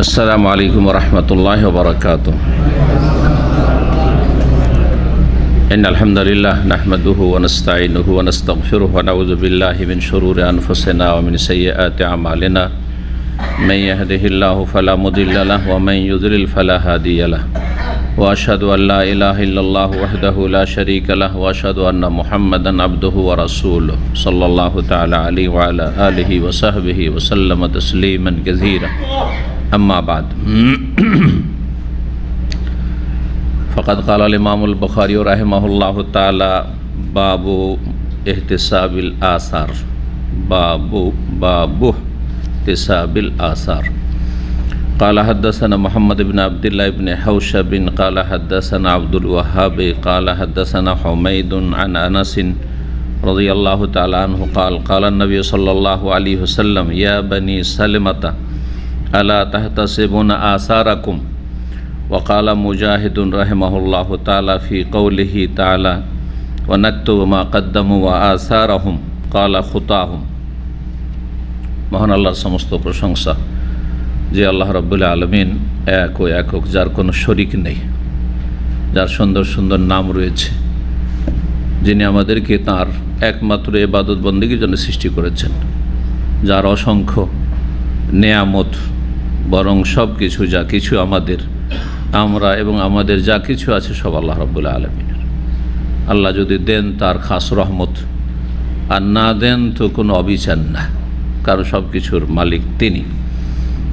আসসালামু আলাইকুম রহমতুল্লাহ বরকাত। ইন্নাল হামদুলিল্লাহ নাহমাদুহু ওয়া নাস্তাঈনুহু ওয়া নাস্তাগফিরুহু ওয়া নাউযু বিল্লাহি মিন শুরুরি আনফুসিনা ওয়া মিন সাইয়্যাতি আমালিনা মান ইয়াহদিহিল্লাহু ফালা মুদিল্লা লাহু ওয়া মান ইউদ্লিল ফালা হাদিয়া লাহু ওয়া আশহাদু আল লা ইলাহা ইল্লাল্লাহু ওয়াহদাহু লা শারীকা লাহু ওয়া আশহাদু আন্না মুহাম্মাদান আবদুহু ওয়া রাসূলুহু সাল্লাল্লাহু তাআলা আলাইহি ওয়া আলা আলিহি ওয়া সাহবিহি ওয়া সাল্লামা তাসলিমান কাসীরা। अम्मा बाद फ़क़द क़ाल इमामुल बुख़ारी रहमहुल्लाहु ताला बाबु इहतिसाबिल आसार बाबु इहतिसाबिल आसार क़ाल हद्दसना मुहम्मद बिन अब्दुल्लाह बिन हौशब क़ाल हद्दसना अब्दुल वहाब क़ाल हद्दसना हुमैदुन अन अनस रज़ियल्लाहु ताला अन्हु क़ाल क़ाल नबी सल्लल्लाहु अलैहि वसल्लम या बनी सलमता अला तहतसिबुना आसारकुम वक़ाल मुजाहिदुन रहमहुल्लाहु ताला फ़ी क़ौलिही ताला व नक्तुबु मा क़द्दमू व आसारहुम क़ाल खुताहुम। মহান আল্লাহর সমস্ত প্রশংসা যে আল্লাহ রাব্বুল আলামিন এক ও একক, যার কোনো শরিক নেই, যার সুন্দর সুন্দর নাম রয়েছে, যিনি আমাদেরকে তাঁর একমাত্র ইবাদত বন্দেগীর জন্য সৃষ্টি করেছেন, যার অসংখ্য নেয়ামত, বরং সব কিছু যা কিছু আমরা এবং আমাদের যা কিছু আছে সব আল্লাহ রাব্বুল আলামিনের। আল্লাহ যদি দেন তার খাস রহমত, আর না দেন তো কোনো অবিচার না, কারণ সব কিছুর মালিক তিনি।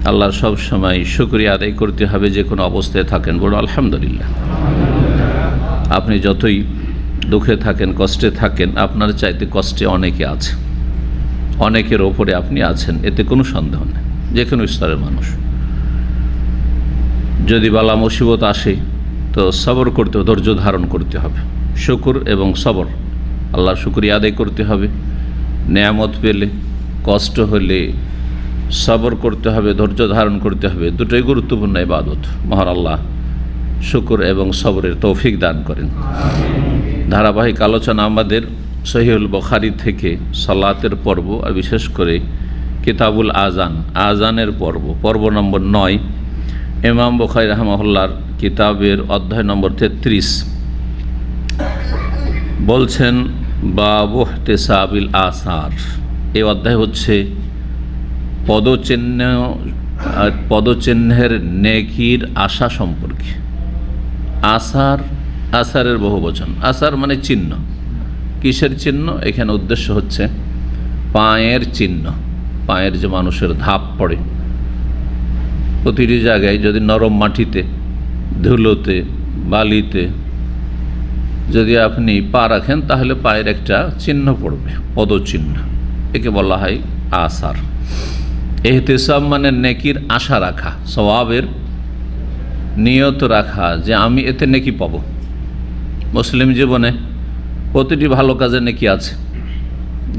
আল্লাহর সব সময় শুকরিয়া আদায় করতে হবে, যে কোনো অবস্থায় থাকেন বড় আলহামদুলিল্লাহ। আপনি যতই দুঃখে থাকেন, কষ্টে থাকেন, আপনার চাইতে কষ্টে অনেকে আছে, অনেকের ওপরে আপনি আছেন, এতে কোনো সন্দেহ নেই। যে কোনো স্তরের মানুষ, যদি বালা মুসিবত আসে তো সবর করতে, ধৈর্য ধারণ করতে হবে। শুকর এবং সবর, আল্লাহর শুকরিয়া আদায় করতে হবে। নেয়ামত পেলে, কষ্ট হলে সবর করতে হবে, ধৈর্য ধারণ করতে হবে। দুটোই গুরুত্বপূর্ণ ইবাদত। মহান আল্লাহ শুকর এবং সবরের তৌফিক দান করেন। ধারাবাহিক আলোচনা আমাদের সহিহুল বুখারী থেকে সালাতের পর্ব, আর বিশেষ করে কিতাবুল আজান, আজানের পর্ব নম্বর 9, ইমাম বুখারী রাহিমাহুল্লাহর কিতাবের অধ্যায় নম্বর 33 বলছেন বাবু ইহতিসাবিল আসার। এই অধ্যায় হচ্ছে পদচিহ্নের নেকির আশা সম্পর্কে। আসারের বহু বচন। আসার মানে চিহ্ন। কিসের চিহ্ন? এখানে উদ্দেশ্য হচ্ছে পায়ের চিহ্ন। পায়ের যে মানুষের ধাপ পড়ে প্রতিটি জায়গায়, যদি নরম মাটিতে, ধুলোতে, বালিতে যদি আপনি পা রাখেন তাহলে পায়ের একটা চিহ্ন পড়বে, পদচিহ্ন। একে বলা হয় আসার। ইহতিসাব মানে নেকির আশা রাখা, সওয়াবের নিয়ত রাখা, যে আমি এতে নেকি পাবো। মুসলিম জীবনে প্রতিটি ভালো কাজে নেকি আছে,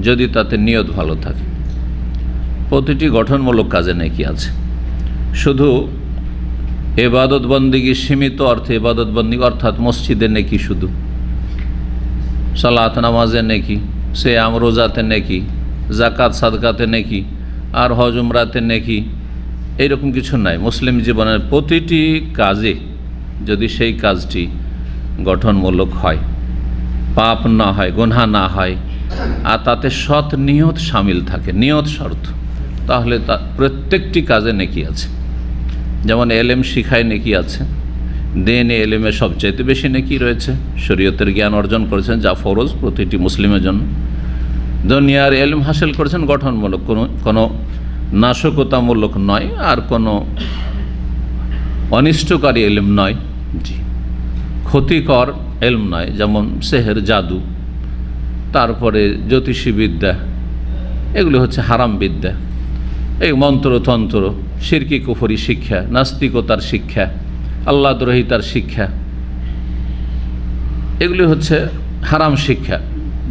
যদি তাতে নিয়ত ভালো থাকে। প্রতিটি গঠনমূলক কাজে নেকি আছে। শুধু ইবাদত বন্দেগী সীমিত অর্থে ইবাদত বন্দেগী, অর্থাৎ মসজিদে নেকি, শুধু সালাত নামাজে নেকি, সিয়াম রোজাতে নেকি, যাকাত সাদকাতে নেকি, আর হজ উমরাতে নেকি, এইরকম কিছু নাই। মুসলিম জীবনের প্রতিটি কাজে যদি সেই কাজটি গঠনমূলক হয়, পাপ না হয়, গুনাহ না হয়, আর তাতে সৎ নিয়ত শামিল থাকে, নিয়ত শর্ত, তাহলে তা প্রত্যেকটি কাজে নেকি আছে। যেমন এলেম শিখায় নেকি আছে, দিনে এলেমে সবচাইতে বেশি নেকি রয়েছে। শরীয়তের জ্ঞান অর্জন করেছেন, যা ফরজ প্রতিটি মুসলিমের জন্য। দুনিয়ার এলম হাসিল করেছেন গঠনমূলক, কোনো নাশকতামূলক নয়, আর কোনো অনিষ্টকারী এলম নয়, জি, ক্ষতিকর এলম নয়। যেমন সেহের, জাদু, তারপরে জ্যোতিষী বিদ্যা, এগুলি হচ্ছে হারাম বিদ্যা। এই মন্ত্রতন্ত্র, শিরকি কুফরি শিক্ষা, নাস্তিকতার শিক্ষা, আল্লাহদ্রোহিতার শিক্ষা, এগুলি হচ্ছে হারাম শিক্ষা,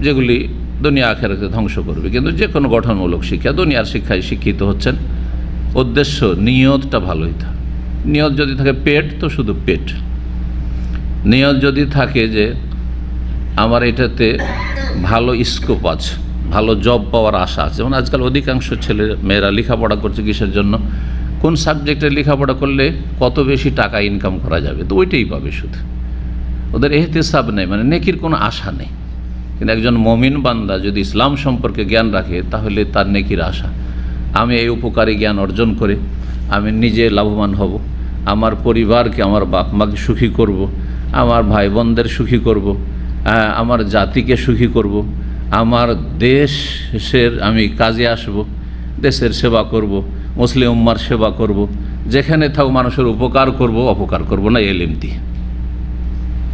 যেগুলি দুনিয়া আখিরাতে ধ্বংস করবে। কিন্তু যে কোনো গঠনমূলক শিক্ষা, দুনিয়ার শিক্ষায় শিক্ষিত হচ্ছেন। উদ্দেশ্য, নিয়তটা ভালো হইতে হবে। নিয়ত যদি থাকে পেট, তো শুধু পেট। নিয়ত যদি থাকে যে আমার এটাতে ভালো স্কোপ আছে, ভালো জব পাওয়ার আশা আছে। যেমন আজকাল অধিকাংশ ছেলে মেয়েরা লেখাপড়া করছে কিসের জন্য? কোন সাবজেক্টে লেখাপড়া করলে কত বেশি টাকা ইনকাম করা যাবে, তো ওইটাই পাবে শুধু। ওদের এহতেসাব নেই, মানে নেকির কোনো আশা নেই। কিন্তু একজন মমিন বান্দা যদি ইসলাম সম্পর্কে জ্ঞান রাখে তাহলে তার নেকির আশা, আমি এই উপকারী জ্ঞান অর্জন করে আমি নিজে লাভবান হব, আমার পরিবারকে, আমার বাপ মাকে সুখী করব, আমার ভাই বোনদের সুখী করব, আমার জাতিকে সুখী করব, আমার দেশের আমি কাজে আসব, দেশের সেবা করব, মুসলিম উম্মার সেবা করব, যেখানে থাক মানুষের উপকার করব, অপকার করব না এলিম দিয়ে।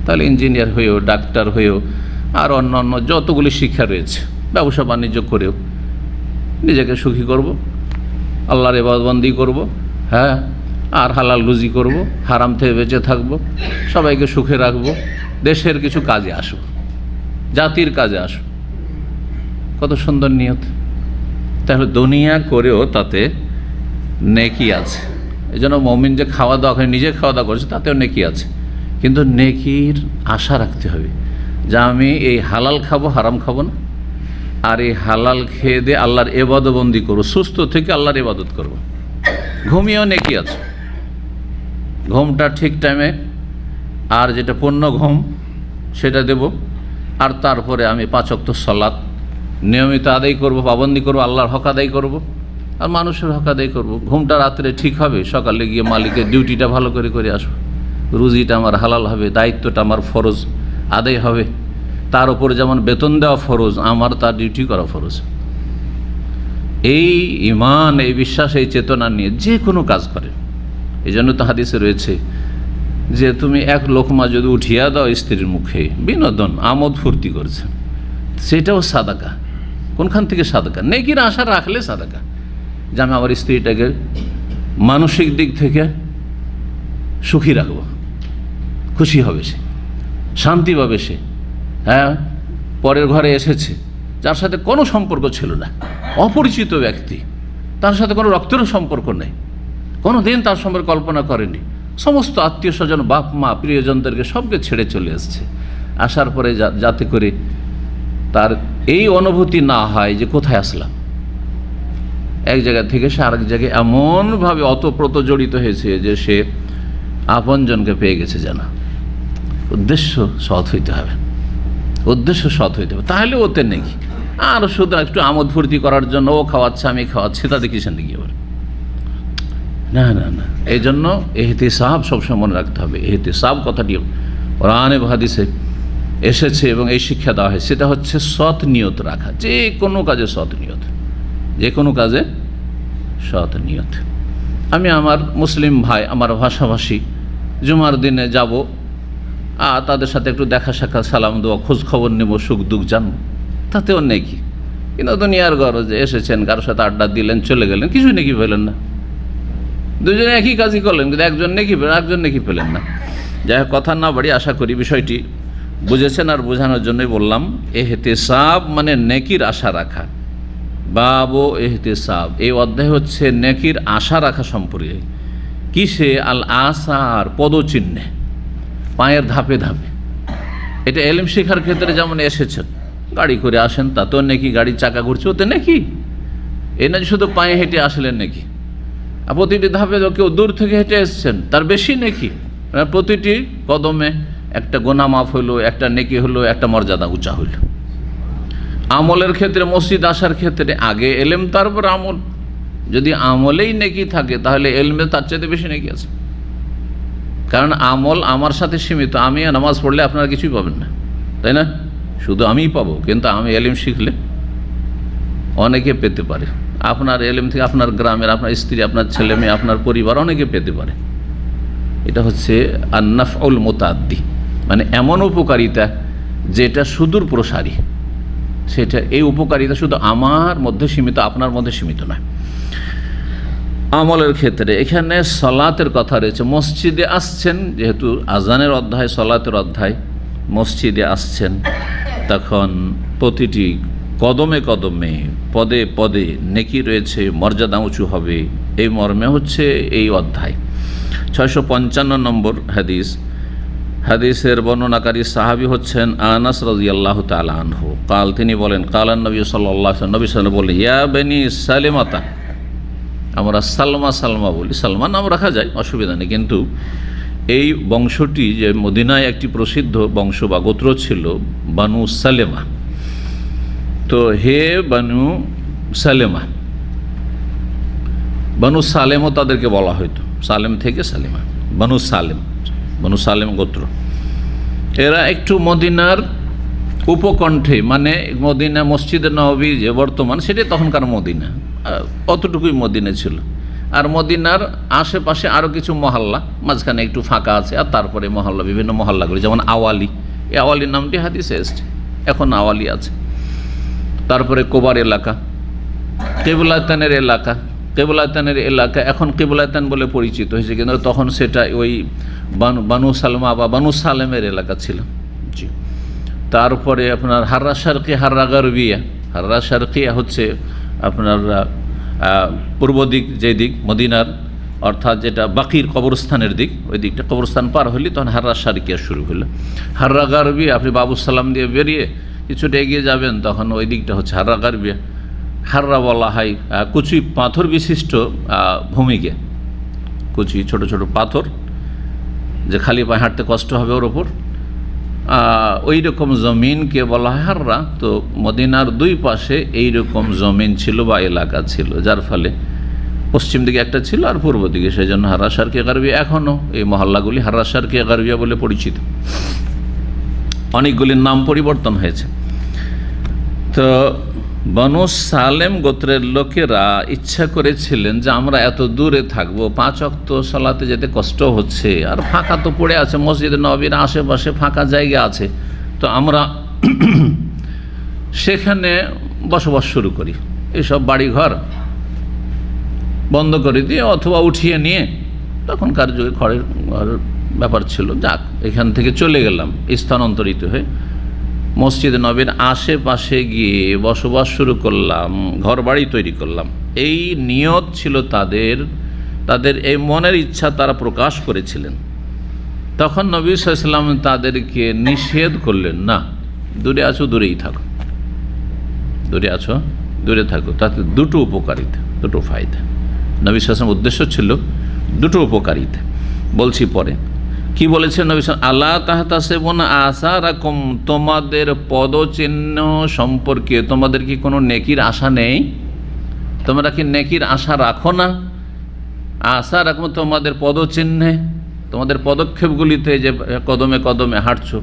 তাহলে ইঞ্জিনিয়ার হয়েও, ডাক্তার হয়েও, আর অন্য যতগুলি শিক্ষা রয়েছে, ব্যবসা বাণিজ্য করেও নিজেকে সুখী করব, আল্লাহর ইবাদতবন্দি করব, হ্যাঁ, আর হালাল রুজি করব, হারাম থেকে বেঁচে থাকব, সবাইকে সুখে রাখব, দেশের কিছু কাজে আসব, জাতির কাজে আসব। কত সুন্দর নিয়ত। তাহলে দুনিয়া করেও তাতে নেকি আছে। এই জন্য মুমিন যে খাওয়া দাওয়া করে, নিজে খাওয়া দাওয়া করছে, তাতেও নেকি আছে, কিন্তু নেকির আশা রাখতে হবে যে আমি এই হালাল খাবো, হারাম খাবো না, আর এই হালাল খেয়ে দিয়ে আল্লাহর ইবাদতবন্দি করবো, সুস্থ থেকে আল্লাহর ইবাদত করব। ঘুমিয়েও নেকি আছে, ঘুমটা ঠিক টাইমে, আর যেটা পূর্ণ ঘুম সেটা দেব, আর তারপরে আমি 5 ওয়াক্ত সালাত নিয়মিত আদায় করব, পাবন্দি করব, আল্লাহর হক আদায় করব, আর মানুষের হক আদায় করব। ঘুমটা রাত্রে ঠিক হবে, সকালে গিয়ে মালিকের ডিউটিটা ভালো করে আসবো, রুজিটা আমার হালাল হবে, দায়িত্বটা আমার ফরজ আদায় হবে, তার উপরে যেমন বেতন দেওয়া ফরজ, আমার তার ডিউটি করা ফরজ। এই ঈমান, এই বিশ্বাস, এই চেতনা নিয়ে যে কোনো কাজ করে। এই জন্য তো হাদিসে রয়েছে যে তুমি এক লোকমা যদি উঠিয়া দাও স্ত্রীর মুখে, বিনোদন, আমোদ ফুর্তি করছে, সেটাও সাদাকা। কোনখান থেকে সাদাকা? নেকির আশা রাখলে সাদাকা, যে আমি আমার স্ত্রীটাকে মানসিক দিক থেকে সুখী রাখবো, খুশি হবে সে, শান্তি পাবে সে। হ্যাঁ, পরের ঘরে এসেছে, যার সাথে কোনো সম্পর্ক ছিল না, অপরিচিত ব্যক্তি, তার সাথে কোনো রক্তেরও সম্পর্ক নেই, কোনো দিন তার সম্পর্কে কল্পনা করেনি, সমস্ত আত্মীয় স্বজন, বাপ মা, প্রিয়জনদেরকে সবকে ছেড়ে চলে এসছে। আসার পরে যাতে করে তার এই অনুভূতি না হয় যে কোথায় আসলাম, এক জায়গা থেকে সে আরেক জায়গায় এমনভাবে অতপ্রত জড়িত হয়েছে যে সে আপনজনকে পেয়ে গেছে জানা। উদ্দেশ্য সৎ হইতে হবে, উদ্দেশ্য সৎ হইতে হবে, তাহলে ওতে নেই। আর শুধু একটু আমোদ ফুর্তি করার জন্য ও খাওয়াচ্ছে আমি খাওয়াচ্ছি, তাতে কিসের নাকি আবার? না না না, এই জন্য ইহতিসাব সবসময় মনে রাখতে হবে। ইহতিসাব কথাটি কোরআনে হাদিসে এসেছে এবং এই শিক্ষা দেওয়া হয়, সেটা হচ্ছে সৎ নিয়ত রাখা, যে কোনো কাজে সৎ নিয়ত, যে কোনো কাজে সৎ নিয়ত। আমি আমার মুসলিম ভাই, আমার ভাষাভাষী, জুমার দিনে যাব, আর তাদের সাথে একটু দেখা সাক্ষাৎ, সালাম দেওয়া, খোঁজ খবর নেব, সুখ দুঃখ জানব, তাতেও নেকি। কিন্তু দুনিয়ার গরজে এসেছেন, কারোর সাথে আড্ডা দিলেন, চলে গেলেন, কিছুই নেকি পেলেন না। দুজনে একই কাজই করলেন, কিন্তু একজন নেকি পেলেন, একজন নেকি পেলেন না। যাই হোক, কথা না বাড়ি, আশা করি বিষয়টি বুঝেছেন। আর বোঝানোর জন্যই বললাম, এহতেসাব মানে নেকির আশা রাখা। বাবু এহতেসাব, এই অধ্যায় হচ্ছে নেকির আশা রাখা সম্পর্কে। কিসে? আল আসার, পদচিহ্নে, পায়ের ধাপে ধাপে। এটা এলিম শেখার ক্ষেত্রে যেমন এসেছেন, গাড়ি করে আসেন, তাতেও নেকি, গাড়ির চাকা ঘুরছে, ওতে নেকি। এই না শুধু পায়ে হেঁটে আসলেন নেকি, আর প্রতিটি ধাপে কেউ দূর থেকে হেঁটে এসছেন, তার বেশি নেকি। প্রতিটি কদমে একটা গোনা মাফ হইল, একটা নেকি হলো, একটা মর্যাদা উঁচা হইল। আমলের ক্ষেত্রে, মসজিদ আসার ক্ষেত্রে আগে এলেম, তারপর আমল। যদি আমলেই নেকি থাকে তাহলে এলমে তার চাইতে বেশি নেকি আছে। কারণ আমল আমার সাথে সীমিত, আমি নামাজ পড়লে আপনারা কিছুই পাবেন না, তাই না? শুধু আমিই পাবো, কিন্তু আমি এলিম শিখলে অনেকে পেতে পারে। আপনার এলিম থেকে আপনার গ্রামের, আপনার স্ত্রী, আপনার ছেলে মেয়ে, আপনার পরিবার অনেকে পেতে পারে। এটা হচ্ছে আন্নাফউল মুতাআদ্দি, মানে এমন উপকারিতা যেটা সুদূর প্রসারী। সেটা, এই উপকারিতা শুধু আমার মধ্যে সীমিত, আপনার মধ্যে সীমিত নয়। আমলের ক্ষেত্রে এখানে সলাতের কথা রয়েছে। মসজিদে আসছেন, যেহেতু আজানের অধ্যায়, সলাতের অধ্যায়, মসজিদে আসছেন, তখন প্রতিটি কদমে কদমে, পদে পদে নেকি রয়েছে, মর্যাদা উঁচু হবে, এই মর্মে হচ্ছে এই অধ্যায়। 655 নম্বর হাদিস। হাদিসের বর্ণনাকারী সাহাবী হচ্ছেন আনাস রাদিয়াল্লাহু তাআলা আনহু। কাল, তিনি বলেন, কালান নবী সাল্লাল্লাহু আলাইহি ওয়াসাল্লাম, নবী সাল্লাল্লাহু আলাইহি ওয়াসাল্লাম বললেন, ইয়া বনি সালিমাতা, আমরা সালমা সালমা বলি, সালমা নাম রাখা যায়, অসুবিধা নেই। কিন্তু এই বংশটি যে মদিনায় একটি প্রসিদ্ধ বংশ বা গোত্র ছিল বানু সালেমা, তো হে বানু সালেমা, বানু সালেমও তাদেরকে বলা হয়তো, সালেম থেকে সালেমা, বানু সালেম, বানু সালেম গোত্র। এরা একটু মদিনার উপকণ্ঠে, মানে মদিনা মসজিদে নববী যে বর্তমান, সেটাই তখনকার মদিনা, অতটুকুই মদিনা ছিল। আর মদিনার আশেপাশে আরও কিছু মহল্লা, মাঝখানে একটু ফাঁকা আছে, আর তারপরে মহল্লা, বিভিন্ন মহল্লাগুলি, যেমন আওয়ালি, এই আওয়ালির নামটি হাদিসে এসছে, এখন আওয়ালি আছে। তারপরে কোবার এলাকা, কেবলাতানের এলাকা, কেবলাতানের এলাকা এখন কেবলাতান বলে পরিচিত হয়েছে, কিন্তু তখন সেটা ওই বানু সালমা বা বানু সালেমের এলাকা ছিল। জি। তারপরে আপনার হাররা শারকি, হাররা গারবিয়া। হাররা শারকিয়া হচ্ছে আপনার পূর্ব দিক, যে দিক মদিনার, অর্থাৎ যেটা বাকির কবরস্থানের দিক, ওই দিকটা কবরস্থান পার হলি তখন হাররা শারকিয়া শুরু হলো। হাররা গারবিয়া, আপনি বাবু সালাম দিয়ে বেরিয়ে কিছুটা এগিয়ে যাবেন, তখন ওই দিকটা হচ্ছে হাররা গারবিয়া। হাররা বলা হয় কুচি পাথর বিশিষ্ট ভূমিকে, কুচি ছোট ছোট পাথর, যে খালি পায়ে হাঁটতে কষ্ট হবে ওর ওপর, ওই রকম জমিনকে বলা হয় হাররা। তো মদিনার দুই পাশে এই রকম জমিন ছিল বা এলাকা ছিল, যার ফলে পশ্চিম দিকে একটা ছিল আর পূর্ব দিকে, সেই জন্য হাররা শারকিয়া গারবিয়া, এখনও এই মহল্লাগুলি হাররা শারকিয়া গারবিয়া বলে পরিচিত। অনেকগুলির নাম পরিবর্তন হয়েছে। তো বনু সালেম গোত্রের লোকেরা ইচ্ছা করেছিলেন যে আমরা এত দূরে থাকবো, 5 ওয়াক্ত সালাতে যেতে কষ্ট হচ্ছে, আর ফাঁকা তো পড়ে আছে, মসজিদে নববীর আশেপাশে ফাঁকা জায়গা আছে, তো আমরা সেখানে বসবাস শুরু করি, এইসব বাড়িঘর বন্ধ করে দিয়ে অথবা উঠিয়ে নিয়ে, তখনকার যুগে খড়ের ব্যাপার ছিল, যাক এখান থেকে চলে গেলাম স্থানান্তরিত হয়ে মসজিদে নববীর আশেপাশে গিয়ে বসবাস শুরু করলাম, ঘর বাড়ি তৈরি করলাম। এই নিয়ত ছিল তাদের, তাদের এই মনের ইচ্ছা তারা প্রকাশ করেছিলেন। তখন নবী সাল্লাল্লাহু আলাইহি ওয়াসাল্লাম তাদেরকে নিষেধ করলেন, না, দূরে আছো দূরেই থাকো, দূরে আছো দূরে থাকো। তাতে দুটো উপকারিতা, দুটো ফায়দা। নবী সাল্লাল্লাহু আলাইহি ওয়াসাল্লামের উদ্দেশ্য ছিল দুটো উপকারিতা, বলছি পরে। কি বলেছেন নবী সাল্লাল্লাহু আলাইহি ওয়াসাল্লাম? আল্লাহ তাহতাসিবুন আসারাকুম, তোমাদের পদচিহ্ন সম্পর্কে তোমাদের কি কোনো নেকির আশা নেই? তোমরা কি নেকির আশা রাখো না? আশা রাখো তোমাদের পদচিহ্নে, তোমাদের পদক্ষেপগুলিতে যে কদমে কদমে হাঁটছো,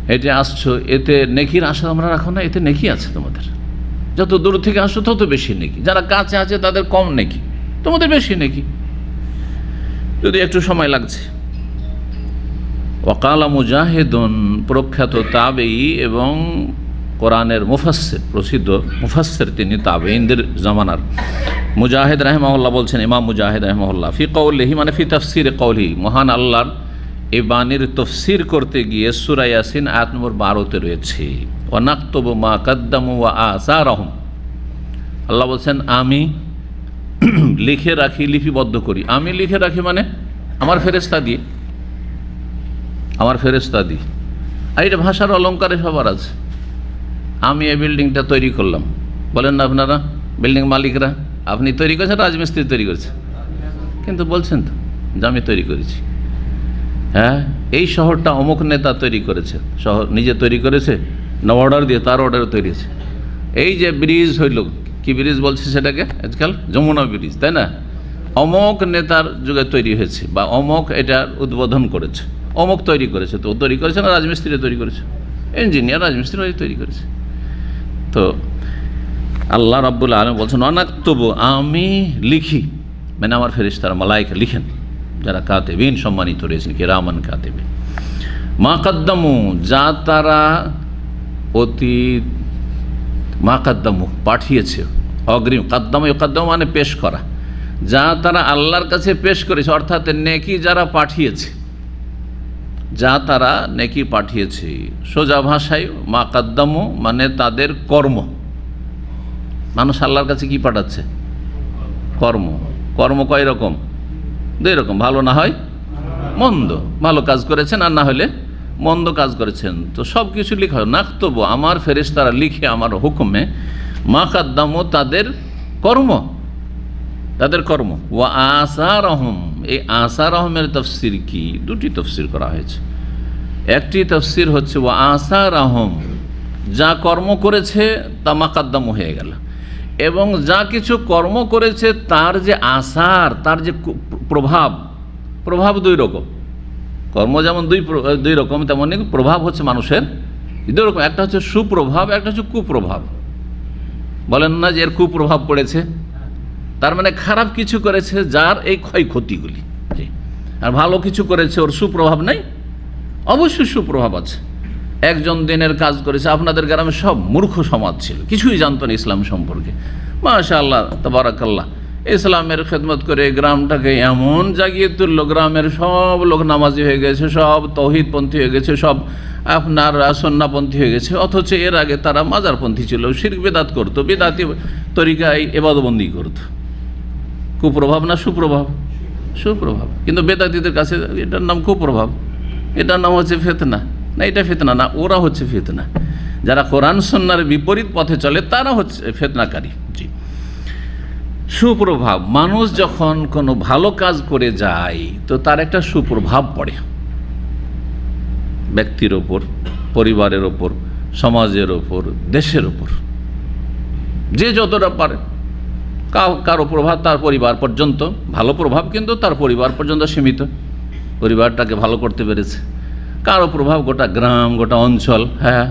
হেঁটে আসছো, এতে নেকির আশা তোমরা রাখো না? এতে নেকি আছে তোমাদের, যত দূর থেকে আসছো তত বেশি নেকি, যারা কাছে আছে তাদের কম নেকি, তোমাদের বেশি নেকি, যদি একটু সময় লাগছে। ওয়াকালা মুজাহিদুন, প্রখ্যাত তাবেঈ এবং কোরআনের মুফাসসির, প্রসিদ্ধ মুফাসসির তিনি, তাবেঈনদের জামানার। মুজাহিদ রাহিমাহুল্লাহ বলছেন, ইমাম মুজাহিদ রাহিমাহুল্লাহ, ফি কওলিহি, মানে ফি তাফসিরে কওলিহি, মহান আল্লাহর এই বাণীর তফসির করতে গিয়ে সূরা ইয়াসিন আয়াত নম্বর 12-তে রয়েছে, ওয়া নাকতুবু মা কাদ্দামু ওয়া আসারাহুম, আল্লাহ বলছেন আমি লিখে রাখি, লিপিবদ্ধ করি। আমি লিখে রাখি মানে আমার ফেরেশতা দিয়ে, আমার ফেরেশতা দিয়ে। আর এটা ভাষার অলঙ্কারে সবার আছে। আমি এই বিল্ডিংটা তৈরি করলাম, বলেন না আপনারা, বিল্ডিং মালিকরা, আপনি তৈরি করেছেন, রাজমিস্ত্রি তৈরি করেছে, কিন্তু বলছেন তো যে আমি তৈরি করেছি। হ্যাঁ, এই শহরটা অমুক নেতা তৈরি করেছে, শহর নিজে তৈরি করেছে না অর্ডার দিয়ে, তার অর্ডারে তৈরি হয়েছে। এই যে ব্রিজ হইল, কি ব্রিজ বলছে সেটাকে আজকাল, যমুনা ব্রিজ, তাই না? অমুক নেতার যুগে তৈরি হয়েছে, বা অমুক এটার উদ্বোধন করেছে, অমুক তৈরি করেছে। তো তৈরি করেছে না রাজমিস্ত্রি তৈরি করেছে, ইঞ্জিনিয়ার রাজমিস্ত্রি তৈরি করেছে। তো আল্লাহ রাব্বুল আলামিন বলছেন, অনাক্তবু, আমি লিখি, মানে আমার ফেরেশতারা মালায়েকা লিখেন, যারা কাতেবিন সম্মানিত রয়েছেন, কিরামান কাতেবিন, মা কাদ্দামু, যা তারা অতীত, মা কাদ্দামু পাঠিয়েছে, অগ্রিম, কাদ্দামু কাদ্দামু মানে পেশ করা, যা তারা আল্লাহর কাছে পেশ করেছে, অর্থাৎ নেকি যারা পাঠিয়েছে, যা তারা নেকি পাঠিয়েছে। সোজা ভাষায় মা কাদ্দামু মানে তাদের কর্ম। মানুষ আল্লাহর কাছে কি পাঠাচ্ছে? কর্ম। কর্ম কয় রকম? 2 রকম, ভালো না হয় মন্দ, ভালো কাজ করেছেন আর না হলে মন্দ কাজ করেছেন, তো সব কিছু লিখা হয়। নাকতবু, আমার ফেরেশতারা লিখে আমার হুকুমে, মা কাদ্দামু তাদের কর্ম, তাদের কর্ম। ওয়া আসারহম, এই আসারহমের তাফসির কি? দুটি তাফসির করা হয়েছে। একটি তাফসির হচ্ছে ওয়া আসারহম, যা কর্ম করেছে তা মাকাদ্দাম হয়ে গেল, এবং যা কিছু কর্ম করেছে তার যে আসার, তার যে প্রভাব দুই রকম। কর্ম যেমন দুই রকম, তেমনি প্রভাব হচ্ছে মানুষের দুই রকম। একটা হচ্ছে সুপ্রভাব, একটা হচ্ছে কুপ্রভাব। বলেন না যে এর কুপ্রভাব পড়েছে, তার মানে খারাপ কিছু করেছে যার এই ক্ষয়ক্ষতিগুলি। আর ভালো কিছু করেছে ওর সুপ্রভাব নেই? অবশ্যই সুপ্রভাব আছে। একজন দিনের কাজ করেছে, আপনাদের গ্রামে সব মূর্খ সমাজ ছিল, কিছুই জানতো না ইসলাম সম্পর্কে। মাশাআল্লাহ তাবারাকাল্লাহ, ইসলামের খেদমত করে গ্রামটাকে এমন জাগিয়ে তুললো, গ্রামের সব লোক নামাজি হয়ে গেছে, সব তৌহিদপন্থী হয়ে গেছে, সব আপনার সুন্নাহপন্থী হয়ে গেছে। অথচ এর আগে তারা মাজারপন্থী ছিল, শিরক বিদআত করতো, বিদআতি তরিকায় ইবাদতবন্দি করতো। কুপ্রভাব না সুপ্রভাব? সুপ্রভাব। কিন্তু বেদাতীদের কাছে এটার নাম কুপ্রভাব, এটার নাম হচ্ছে ফিতনা। না, এটা ফিতনা না, ওরা হচ্ছে ফিতনা। যারা কোরআন সুন্নাহর বিপরীত পথে চলে তারা হচ্ছে ফিতনাকারী। জি, সুপ্রভাব, মানুষ যখন কোনো ভালো কাজ করে যায় তো তার একটা সুপ্রভাব পড়ে ব্যক্তির ওপর, পরিবারের ওপর, সমাজের ওপর, দেশের ওপর। যে যতটা পারে, কারো প্রভাব তার পরিবার পর্যন্ত, ভালো প্রভাব কিন্তু তার পরিবার পর্যন্ত সীমিত, পরিবারটাকে ভালো করতে পেরেছে। কারো প্রভাব গোটা গ্রাম, গোটা অঞ্চল, হ্যাঁ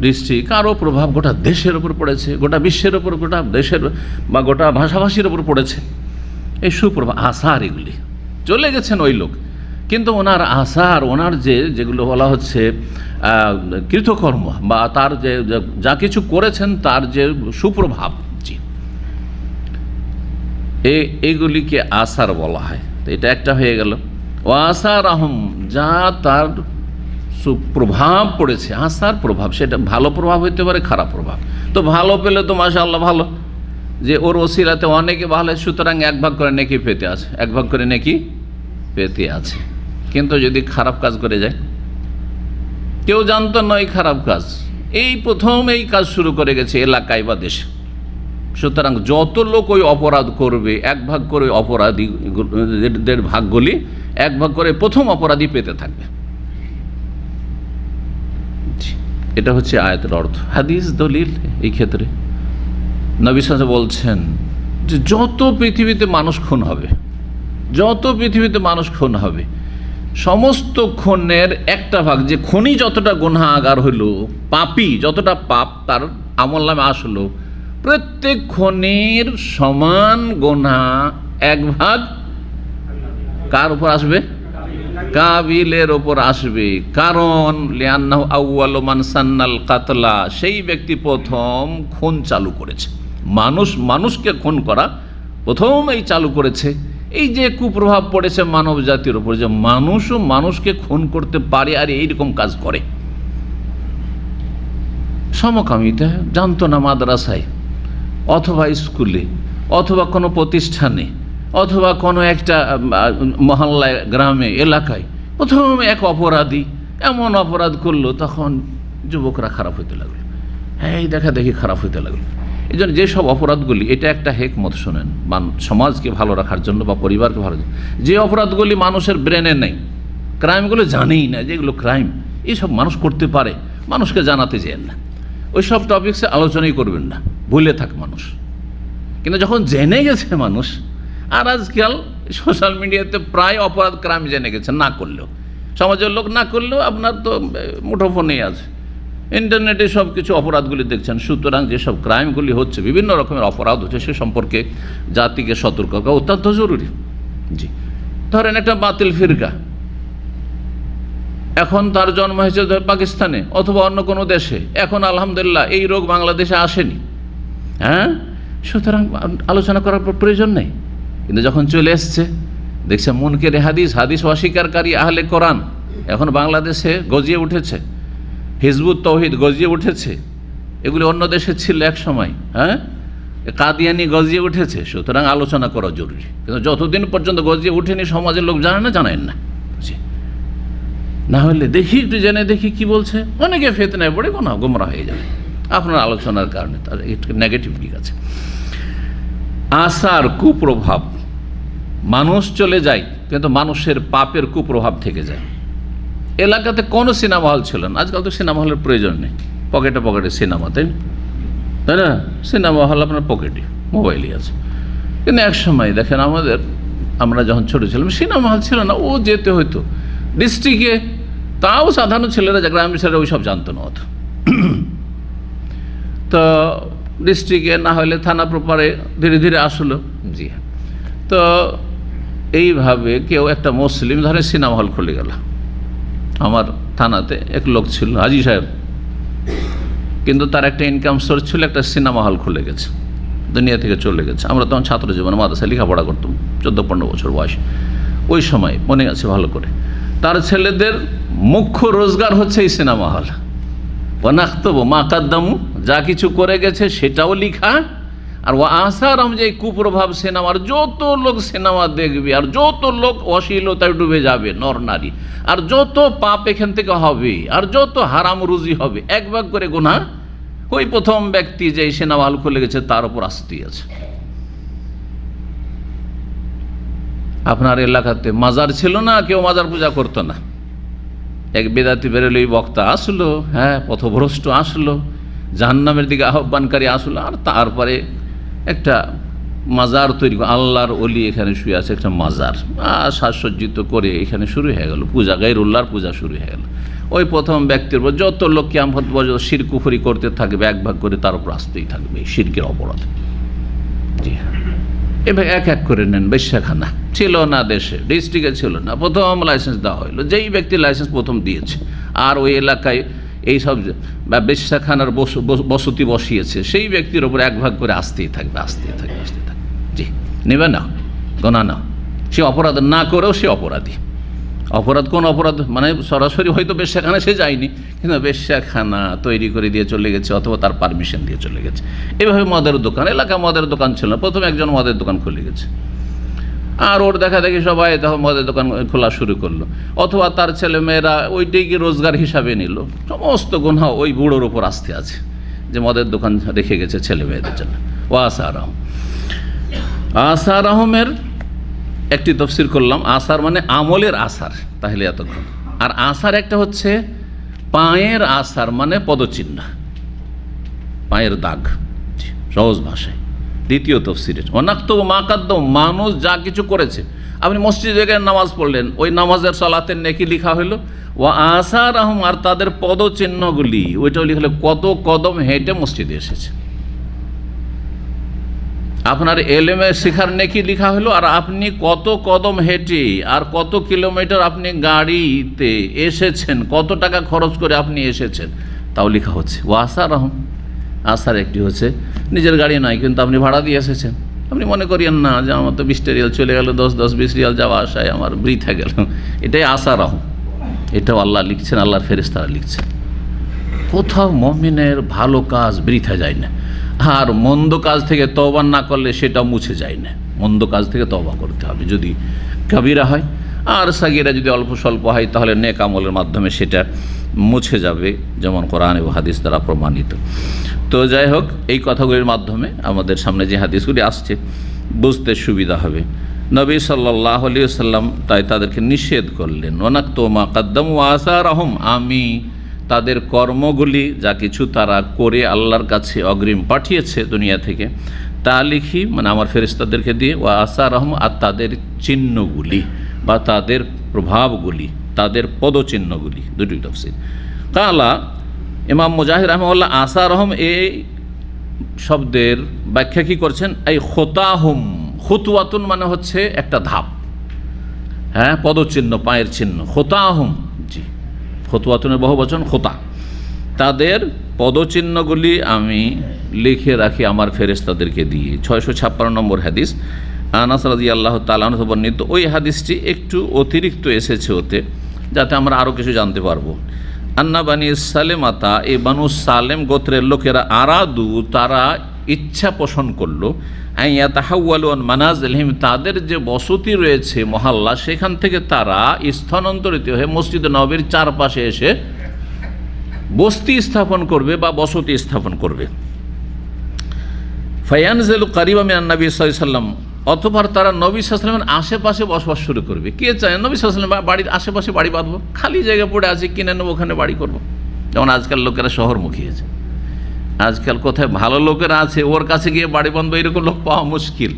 ডিস্ট্রিক্ট, কারো প্রভাব গোটা দেশের ওপর পড়েছে, গোটা বিশ্বের ওপর, গোটা দেশের বা গোটা ভাষাভাষীর ওপর পড়েছে। এই সুপ্রভাব আসার, এগুলি চলে গেছেন ওই লোক, কিন্তু ওনার আসার, ওনার যেগুলো বলা হচ্ছে কৃতকর্ম বা তার যে যা কিছু করেছেন তার যে সুপ্রভাব, জি, এইগুলিকে আসার বলা হয়। তো এটা একটা হয়ে গেল। ও আসার আহম, যা তার সুপ্রভাব পড়েছে, আসার প্রভাব, সেটা ভালো প্রভাব হইতে পারে, খারাপ প্রভাব। তো ভালো পেলে তো মাশাআল্লাহ ভালো, যে ওর ওসিলাতে অনেকে ভালো, সুতরাং এক ভাগ করে নেকি পেতে আছে, এক ভাগ করে নেকি পেতে আছে। কিন্তু যদি খারাপ কাজ করে যায়, কেউ জানতো নয় খারাপ কাজ, এই প্রথম এই কাজ শুরু করে গেছে এলাকায় বা দেশে, সুতরাং যত লোক ওই অপরাধ করবে এক ভাগ করে অপরাধীদের ভাগগুলি এক ভাগ করে প্রথম অপরাধী পেতে থাকবে। এটা হচ্ছে আয়াতের অর্থ। হাদিস দলিল এই ক্ষেত্রে নবী সাল্লাল্লাহু আলাইহি ওয়াসাল্লাম বলছেন যে যত পৃথিবীতে মানুষ খুন হবে, যত পৃথিবীতে মানুষ খুন হবে, সমস্ত খুনের একটা ভাগ, যে খুনি যতটা গুনাহগার হইল, পাপী যতটা পাপ তার আমলনামে আসলো, প্রত্যেক খুনির সমান গুনাহ এক ভাগ কার উপর আসবে? কাবিলের ওপর আসবে। কারণ লিআন্নাহু আউয়ালু মান সান্নাল কাতলা, সেই ব্যক্তি প্রথম খুন চালু করেছে। মানুষকে খুন করা প্রথম এই চালু করেছে। এই যে কুপ্রভাব পড়েছে মানব জাতির ওপর, যে মানুষও মানুষকে খুন করতে পারে আর এইরকম কাজ করে। সমকামিতা জানতো না মাদ্রাসায় অথবা স্কুলে অথবা কোনো প্রতিষ্ঠানে অথবা কোনো একটা মহল্লায়, গ্রামে, এলাকায় প্রথম এক অপরাধী এমন অপরাধ করলো, তখন যুবকরা খারাপ হইতে লাগলো, এই দেখা দেখি খারাপ হইতে লাগলো। এই জন্য যেসব অপরাধগুলি, এটা একটা হেকমত শোনেন, সমাজকে ভালো রাখার জন্য বা পরিবারকে ভালো, যে অপরাধগুলি মানুষের ব্রেনে নেই, ক্রাইমগুলো জানেই না যেগুলো ক্রাইম, এইসব মানুষ করতে পারে, মানুষকে জানাতে যেন না, ওই সব টপিক্সে আলোচনাই করবেন না, ভুলে থাক মানুষ। কিন্তু যখন জেনে গেছে মানুষ, আর আজকাল সোশ্যাল মিডিয়াতে প্রায় অপরাধ ক্রাইম জেনে গেছে, না করলেও, সমাজের লোক না করলেও আপনার তো মুঠোফোনেই আছে, ইন্টারনেটে সব কিছু অপরাধগুলি দেখছেন। সুতরাং যেসব ক্রাইমগুলি হচ্ছে, বিভিন্ন রকমের অপরাধ হচ্ছে, সে সম্পর্কে জাতিকে সতর্ক করা অত্যন্ত জরুরি। জি, ধরেন একটা বাতিল ফিরকা, এখন তার জন্ম হয়েছে পাকিস্তানে অথবা অন্য কোনো দেশে, এখন আলহামদুলিল্লাহ এই রোগ বাংলাদেশে আসেনি, হ্যাঁ, সুতরাং আলোচনা করার প্রয়োজন নেই। কিন্তু যখন চলে এসছে, দেখছে মুনকের হাদিস অস্বীকারী আহলে কোরআন এখন বাংলাদেশে গজিয়ে উঠেছে, হিজবুত তৌহিদ গজিয়ে উঠেছে, এগুলি অন্য দেশে ছিল এক সময়, হ্যাঁ, কাদিয়ানি গজিয়ে উঠেছে, সুতরাং আলোচনা করা জরুরি। কিন্তু যতদিন পর্যন্ত গজিয়ে উঠেনি, সমাজের লোক জানে না, জানেন না, না হলে দেখি একটু জেনে দেখি কি বলছে, অনেকে ফিতনায় পড়ে গোমরা হয়ে যাবে আপনার আলোচনার কারণে, তার একটু নেগেটিভ দিক আছে। আসার কুপ্রভাব, মানুষ চলে যায় কিন্তু মানুষের পাপের কুপ্রভাব থেকে যায়। এলাকাতে কোনো সিনেমা হল ছিল না, আজকাল তো সিনেমা হলের প্রয়োজন নেই, পকেটে পকেটে সিনেমা, তাই না? সিনেমা হল আপনার পকেটে, মোবাইলই আছে। কিন্তু এক সময় দেখেন আমরা যখন ছোটো ছিলাম সিনেমা হল ছিল না, ও যেতে হইতো ডিস্ট্রিক্টে, তাও সাধারণ ছেলেরা, গ্রামের ছেলেরা ওই সব জানতো না অত। তো ডিস্ট্রিক্টে না হলে থানা প্রপারে ধীরে ধীরে আসলো। জি হ্যাঁ। তো এইভাবে কেউ একটা মুসলিম ধরে সিনেমা হল খুলে গেল। আমার থানাতে এক লোক ছিল, হাজি সাহেব, কিন্তু তার একটা ইনকাম সোর্স ছিল, একটা সিনেমা হল খুলে গেছে, দুনিয়া থেকে চলে গেছে। আমরা তখন ছাত্র জীবনে মাদ্রাসায় লেখাপড়া করতাম, 14-15 বছর বয়স। ওই সময় মনে আছে ভালো করে, তার ছেলেদের মুখ্য রোজগার হচ্ছে এই সিনেমা হল। ওয়ানাক্তবু মা কাদ্দামু, যা কিছু করে গেছে সেটাও লিখা। আর ও আসারাম, যে কুপ্রভাব সিনেমার, যত লোক সিনেমা দেখবে আর যত লোক অশ্লীলতায় ডুবে যাবে নর নারী, আর যত পাপ এখান থেকে হবে আর যত হারাম রুজি হবে, এক ভাগ করে গুনাহ ওই প্রথম ব্যক্তি যে সিনেমা হল খুলে গেছে তার উপর আসতে আছে। আপনার এলাকাতে মাজার ছিল না, কেউ মাজার পূজা করতো না। এক বেদাতি বেরোলেই বক্তা আসলো, হ্যাঁ, পথভ্রষ্ট আসলো, জাহান্নামের দিকে আহ্বানকারী আসলো, আর তারপরে একটা মাজার তৈরি, আল্লাহর ওলি এখানে শুয়ে আছে, একটা মাজার সাজসজ্জিত করে এখানে শুরু হয়ে গেল পূজা, গায়রুল্লাহর পূজা শুরু হয়ে গেল। ওই প্রথম ব্যক্তির উপর যত লোক কিয়ামত পর্যন্ত শিরক কুফরি করতে থাকবে, এক ভাগ করে তার উপর আসতেই থাকবে শিরকের অপরাধ। জি হ্যাঁ, এবার এক এক করে নেন। বেশ্যাখানা ছিল না দেশে, ডিস্ট্রিক্টে ছিল না, প্রথম লাইসেন্স দেওয়া হলো, যেই ব্যক্তি লাইসেন্স প্রথম দিয়েছে আর ওই এলাকায় এইসব বা বেশ্যাখানার বসতি বসিয়েছে, সেই ব্যক্তির ওপর এক ভাগ করে আসতেই থাকবে, আসতেই থাকবে, আসতেই থাকবে। জি, নেবে না, গোনা না, সে অপরাধ না করেও সে অপরাধী। অপরাধ কোন অপরাধ? মানে সরাসরি হয়তো বেশ্যাখানা সে যায়নি, কিন্তু বেশ্যাখানা তৈরি করে দিয়ে চলে গেছে অথবা তার পারমিশন দিয়ে চলে গেছে। এভাবে মদের দোকান, এলাকায় মদের দোকান ছিল না, প্রথমে একজন মদের দোকান খুলে গেছে, আর ওর দেখা দেখি সবাই তখন মদের দোকান খোলা শুরু করলো, অথবা তার ছেলে মেয়েরা ওইটাকে রোজগার হিসাবে নিল। সমস্ত গুনাহ ওই বুড়োর উপর আসতে আছে যে মদের দোকান রেখে গেছে ছেলে মেয়েদের জন্য। ও আসার আহমের একটি তফসির করলাম। আসার মানে আমলের আসার, তাহলে এতক্ষণ। আর আসার একটা হচ্ছে পায়ের আসার, মানে পদচিহ্ন, পায়ের দাগ, সহজ ভাষায়। দ্বিতীয় তফসিরের অনাক্তবু মা কাদ্দাম, মানুষ যা কিছু করেছে। আপনি মসজিদে গিয়ে নামাজ পড়লেন, ওই নামাজের সালাতের নেকি লিখা হইল। ও আসার আহম, আর তাদের পদচিহ্নগুলি, ওইটাও লিখলে কত কদম হেঁটে মসজিদে এসেছে। আপনার এলেমে শিখার নেকি লিখা হলো, আর আপনি কত কদম হেঁটে আর কত কিলোমিটার আপনি গাড়িতে এসেছেন, কত টাকা খরচ করে আপনি এসেছেন, তাও লেখা হচ্ছে। ও আসার আহম, আসার একটি হচ্ছে নিজের গাড়ি নয়, কিন্তু আপনি ভাড়া দিয়ে এসেছেন। আপনি মনে করিয়েন না যে আমার তো 20 রিয়াল চলে গেল, 10-20 রিয়াল যাওয়া আসায় আমার বৃথা গেল। এটাই আসার আহম, এটাও আল্লাহ লিখছেন, আল্লাহর ফেরেশতারা লিখছেন। কোথাও মুমিনের ভালো কাজ বৃথা যায় না, আর মন্দ কাজ থেকে তওবা না করলে সেটা মুছে যায় না। মন্দ কাজ থেকে তওবা করতে হবে যদি কবিরা হয়, আর সাগীরা যদি অল্প স্বল্প হয় তাহলে নেক আমলের মাধ্যমে সেটা মুছে যাবে, যেমন কোরআন এবং হাদিস দ্বারা প্রমাণিত। তো যাই হোক, এই কথাগুলির মাধ্যমে আমাদের সামনে যে হাদিসগুলি আসছে বুঝতে সুবিধা হবে। নবী সাল্লাল্লাহু আলাইহি ওয়াসাল্লাম তাই তাদেরকে নিষেধ করলেন, ওয়ানাক্তু মা কাদ্দামু ওয়া আসারহুম, আমি তাদের কর্মগুলি যা কিছু তারা করে আল্লাহর কাছে অগ্রিম পাঠিয়েছে দুনিয়া থেকে, তা লিখি, মানে আমার ফেরেশতাদেরকে দিয়ে। ও আসারহুম, আর তাদের চিহ্নগুলি বা তাদের প্রভাবগুলি, তাদের পদচিহ্নগুলি। দুটি তাফসীর। কালা ইমাম মুজাহিদ রাহিমাহুল্লাহ আসারহুম এই শব্দের ব্যাখ্যা কি করছেন? এই খোতাহুম, খুতওয়াতুন মানে হচ্ছে একটা ধাপ, হ্যাঁ, পদচিহ্ন, পায়ের চিহ্ন। খোতাহুম, জি, খোতওয়াতুনের বহুবচন খোতা। তাদের পদচিহ্নগুলি আমি লিখে রাখি আমার ফেরেশতাদেরকে দিয়ে। 656 নম্বর হাদিস, আনাস রাদিয়াল্লাহু তাআলা আনহু বর্ণিত। ওই হাদিসটি একটু অতিরিক্ত এসেছে ওতে, যাতে আমরা আরও কিছু জানতে পারবো। আন্না বানি সালেমাতা, এই বানু সালেম গোত্রের লোকেরা, আরাদু, তারা ইচ্ছা পোষণ করলো, আইয়া তাহাওয়ালু আন মানাজিলহিম, তাদের যে বসতি রয়েছে মহল্লা, সেখান থেকে তারা স্থানান্তরিত হয়ে মসজিদ নববীর চারপাশে এসে বস্তি স্থাপন করবে বা বসতি স্থাপন করবে। ফায়ানজিলু কারিবা মিনান নবী সাল্লাল্লাহু আলাইহি ওয়াসাল্লাম, অতঃপর তারা নবী সাল্লাল্লাহু আলাইহি ওয়াসাল্লামের আশেপাশে বসবাস শুরু করবে। কে চায় নবী সাল্লাল্লাহু আলাইহি ওয়াসাল্লাম বাড়ির আশেপাশে বাড়ি বাঁধবো, খালি জায়গা পড়ে আছে কিনে নেবো, ওখানে বাড়ি করব। যেমন আজকাল লোকেরা শহরমুখী হয়েছে, আজকাল কোথায় ভালো লোকেরা আছে ওর কাছে গিয়ে বাড়ি বাঁধবো এরকম লোক পাওয়া মুশকিল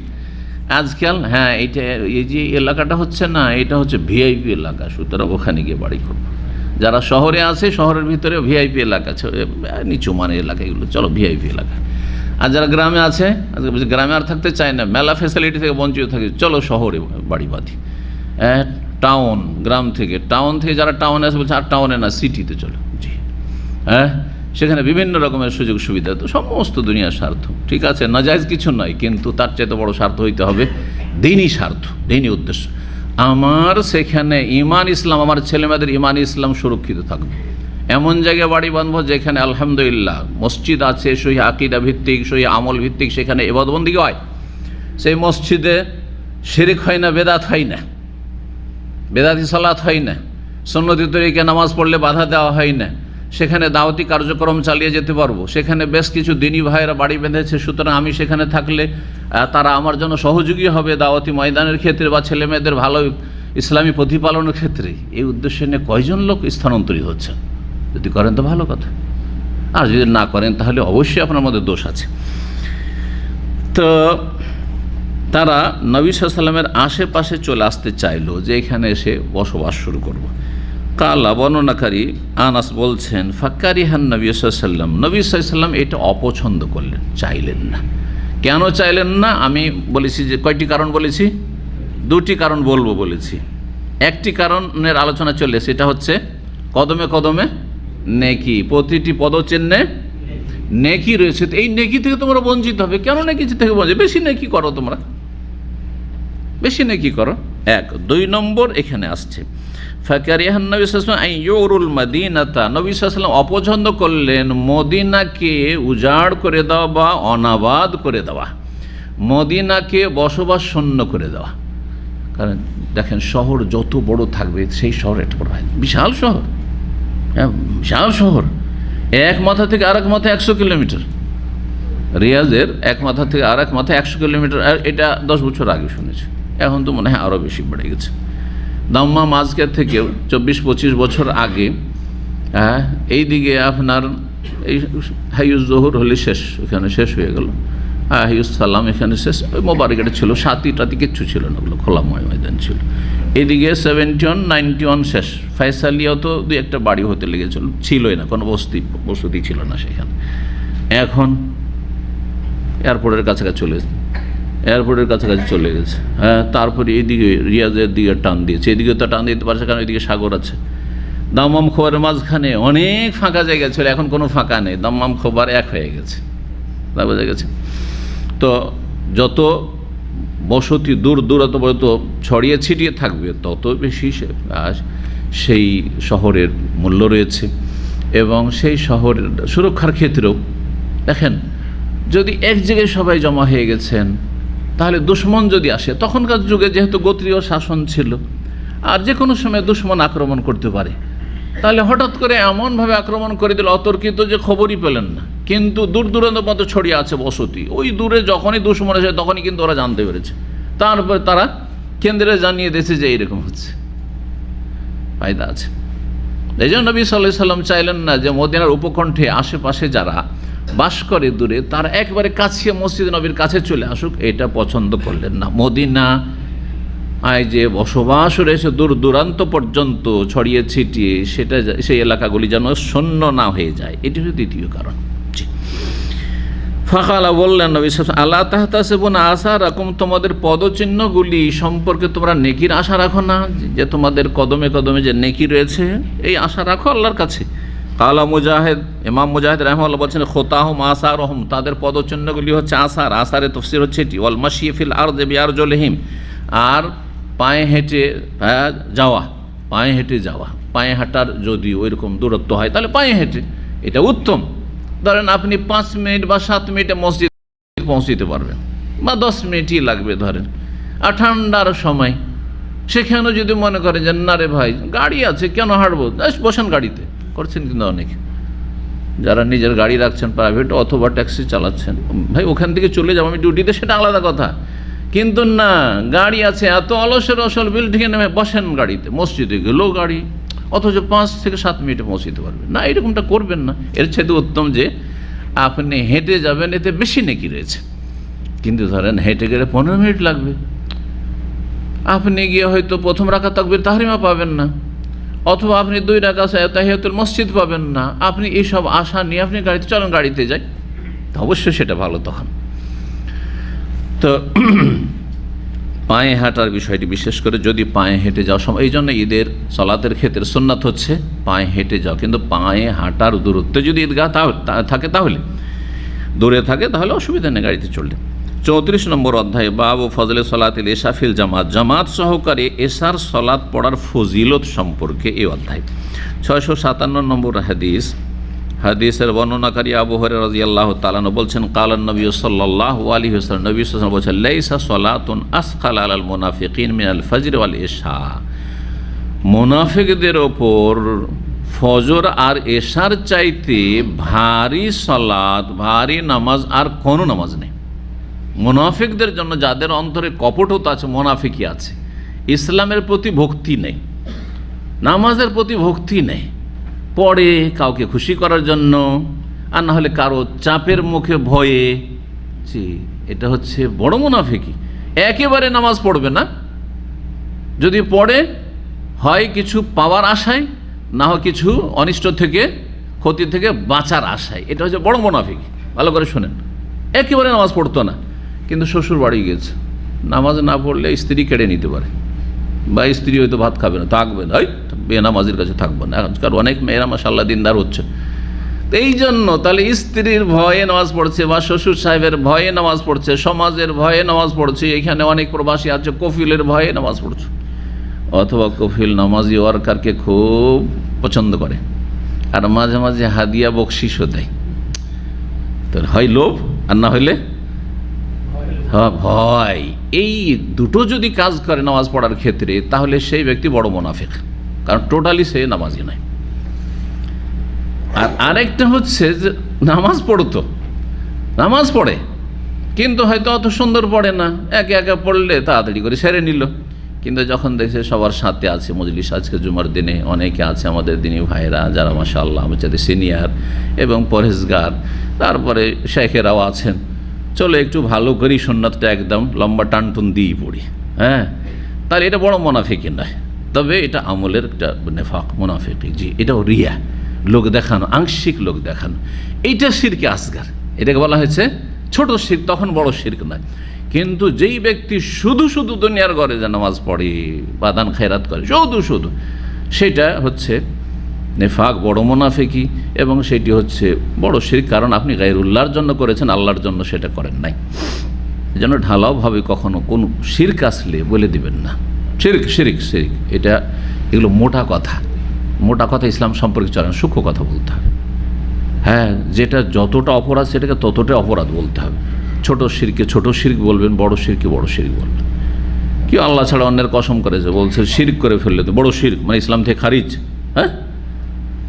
আজকাল। হ্যাঁ, এইটা এই যে এলাকাটা হচ্ছে না, এটা হচ্ছে ভিআইপি এলাকা, সুতরাং ওখানে গিয়ে বাড়ি করবো। যারা শহরে আছে শহরের ভিতরে ভিআইপি এলাকা আছে, নিচু মানের এলাকা, এগুলো চলো ভিআইপি এলাকা। আর যারা গ্রামে আছে, গ্রামে আর থাকতে চায় না, মেলা ফ্যাসিলিটি থেকে বঞ্চিত থাকে, চলো শহরে বাড়ি বাঁধি। টাউন, গ্রাম থেকে, টাউন থেকে যারা টাউনে আসে বলছে আর টাউনে না, সিটিতে চলো। জি হ্যাঁ, সেখানে বিভিন্ন রকমের সুযোগ সুবিধা, তো সমস্ত দুনিয়ার স্বার্থ, ঠিক আছে, নাজায়েজ কিছু নয়, কিন্তু তার চাইতে বড় স্বার্থ হইতে হবে দ্বীনি স্বার্থ, দ্বীনি উদ্দেশ্য। আমার সেখানে ইমান ইসলাম, আমার ছেলেমেয়েদের ইমান ইসলাম সুরক্ষিত থাকবে। এমন জায়গায় বাড়ি বাঁধবো যেখানে আলহামদুলিল্লাহ মসজিদ আছে, সহি আকিদা ভিত্তিক, সহি আমল ভিত্তিক, সেখানে ইবাদতবন্দি হয়, সেই মসজিদে শিরক হয় না, বেদাত হয় না, বেদাতি সালাত হয় না, সুন্নতি তরিকে নামাজ পড়লে বাধা দেওয়া হয় না, সেখানে দাওয়াতি কার্যক্রম চালিয়ে যেতে পারবো। সেখানে বেশ কিছু দিনী ভাইয়েরা বাড়ি বেঁধেছে, সুতরাং আমি সেখানে থাকলে তারা আমার জন্য সহযোগী হবে দাওয়াতি ময়দানের ক্ষেত্রে বা ছেলে মেয়েদের ভালো ইসলামী প্রতিপালনের ক্ষেত্রে। এই উদ্দেশ্যে নিয়ে কয়জন লোক স্থানান্তরিত হচ্ছে? যদি করেন তো ভালো কথা, আর যদি না করেন তাহলে অবশ্যই আপনার মধ্যে দোষ আছে। তো তারা নবী সাল্লাল্লাহু আলাইহি ওয়াসাল্লামের আশেপাশে চলে আসতে চাইলো, যে এখানে এসে বসবাস শুরু করব। কালা বর্ণনাকারী আনাস বলছেন, ফাক্কারিহান নবী সাল্লাল্লাহু আলাইহি ওয়াসাল্লাম, নবী সাল্লাল্লাহু আলাইহি ওয়াসাল্লাম এটা অপছন্দ করলেন, চাইলেন না। কেন চাইলেন না? আমি বলেছি যে কয়টি কারণ বলেছি, দুটি কারণ বলবো বলেছি। একটি কারণের আলোচনা চলে, সেটা হচ্ছে কদমে কদমে নেকি, প্রতিটি পদচিহ্নে নেকি রয়েছে, এই নেকি থেকে তোমরা বঞ্চিত হবে। কেন নেকি থেকে বঞ্চিত? বেশি নেকি করো, তোমরা বেশি নেকি করো। এক। দুই নম্বর এখানে আসছে ফাকারিহান নবী সাল্লাল্লাহু আলাইহি ওয়াসাল্লাম আইয়ুরুল মাদিনাতা, নবী সাল্লাল্লাহু আলাইহি ওয়াসাল্লাম অপছন্দ করলেন মদিনাকে উজাড় করে দেওয়া বা অনাবাদ করে দেওয়া, মদিনাকে বসবাস শূন্য করে দেওয়া। কারণ দেখেন, শহর যত বড় থাকবে সেই শহর একটা বড় হয়, বিশাল শহর, বিশাল শহর, এক মাথা থেকে আরেক মাথা 100 কিলোমিটার। রিয়াজের এক মাথা থেকে আরেক মাথা 100 কিলোমিটার, এটা 10 বছর আগে শুনেছি, এখন তো মনে হয় আরও বেশি বেড়ে গেছে। দাম্মাম আজকের থেকেও 24-25 বছর আগে এই দিকে আপনার এই হাইউজ জোহর হলে শেষ, এখানে শেষ হয়ে গেল, হাইউজ সালাম এখানে শেষ, ওই মোবারকেটে ছিল, সাথী টাতি কিচ্ছু ছিল না, ওগুলো খোলা ময়দান ছিল। এদিকে 71-91 শেষ, ফয়সালিয়াও তো দুই একটা বাড়ি হতে লেগেছিল, ছিলই না, কোনো বসতি ছিল না সেখানে। এখন এয়ারপোর্টের কাছাকাছি চলে গেছে, এয়ারপোর্টের কাছাকাছি চলে গেছে। হ্যাঁ, তারপরে এইদিকে রিয়াজের দিকে টান দিয়েছে, এদিকে তো টান দিতে পারছে, কারণ এদিকে সাগর আছে। দাম্মাম খোবারের মাঝখানে অনেক ফাঁকা জায়গা ছিল, এখন কোনো ফাঁকা নেই, দাম্মাম খোবার এক হয়ে গেছে, বোঝা গেছে। তো যত বসতি দূর দূরত্ব পর্যন্ত ছড়িয়ে ছিটিয়ে থাকবে, তত বেশি সেই শহরের মূল্য রয়েছে। এবং সেই শহরের সুরক্ষার ক্ষেত্রেও দেখেন, যদি এক জায়গায় সবাই জমা হয়ে গেছেন, তাহলে দুশ্মন যদি আসে, তখনকার যুগে যেহেতু গোত্রীয় শাসন ছিল, আর যে কোনো সময় দুশ্মন আক্রমণ করতে পারে, তাহলে হঠাৎ করে এমনভাবে আক্রমণ করে দিল অতর্কিত যে খবরই পেলেন না, কিন্তু দূর দূরান্ত মতো ছড়িয়ে আছে বসতি, ওই দূরে যখনই দুশ্মন আসে তখনই কিন্তু ওরা জানতে পেরেছে, তারপর তারা কেন্দ্রে জানিয়ে দিয়েছে যে এইরকম হচ্ছে, ফায়দা আছে। এই জন্য নবী সাল্লাল্লাহু আলাইহি ওয়াসাল্লাম চাইলেন না যে মদিনার উপকণ্ঠে আশেপাশে যারা বাস করে দূরে, তারা একবারে কাছে মসজিদ নবীর কাছে চলে আসুক, এটা পছন্দ করলেন না। মদিনা যে বসবাস রয়েছে দূর দূরান্ত পর্যন্ত ছড়িয়ে ছিটিয়ে, সেটা সেই এলাকাগুলি যেন শূন্য না হয়ে যায়, এটি হচ্ছে দ্বিতীয় কারণ। ফাকালা বললেন নবী সাল্লাল্লাহু আলাইহি ওয়াসাল্লাম, আল্লাহ তাহতাসিবুনা আসারাকুম, তোমাদের পদচিহ্নগুলি সম্পর্কে তোমরা নেকির আশা রাখো না, যে তোমাদের কদমে কদমে যে নেকি রয়েছে এই আশা রাখো আল্লাহর কাছে। কালা মুজাহিদ, ইমাম মুজাহিদ রাহিমাহুল্লাহ বলছেন, খোতাহুম আসারহুম, তাদের পদচিহ্নগুলি হচ্ছে আসার, আসারের তাফসীর হচ্ছে এটি, ওয়াল মাশি ফিল আরদি বিআরজুলিহিম, আর পায়ে হেঁটে যাওয়া, পায়ে হেঁটে যাওয়া, পায়ে হাঁটার যদি ওইরকম দূরত্ব হয় তাহলে পায়ে হেঁটে, এটা উত্তম। ধরেন আপনি 5 মিনিট বা 7 মিনিটে মসজিদ পৌঁছতে পারবেন, বা 10 মিনিটই লাগবে ধরেন, আর ঠান্ডার সময় সেখানেও যদি মনে করেন যে না রে ভাই গাড়ি আছে কেন হাঁটবো, বসেন গাড়িতে, করছেন কিন্তু অনেকে যারা নিজের গাড়ি রাখছেন প্রাইভেট অথবা ট্যাক্সি চালাচ্ছেন, ভাই ওখান থেকে চলে যাবো আমি ডিউটিতে, সেটা আলাদা কথা। কিন্তু না, গাড়ি আছে, এত অলসের অসল বিল্ডিংয়ে নেমে বসেন গাড়িতে, মসজিদে গেলেও গাড়ি, অথচ 5 থেকে 7 মিনিটে পৌঁছতে পারবেন না, এরকমটা করবেন না। এর চাইতে উত্তম যে আপনি হেঁটে যাবেন, এতে বেশি নেকি রয়েছে। কিন্তু ধরেন হেঁটে গেলে 15 মিনিট লাগবে, আপনি গিয়ে হয়তো প্রথম রাকাত তাকবীর তাহরিমা পাবেন না, অথবা আপনি 2 রাকাত তাহিয়াতুল মসজিদ পাবেন না। আপনি এইসব আশা নিয়ে আপনি গাড়িতে চলেন, গাড়িতে যাই, অবশ্যই সেটা ভালো। তখন তো পায়ে হাঁটার বিষয়টি, বিশেষ করে যদি পায়ে হেঁটে যাওয়া সময়, এই জন্য ঈদের সালাতের ক্ষেত্রে সুন্নাত হচ্ছে পায়ে হেঁটে যাও। কিন্তু পায়ে হাঁটার দূরত্বে যদি ঈদগাহ থাকে, তাহলে দূরে থাকে তাহলে অসুবিধা নেই গাড়িতে চললে। 34 নম্বর অধ্যায় বাবু ফজলে সলাতিল এশা ফিল জামাত, জামাত সহকারে এশার সলাত পড়ার ফজিলত সম্পর্কে এই অধ্যায়। 657 নম্বর হাদিস, হাদিসের বর্ণনাকারী আবু হুরায়রা রাদিয়াল্লাহু তাআলা আনহু বলছেন, কালান নবী সাল্লাল্লাহু আলাইহি ওয়াসাল্লাম, নবী সাল্লাল্লাহু আলাইহি ওয়াসাল্লাম বলছেন, লাইসা সলাতুন আসকাল আলাল মুনাফিকিন মিনাল ফজর ওয়াল ইশা, মুনাফিকদের ওপর ফজর আর এশার চাইতে ভারী সালাত, ভারী নামাজ আর কোনো নামাজ নেই। মুনাফিকদের জন্য, যাদের অন্তরে কপটতা আছে, মুনাফিকি আছে, ইসলামের প্রতি ভক্তি নেই, নামাজের প্রতি ভক্তি নেই, পড়ে কাউকে খুশি করার জন্য, আর না হলে কারো চাপের মুখে ভয়ে, জি এটা হচ্ছে বড় মুনাফিকি। একেবারে নামাজ পড়বে না, যদি পড়ে হয় কিছু পাওয়ার আশায়, না হয় কিছু অনিষ্ট থেকে, ক্ষতি থেকে বাঁচার আশায়, এটা হচ্ছে বড় মুনাফিকি। ভালো করে শোনেন, একেবারে নামাজ পড়তো না, কিন্তু শ্বশুর বাড়ি গেছে, নামাজ না পড়লে স্ত্রী কেড়ে নিতে পারে, বা স্ত্রী হয়তো ভাত খাবে না, থাকবে না, বেনামাজির কাছে থাকবে না। আজকাল অনেক মেয়েরা মাশাআল্লাহ দিনদার হচ্ছে, তো এই জন্য তাহলে স্ত্রীর ভয়ে নামাজ পড়ছে, বা শ্বশুর সাহেবের ভয়ে নামাজ পড়ছে, সমাজের ভয়ে নামাজ পড়ছে, এখানে অনেক প্রবাসী আছে কফিলের ভয়ে নামাজ পড়ছে, অথবা কফিল নামাজি ওয়ার্কারকে খুব পছন্দ করে, আর মাঝে মাঝে হাদিয়া বকশিসও দেয়। তো হয় লোভ, আর না হইলে ভয়। এই দুটো যদি কাজ করে নামাজ পড়ার ক্ষেত্রে, তাহলে সেই ব্যক্তি বড় মুনাফিক, কারণ টোটালি সে নামাজি নয়। আর আরেকটা হচ্ছে যে নামাজ নামাজ পড়ে, কিন্তু হয়তো অত সুন্দর পড়ে না, একে একে পড়লে তাড়াতাড়ি করে সেরে নিল, কিন্তু যখন দেখছে সবার সাথে আছে মজলিস, আজকে জুমার দিনে অনেকে আছে আমাদের দিনী ভাইরা যারা মাশাআল্লাহ আমার চাইতে সিনিয়র এবং পরহেজগার, তারপরে শেখেরাও আছেন, চলো একটু ভালো করি সুন্নাতটা একদম লম্বা টানটুন দিয়েই পড়ি, হ্যাঁ, তাহলে এটা বড় মুনাফিকি নয়, তবে এটা আমলের একটা নেফাক, মুনাফিকি। জি, এটাও রিয়া, লোক দেখানো, আংশিক লোক দেখানো, এইটা শিরকে আসগার, এটাকে বলা হয়েছে ছোট শিরক, তখন বড় শিরক নয়। কিন্তু যেই ব্যক্তি শুধু শুধু দুনিয়ার ঘরে যে নামাজ পড়ে বা দান খায়রাত করে, শুধু সেটা হচ্ছে নেফাক, বড় মুনাফিকি, এবং সেটি হচ্ছে বড় শিরক, কারণ আপনি গায়রুল্লাহর জন্য করেছেন, আল্লাহর জন্য সেটা করেন নাই। এজন্য ঢালাওভাবে কখনো কোন শিরক আসলে বলে দিবেন না শিরক, এটা এগুলো মোটা কথা ইসলাম সম্পর্কে চলে না, সূক্ষ্ম কথা বলতে হবে। হ্যাঁ, যেটা যতটা অপরাধ সেটাকে ততটাই অপরাধ বলতে হবে। ছোট শিরকে ছোট শিরক বলবেন, বড় শিরকে বড় শিরক বলবেন। কেউ আল্লাহ ছাড়া অন্যের কসম করেছে, বলছে শিরক করে ফেললে তো বড় শিরক, মানে ইসলাম থেকে খারিজ। হ্যাঁ,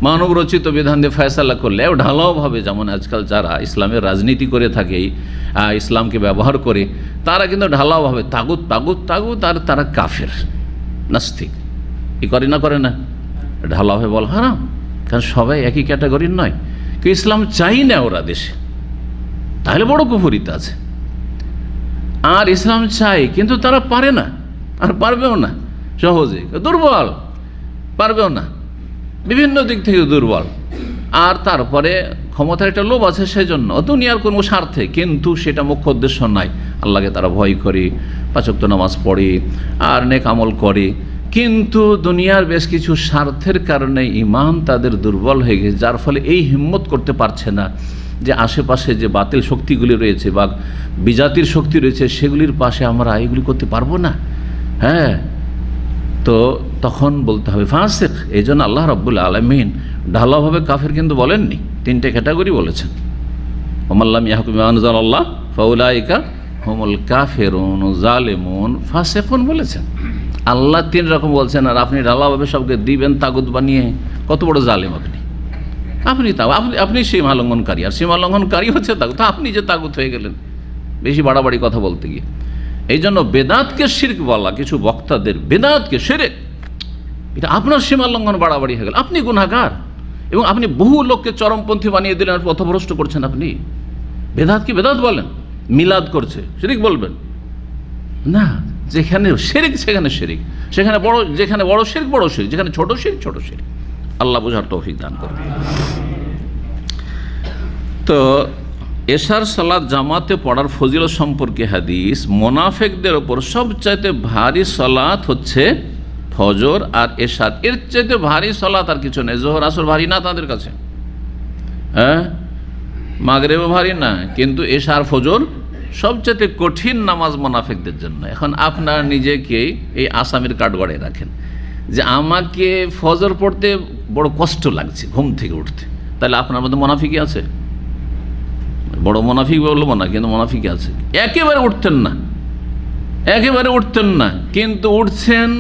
মানব রচিত বিধান দিয়ে ফয়সালা করলে ঢালাওভাবে, যেমন আজকাল যারা ইসলামের রাজনীতি করে থাকে, ইসলামকে ব্যবহার করে, তারা কিন্তু ঢালাওভাবে তাগুত আর তারা কাফের, নাস্তিক, করে না ঢালাওভাবে বল হারাম, কারণ সবাই একই ক্যাটাগরির নয়। কেউ ইসলাম চাই না ওরা দেশে, তাহলে বড় কুফরিতে আছে। আর ইসলাম চাই কিন্তু তারা পারে না, আর পারবেও না, সহজে দুর্বল, পারবেও না, বিভিন্ন দিক থেকে দুর্বল। আর তারপরে ক্ষমতার একটা লোভ আছে, সেজন্য দুনিয়ার কোনো স্বার্থে, কিন্তু সেটা মুখ্য উদ্দেশ্য নয়। আল্লাহকে তারা ভয় করে, 5 ওয়াক্ত নামাজ পড়ে, আর নেক আমল করে, কিন্তু দুনিয়ার বেশ কিছু স্বার্থের কারণে ঈমান তাদের দুর্বল হয়ে গেছে, যার ফলে এই হিম্মত করতে পারছে না যে আশেপাশে যে বাতিল শক্তিগুলি রয়েছে বা বিজাতির শক্তি রয়েছে, সেগুলির পাশে আমরা এগুলি করতে পারবো না। হ্যাঁ, তো তখন বলতে হবে ফাসিক। এই জন্য আল্লাহ রাব্বুল আলামিন ঢালাওভাবে কাফের কিন্তু বলেননি, 3টে ক্যাটাগরি বলেছেন। ওমাল্লাম ইয়াহকুম বিমা আনজালাল্লাহ ফাউলাইকা হুমুল কাফিরুন জালিমুন ফাসিকুন বলেছেন। আল্লাহ 3 রকম বলছেন, আর আপনি ঢালাওভাবে সবকে দিবেন তাগুত বানিয়ে, কত বড় জালেম আপনি। আপনি সীমা লঙ্ঘনকারী, আর সীমা লঙ্ঘনকারী হচ্ছে তাগুত। আপনি যে তাগুত হয়ে গেলেন বেশি বাড়াবাড়ি কথা বলতে গিয়ে। এই জন্য বেদাতকে শিরক বলা, কিছু বক্তাদের বেদাতকে শিরক, এটা আপনার সীমা লঙ্ঘন, বাড়াবাড়ি হয়ে গেল। আপনি গুনাহগার এবং আপনি বহু লোককে চরমপন্থী বানিয়ে দিলেন, আর পথভ্রষ্ট করছেন। আপনি বেদাত কি বেদাত বলেন, মিলাদ করছে শিরক বলবেন না। যেখানে শিরক সেখানে শিরক, সেখানে বড়, যেখানে বড় শিরক বড় শিরক, যেখানে ছোট শিরক ছোট শিরক। আল্লাহ বোঝার তৌফিক দান করবে। তো এশার সালাত জামাতে পড়ার ফজিলত সম্পর্কে হাদিস, মোনাফেকদের ওপর সবচাইতে ভারী সালাত হচ্ছে ফজর আর এশার। এর চাইতে ভারী সালাত আর কিছু নেই। জোহর আসর ভারী না তাদের কাছে, হ্যাঁ, মাগরিবও ভারী না, কিন্তু এশার ফজর সবচাইতে কঠিন নামাজ মোনাফেকদের জন্য। এখন আপনারা নিজেকেই এই আসামির কাঠগড়ায় রাখেন যে আমাকে ফজর পড়তে বড় কষ্ট লাগছে ঘুম থেকে উঠতে, তাহলে আপনার মধ্যে মোনাফিকি আছে? বড় মোনাফিক বলবো না, কিন্তু মোনাফিকি আছে। একেবারে উঠতেন না, একেবারে উঠতেন না, কিন্তু উঠছেন,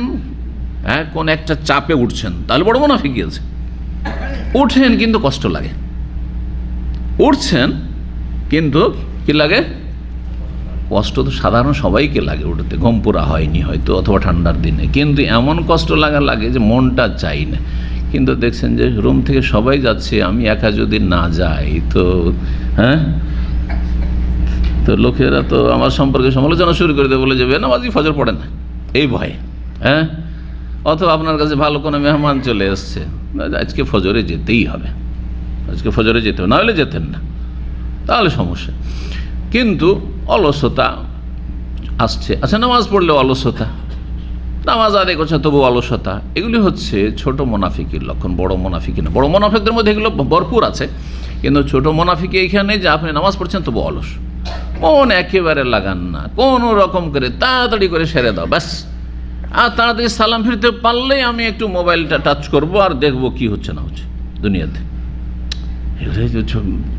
হ্যাঁ, কোন একটা চাপে উঠছেন, তাহলে বড় মোনাফিকি আছে। উঠেন কিন্তু কষ্ট লাগে, উঠছেন কিন্তু কি লাগে? কষ্ট তো সাধারণ সবাইকে লাগে উঠতে, ঘুম পুরা হয়নি হয়তো, অথবা ঠান্ডার দিনে, কিন্তু এমন কষ্ট লাগে যে মনটা চাই না। কিন্তু দেখছেন যে রুম থেকে সবাই যাচ্ছে, আমি একা যদি না যাই তো, হ্যাঁ, তো লোকেরা তো আমার সম্পর্কে সমালোচনা শুরু করে দেবে, বলে যাবে নামাজি ফজর পড়ে না এই ভয়ে, হ্যাঁ, অথবা আপনার কাছে ভালো কোনো মেহমান চলে এসছে, আজকে ফজরে যেতেই হবে, আজকে ফজরে যেতে হবে, না হলে যেতেন না, তাহলে সমস্যা। কিন্তু অলসতা আসছে, আচ্ছা নামাজ পড়লে অলসতা, নামাজ আদায় করছে তবু অলসতা, এগুলি হচ্ছে ছোট মোনাফিকের লক্ষণ, বড় মোনাফিকি না। বড় মোনাফিকদের মধ্যে এগুলো ভরপুর আছে, কিন্তু ছোট মোনাফিকি এইখানে যে আপনি নামাজ পড়ছেন তবু অলস, মন একেবারে লাগান না, কোনো রকম করে তাড়াতাড়ি করে সেরে দাও ব্যাস, আর তাড়াতাড়ি সালাম ফিরতে পারলেই আমি একটু মোবাইলটা টাচ করব আর দেখবো কি হচ্ছে না হচ্ছে দুনিয়াতে।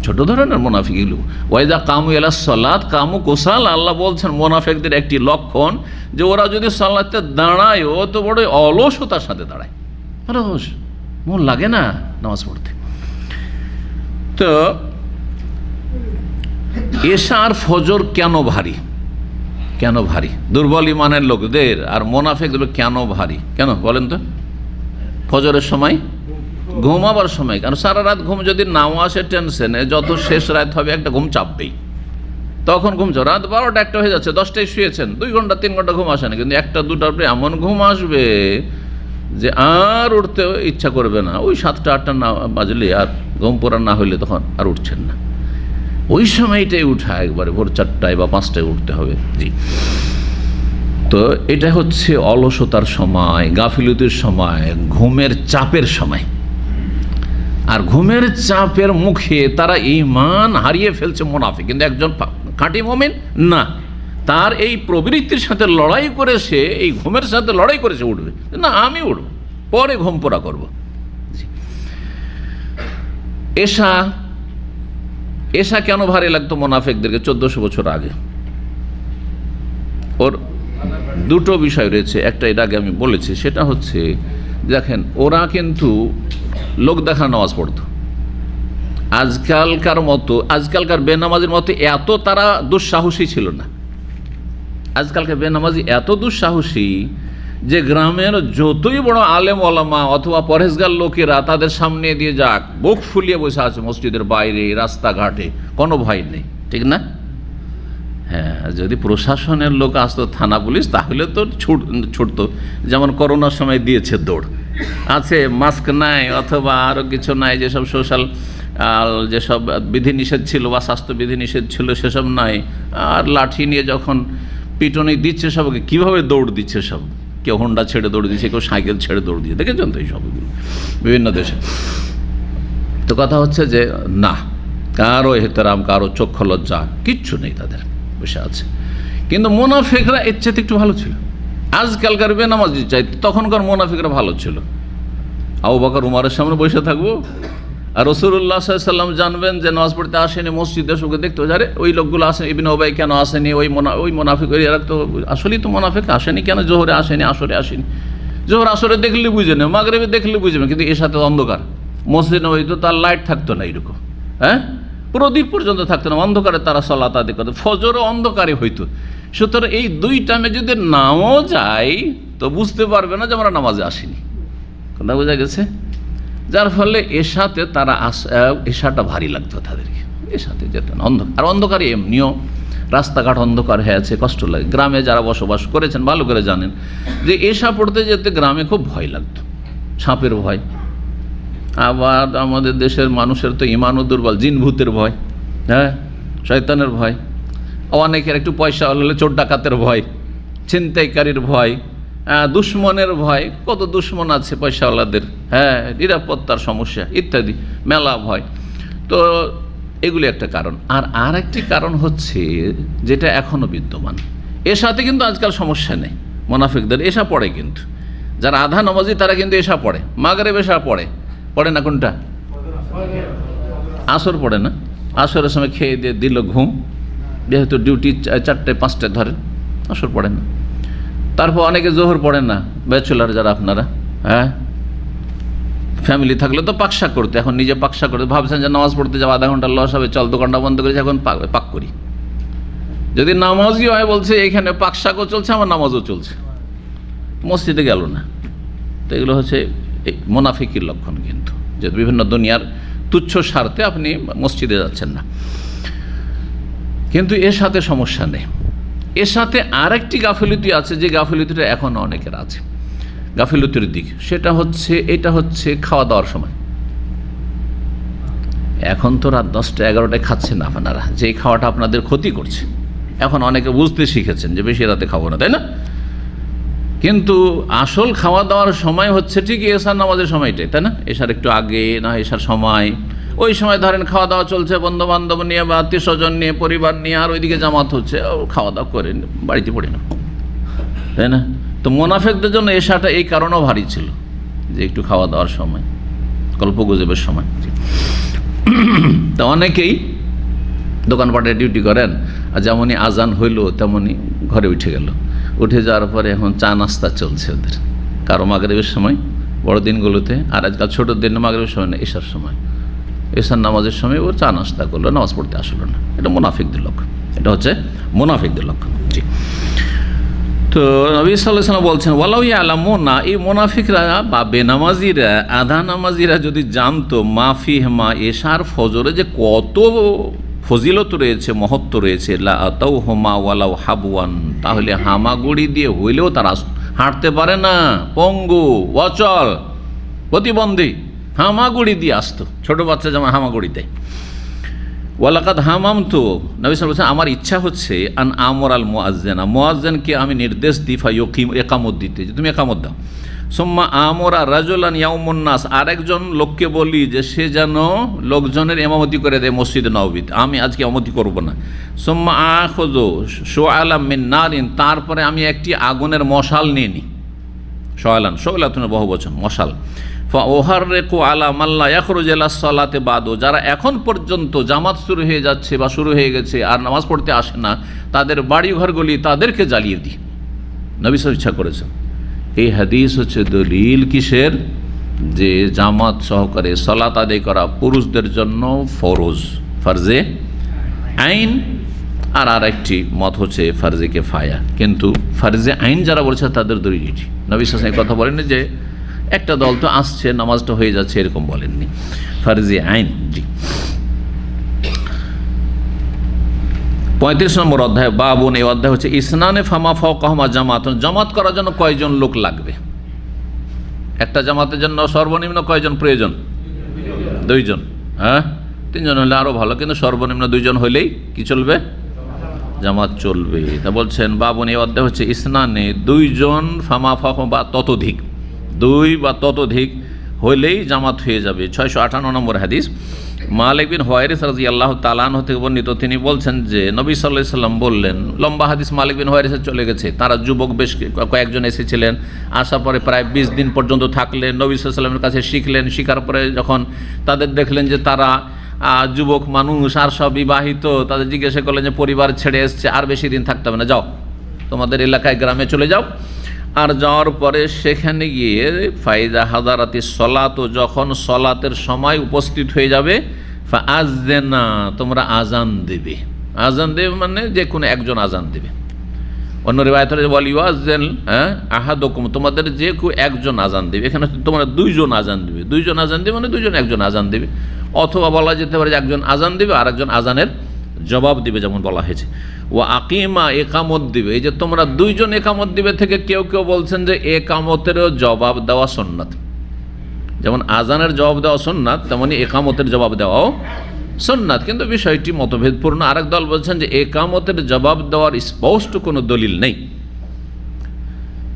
ছোট ধরনের মোনাফিক এগুলো। ওয়াইদা কামু এলা সালাত কামু কোসাল, আল্লাহ বলছেন মোনাফিকদের একটি লক্ষণ যে ওরা যদি সালাতে দাঁড়ায় ও তো বড় অলসতার সাথে দাঁড়ায়, অলস, মন লাগে না নামাজ পড়তে। তো এশা আর ফজর কেন ভারী, কেন ভারী? দুর্বল ইমানের লোকদের আর মোনাফিকদের কেন ভারী, কেন বলেন তো? ফজরের সময় ঘুমাবার সময়, কারণ সারা রাত ঘুম যদি নাও আসে টেনশনে, যত শেষ রাত হবে একটা ঘুম চাপবেই, তখন ঘুমছ, রাত 12টা 1টা হয়ে যাচ্ছে, 10টায় শুয়েছেন, 2 ঘন্টা 3 ঘন্টা ঘুম আসে না, কিন্তু 1টা 2টার পরে এমন ঘুম আসবে যে আর উঠতে ইচ্ছা করবে না। ওই 7টা 8টা না বাজলে আর ঘুম পড়া না হইলে তখন আর উঠছেন না, ওই সময়টাই উঠা একবারে ভোর 4টায় বা 5টায় উঠতে হবে। জি, তো এটা হচ্ছে অলসতার সময়, গাফিলতির সময়, ঘুমের চাপের সময়। আর ঘুমের চাপের মুখে তারা ঈমান হারিয়ে ফেলছে মোনাফিক। কিন্তু একজন খাঁটি মুমিন না, তার এই প্রবৃত্তির সাথে লড়াই করে সে, এই ঘুমের সাথে লড়াই করে সে উঠবে না, আমি উঠব, পরে ঘুম পোড়া করবো। এশা কেন ভারী লাগতো মোনাফিকদেরকে 1400 বছর আগে? ওর দুটো বিষয় রয়েছে, একটা এর আগে আমি বলেছি, সেটা হচ্ছে দেখেন ওরা কিন্তু লোক দেখা নামাজ পড়তো। আজকালকার বেনামাজির মতো এত তারা দুঃসাহসী ছিল না। আজকালকার বেনামাজি এত দুঃসাহসী যে গ্রামের যতই বড় আলেম ওলামা অথবা পরহেজগার লোকেরা তাদের সামনে দিয়ে যাক, বুক ফুলিয়ে বসে আছে মসজিদের বাইরে, রাস্তাঘাটে, কোনো ভয় নেই, ঠিক না? হ্যাঁ, যদি প্রশাসনের লোক আসতো, থানা পুলিশ, তাহলে তো ছুটতো, যেমন করোনার সময় দিয়েছে দৌড়। আছে মাস্ক নাই অথবা আরও কিছু নাই, যেসব সোশ্যাল যেসব বিধিনিষেধ ছিল বা স্বাস্থ্য বিধিনিষেধ ছিল সেসব নাই, আর লাঠি নিয়ে যখন পিটনি দিচ্ছে সবকে, কীভাবে দৌড় দিচ্ছে সব, কেউ হোন্ডা ছেড়ে দৌড় দিচ্ছে, কেউ সাইকেল ছেড়ে দৌড় দিচ্ছে, দেখেছেন তো এই সবগুলো বিভিন্ন দেশে। তো কথা হচ্ছে যে না, কারো এহতেরাম, কারো চক্ষু লজ্জা কিচ্ছু নেই, তাদের বসে আছে। কিন্তু মোনাফিকরা এর চাইতে একটু ভালো ছিল। আজকালকার বেনামাজি চাইতে তখনকার মোনাফিকরা ভালো ছিল। আবু বকর উমরের সামনে বসে থাকবো, আর রাসূলুল্লাহ সাল্লাল্লাহু আলাইহি ওয়াসাল্লাম জানবেন যে নামাজ পড়তে আসেনি মসজিদে, সঙ্গে দেখতে যারে ওই লোকগুলো আসেন, ইবনে উবাই কেন আসেনি, ওই মোনাফিক, এরা তো আসলেই তো মোনাফিক, আসেনি কেন, জোহরে আসেনি, আসরে আসেনি। জোহর আসরে দেখলে বুঝে নেবে, মাগরিবে দেখলে বুঝবে, কিন্তু এর সাথে অন্ধকার, মসজিদ নববীতে তার লাইট থাকতো না এরকম, হ্যাঁ, প্রদীপ পর্যন্ত থাকতো না, অন্ধকারে তারা সালাত আদায় করতো, ফজরও অন্ধকারে হইতো। সুতরাং এই দুই টাইমে যদি নাও যায় তো বুঝতে পারবে না যে আমরা নামাজে আসিনি, কথা বোঝা গেছে। যার ফলে এশাতে তারা এশাটা ভারী লাগতো তাদেরকে, এশাতে যেতেন অন্ধকার। আর অন্ধকারে এমনিও রাস্তাঘাট অন্ধকার হয়ে আছে, কষ্ট লাগে। গ্রামে যারা বসবাস করেছেন ভালো করে জানেন যে এশা পড়তে যেতে গ্রামে খুব ভয় লাগতো, সাপের ভয়। আবার আমাদের দেশের মানুষের তো ইমানও দুর্বল, জিন ভূতের ভয়, হ্যাঁ, শয়তানের ভয়, অনেকের একটু পয়সা হলে চোর ডাকাতের ভয়, ছিনতাইকারীর ভয়, দুশ্মনের ভয়, কত দুশ্মন আছে পয়সাওয়ালাদের, হ্যাঁ, নিরাপত্তার সমস্যা ইত্যাদি, মেলা ভয়। তো এগুলি একটা কারণ। আর একটি কারণ হচ্ছে যেটা এখনও বিদ্যমান, এর সাথে কিন্তু আজকাল সমস্যা নেই মোনাফিকদের, এশা পড়ে কিন্তু, যারা আধা নামাজি তারা কিন্তু এশা পড়ে, মাগরিব এশা পড়ে না। কোনটা? আসর পড়ে না, আসরের সময় খেয়ে দিয়ে দিল ঘুম, যেহেতু ডিউটি 4টায় 5টায় ধরেন, আসর পড়ে না। তারপর অনেকে জোহর পড়েন না, ব্যাচেলার যারা আপনারা, হ্যাঁ, ফ্যামিলি থাকলে তো পাকশা করতে, এখন নিজে পাকশা করতে ভাবছেন যে নামাজ পড়তে যাবো, আধা ঘন্টা লস হবে, চল দোকানটা বন্ধ করেছি, এখন পাক করি। যদি নামাজই হয় বলছে এখানে পাকশাকও চলছে আমার নামাজও চলছে, মসজিদে গেল না। তো এগুলো হচ্ছে এই মোনাফিকির লক্ষণ, কিন্তু যে বিভিন্ন দুনিয়ার তুচ্ছ স্বার্থে আপনি মসজিদে যাচ্ছেন না। কিন্তু এর সাথে সমস্যা নেই, এর সাথে আরেকটি গাফিলতি আছে, যে গাফিলতিটা এখন অনেকের আছে, গাফিলতির দিক, সেটা হচ্ছে এটা হচ্ছে খাওয়া দাওয়ার সময়। এখন তো রাত 10টা 11টায় খাচ্ছেন আপনারা, যেই খাওয়াটা আপনাদের ক্ষতি করছে। এখন অনেকে বুঝতে শিখেছেন যে বেশি রাতে খাবো না, তাই না? কিন্তু আসল খাওয়া দাওয়ার সময় হচ্ছে ঠিকই এশার নামাজের সময়টাই, তাই না? এশার একটু আগে না এশার সময়, ওই সময় ধরেন খাওয়া দাওয়া চলছে বন্ধু বান্ধব নিয়ে বা আত্মীয় স্বজন নিয়ে, পরিবার নিয়ে, আর ওইদিকে জামাত হচ্ছে, খাওয়া দাওয়া করে বাড়িতে পড়ি না, তাই না? তো মোনাফেকদের জন্য এশাটা এই কারণেও ভারী ছিল, যে একটু খাওয়া দাওয়ার সময়, গল্পগুজবের সময়। তো অনেকেই দোকানপাটে ডিউটি করেন, আর যেমনই আজান হইল তেমনই ঘরে উঠে গেল, উঠে যাওয়ার পরে এখন চা নাস্তা চলছে ওদের, কারো মাগরিবের সময় বড় দিনগুলোতে, আর আজকাল ছোটোর দিন মাগরিবের সময় না, এশার সময়, এশার নামাজের সময় ও চা নাস্তা করলো, নামাজ পড়তে আসলো না। এটা মুনাফিকদের লক্ষণ, এটা হচ্ছে মুনাফিকদের লক্ষণ। জি। তো নবী সাল্লাল্লাহু আলাইহি ওয়াসাল্লাম বলছেন, ওয়ালাউ ইয়ালামুনা, এই মুনাফিকরা বা বেনামাজিরা, আধা নামাজিরা যদি জানতো মাফিহমা, এশার ফজরে যে কত ফজিলত রয়েছে, মহত্ব রয়েছে, লা আতাউহুমা ওয়ালাউ হাবওয়ান, তাহলে হামাগুড়ি দিয়ে হইলেও তারা হাঁটতে পারে না, পঙ্গু, অচল, প্রতিবন্ধী, হামাগুড়ি দিয়ে আসতো। ছোট বাচ্চা যেমন হামাগুড়ি দেয়। ওয়ালাকাদ হামাম, তো নবী সাল্লাল্লাহু আলাইহি ওয়াসাল্লাম আমার ইচ্ছা হচ্ছে আন আমর আল মুয়াজ্জিনা, মুয়াজ্জিনকে আমি নির্দেশ দিই, ফায়ুকিম, একামত দিতে, যে তুমি একামত দাও। সুম্মা আমরা রাজুলান ইয়াউমুন নাস, আরেকজন লোককে বলি যে সে যেন লোকজনের ইমামতি করে দেয় মসজিদে নববীতে, আমি আজকে ইমামতি করব না। সুম্মা আখুযু শুআলাম মিন নারিন, তারপরে আমি একটি আগুনের মশাল নিয়ে নিই, শোয়ালান, শোলাতুনের বহু বচন, মশাল। ফাউহাররিকু আলা মাল্লা ইয়াখরুজু ইলাস সালাতে বাদু, যারা এখন পর্যন্ত জামাত শুরু হয়ে যাচ্ছে বা শুরু হয়ে গেছে আর নামাজ পড়তে আসে না, তাদের বাড়ি ঘরগুলি তাদেরকে জ্বালিয়ে দিই। নবী সাল্লাল্লাহু ইচ্ছা করেছেন। এই হাদিস হচ্ছে দলিল কিসের? যে জামাত সহকারে সালাত আদায় করা পুরুষদের জন্য ফরজ, ফারজে আইন। আর একটি মত হচ্ছে ফারজে কিফায়া, কিন্তু ফারজে আইন যারা বলছে তাদের দলিল এটি। নবী সাল্লাল্লাহু আলাইহি কথা বলেননি যে একটা দল তো আসছে নামাজটা হয়ে যাচ্ছে, এরকম বলেননি, ফারজে আইন। জি। 35 নম্বর অধ্যায়, বাবুন, এই অধ্যায় হচ্ছে ইসনানে ফামা ফাওকাহুমা জামাতুন, জামাত করার জন্য কয়জন লোক লাগবে? একটা জামাতের জন্য সর্বনিম্ন কয়জন প্রয়োজন? 2 জন। হ্যাঁ, 3 জন হলে আরও ভালো, কিন্তু সর্বনিম্ন 2 জন হলেই কি চলবে? জামাত চলবে। তা বলছেন বাবুন, এই অধ্যায় হচ্ছে ইসনানে, 2 জন, ফামা ফাওকাহুমা বা ততোধিক, 2 বা ততোধিক হইলেই জামাত হয়ে যাবে। 658 নম্বর হাদিস, মালিক বিন হুয়াইরিস রাদিয়াল্লাহু তাআলা আনহু থেকে বর্ণিত, তিনি বলছেন যে নবী সাল্লাল্লাহু আলাইহি ওয়াসাল্লাম বললেন, লম্বা হাদিস, মালিক বিন হুয়াইরিসের চলে গেছে, তারা যুবক বেশ কয়েকজন এসেছিলেন, আসার পরে প্রায় 20 দিন পর্যন্ত থাকলেন, নবী সাল্লাল্লাহু আলাইহি ওয়াসাল্লামের কাছে শিখলেন। শিখার পরে যখন তাদের দেখলেন যে তারা যুবক মানুষ আর সব বিবাহিত, তাদের জিজ্ঞাসা করলেন যে পরিবার ছেড়ে এসছে, আর বেশি দিন থাকতে হবে না, যাও তোমাদের এলাকায় গ্রামে চলে যাও, আর যাওয়ার পরে সেখানে গিয়ে ফাইদা হাদারাতি সলাত, যখন সলাতের সময় উপস্থিত হয়ে যাবে, ফাআযযিনা, তোমরা আজান দেবে। আজান দেবে মানে যে কোনো একজন আজান দেবে। অন্য রিওয়ায়াত হলে ওয়াল ইউআযযিন আহাদুকুম, তোমাদের যে কেউ একজন আজান দেবে। এখানে তোমরা দুইজন আজান দেবে। দুইজন আজান দেবে মানে দুইজন একজন আজান দেবে, অথবা বলা যেতে পারে যে একজন আজান দেবে আর একজন আজানের জবাব দিবে, যেমন বলা হয়েছে। ও আকিমা, একামত দিবে। এই যে তোমরা দুইজন একামত দিবে থেকে কেউ কেউ বলছেন যে একামতেরও জবাব দেওয়া সুন্নাত। যেমন আজানের জবাব দেওয়া সুন্নাত, তেমনি একামতের জবাব দেওয়াও সুন্নাত, কিন্তু বিষয়টি মতভেদপূর্ণ। আরেক দল বলছেন যে একামতের জবাব দেওয়ার স্পষ্ট কোনো দলিল নেই,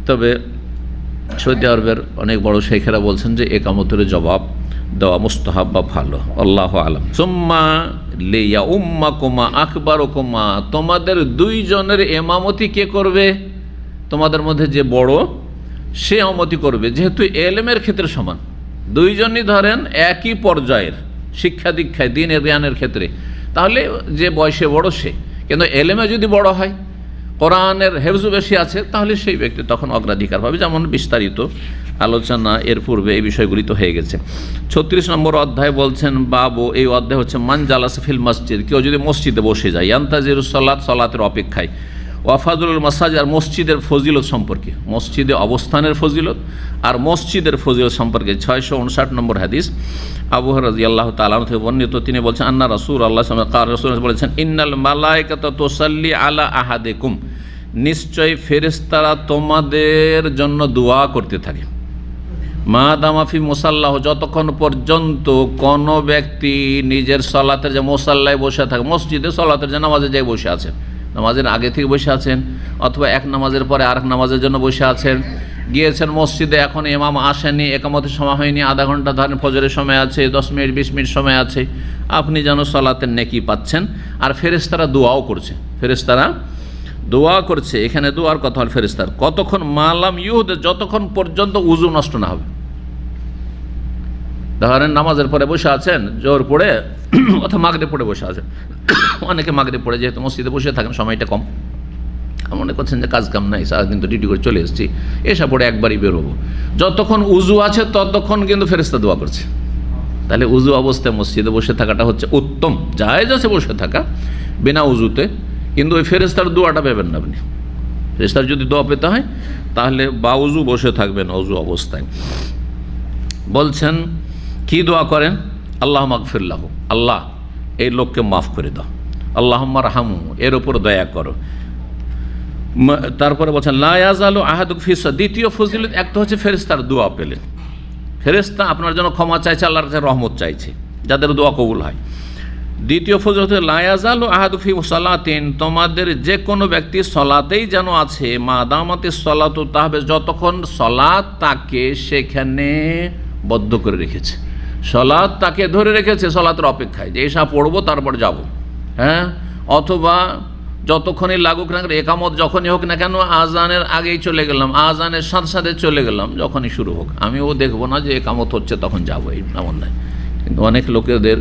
তবে সৌদি আরবের অনেক বড় শেখেরা বলছেন যে একামতের জবাব দেওয়া মুস্তাহাব বা ভালো, আল্লাহু আলাম। সুম্মা লিয়া উম্মাকুমা আকবারুকুমা, তোমাদের দুইজনের ইমামতি কে করবে? তোমাদের মধ্যে যে বড় সে ইমামতি করবে, যেহেতু এলেমের ক্ষেত্রে সমান, দুইজনই ধরেন একই পর্যায়ের শিক্ষা দীক্ষায়, দ্বীনের জ্ঞানের ক্ষেত্রে, তাহলে যে বয়সে বড় সে। কিন্তু এলেমে যদি বড় হয়, কোরআনের হেফজু বেশি আছে, তাহলে সেই ব্যক্তি তখন অগ্রাধিকার পাবে। যেমন বিস্তারিত আলোচনা এর পূর্বে এই বিষয়গুলি তো হয়ে গেছে। 36 নম্বর অধ্যায় বলছেন বাবু, এই অধ্যায় হচ্ছে মান জালাসা ফিল মসজিদ, কেউ যদি মসজিদে বসে যায়, ইয়ান্তাজিরুস সালাত, সালাতের অপেক্ষায়, ওয়াফাজুল মাসাজিদ, আর মসজিদের ফজিলত সম্পর্কে, মসজিদে অবস্থানের ফজিলত আর মসজিদের ফজিলত সম্পর্কে 659 নম্বর হাদিস আবু হুরায়রা রাদিয়াল্লাহু তাআলা থেকে বর্ণিত। তিনি বলছেন আন্না রাসূলুল্লাহ সাল্লাল্লাহু আলাইহি ওয়াসাল্লাম বলেছেন, ইন্নাল মালায়েকাতা তুসাল্লি আলা আহাদিকুম, নিশ্চয় ফেরেশতারা তোমাদের জন্য দোয়া করতে থাকে। মা দামাফি মুসাল্লাহ, যতক্ষণ পর্যন্ত কোনো ব্যক্তি নিজের সলাতের যে মুসাল্লায় বসে থাকে, মসজিদে সলাতের যে নামাজে যাই বসে আছেন, নামাজের আগে থেকে বসে আছেন, অথবা এক নামাজের পরে আরেক নামাজের জন্য বসে আছেন, গিয়েছেন মসজিদে, এখন ইমাম আসেনি, একামতের সময় হয়নি, আধা ঘন্টা ধরেন ফজরের সময় আছে, 10 মিনিট 20 মিনিট সময় আছে, আপনি যেন সলাতের নেকি পাচ্ছেন। আর ফেরেশতারা দোয়াও করছে, ফেরেশতারা দোয়া করছে। এখানে দোয়ার কথা হল ফেরেশতার কতক্ষণ, মালাম ইউদ, যতক্ষণ পর্যন্ত উযু নষ্ট না হবে। ধরেন নামাজের পরে বসে আছেন, জোহর পড়ে অথবা মাগরিব পড়ে বসে আছেন, অনেকে মাগরিব পড়ে যেহেতু মসজিদে বসে থাকেন, সময়টা কম, মনে করছেন যে কাজ কাম নাই, সারাদিন তো ডিউটি করে চলে এসেছি, এসা পড়ে একবারই বেরোবো, যতক্ষণ উযু আছে ততক্ষণ কিন্তু ফেরেশতা দোয়া করছে। তাহলে উযু অবস্থায় মসজিদে বসে থাকাটা হচ্ছে উত্তম, জায়েজ আছে বসে থাকা বিনা উযুতে, কিন্তু ওই ফেরেশতার দোয়াটা পাবেন না আপনি। ফেরেশতার যদি দোয়া পেতে হয় তাহলে বা উযু বসে থাকবেন উযু অবস্থায়। বলছেন কি দোয়া করেন? আল্লাহুম্মা আগফিরলাহু, আল্লাহ এই লোককে মাফ করে দাও, আল্লাহুম্মা রাহমু, এর উপর দয়া করো। তারপরে বলছেন লা ইয়াজালু আহাদুকুম ফি সালাত, দ্বিতীয় ফজিলত একটা হচ্ছে ফেরেশতার দোয়া পেলেন, ফেরেশতা আপনার জন্য ক্ষমা চাইছে, আল্লাহর কাছে রহমত চাইছে, যাদের দোয়া কবুল হয়। দ্বিতীয় ফজিলত লা ইয়াজালু আহাদুকুম ফি সালাতিন, তোমাদের যে কোনো ব্যক্তি সলাতেই যেন আছে, মা দামাতিস সালাতু তাহবে, যতক্ষণ সলাত তাকে সেখানে বদ্ধ করে রেখেছে, সলাত তাকে ধরে রেখেছে সলাতের অপেক্ষায়, যে এসা পড়বো তারপর যাব, হ্যাঁ, অথবা যতক্ষণই লাগুক না, একামত যখনই হোক না কেন, আজানের আগেই চলে গেলাম, আজানের সাথে সাথে চলে গেলাম, যখনই শুরু হোক, আমিও দেখবো না যে একামত হচ্ছে তখন যাবো, এই এমন নয়। কিন্তু অনেক লোকেদের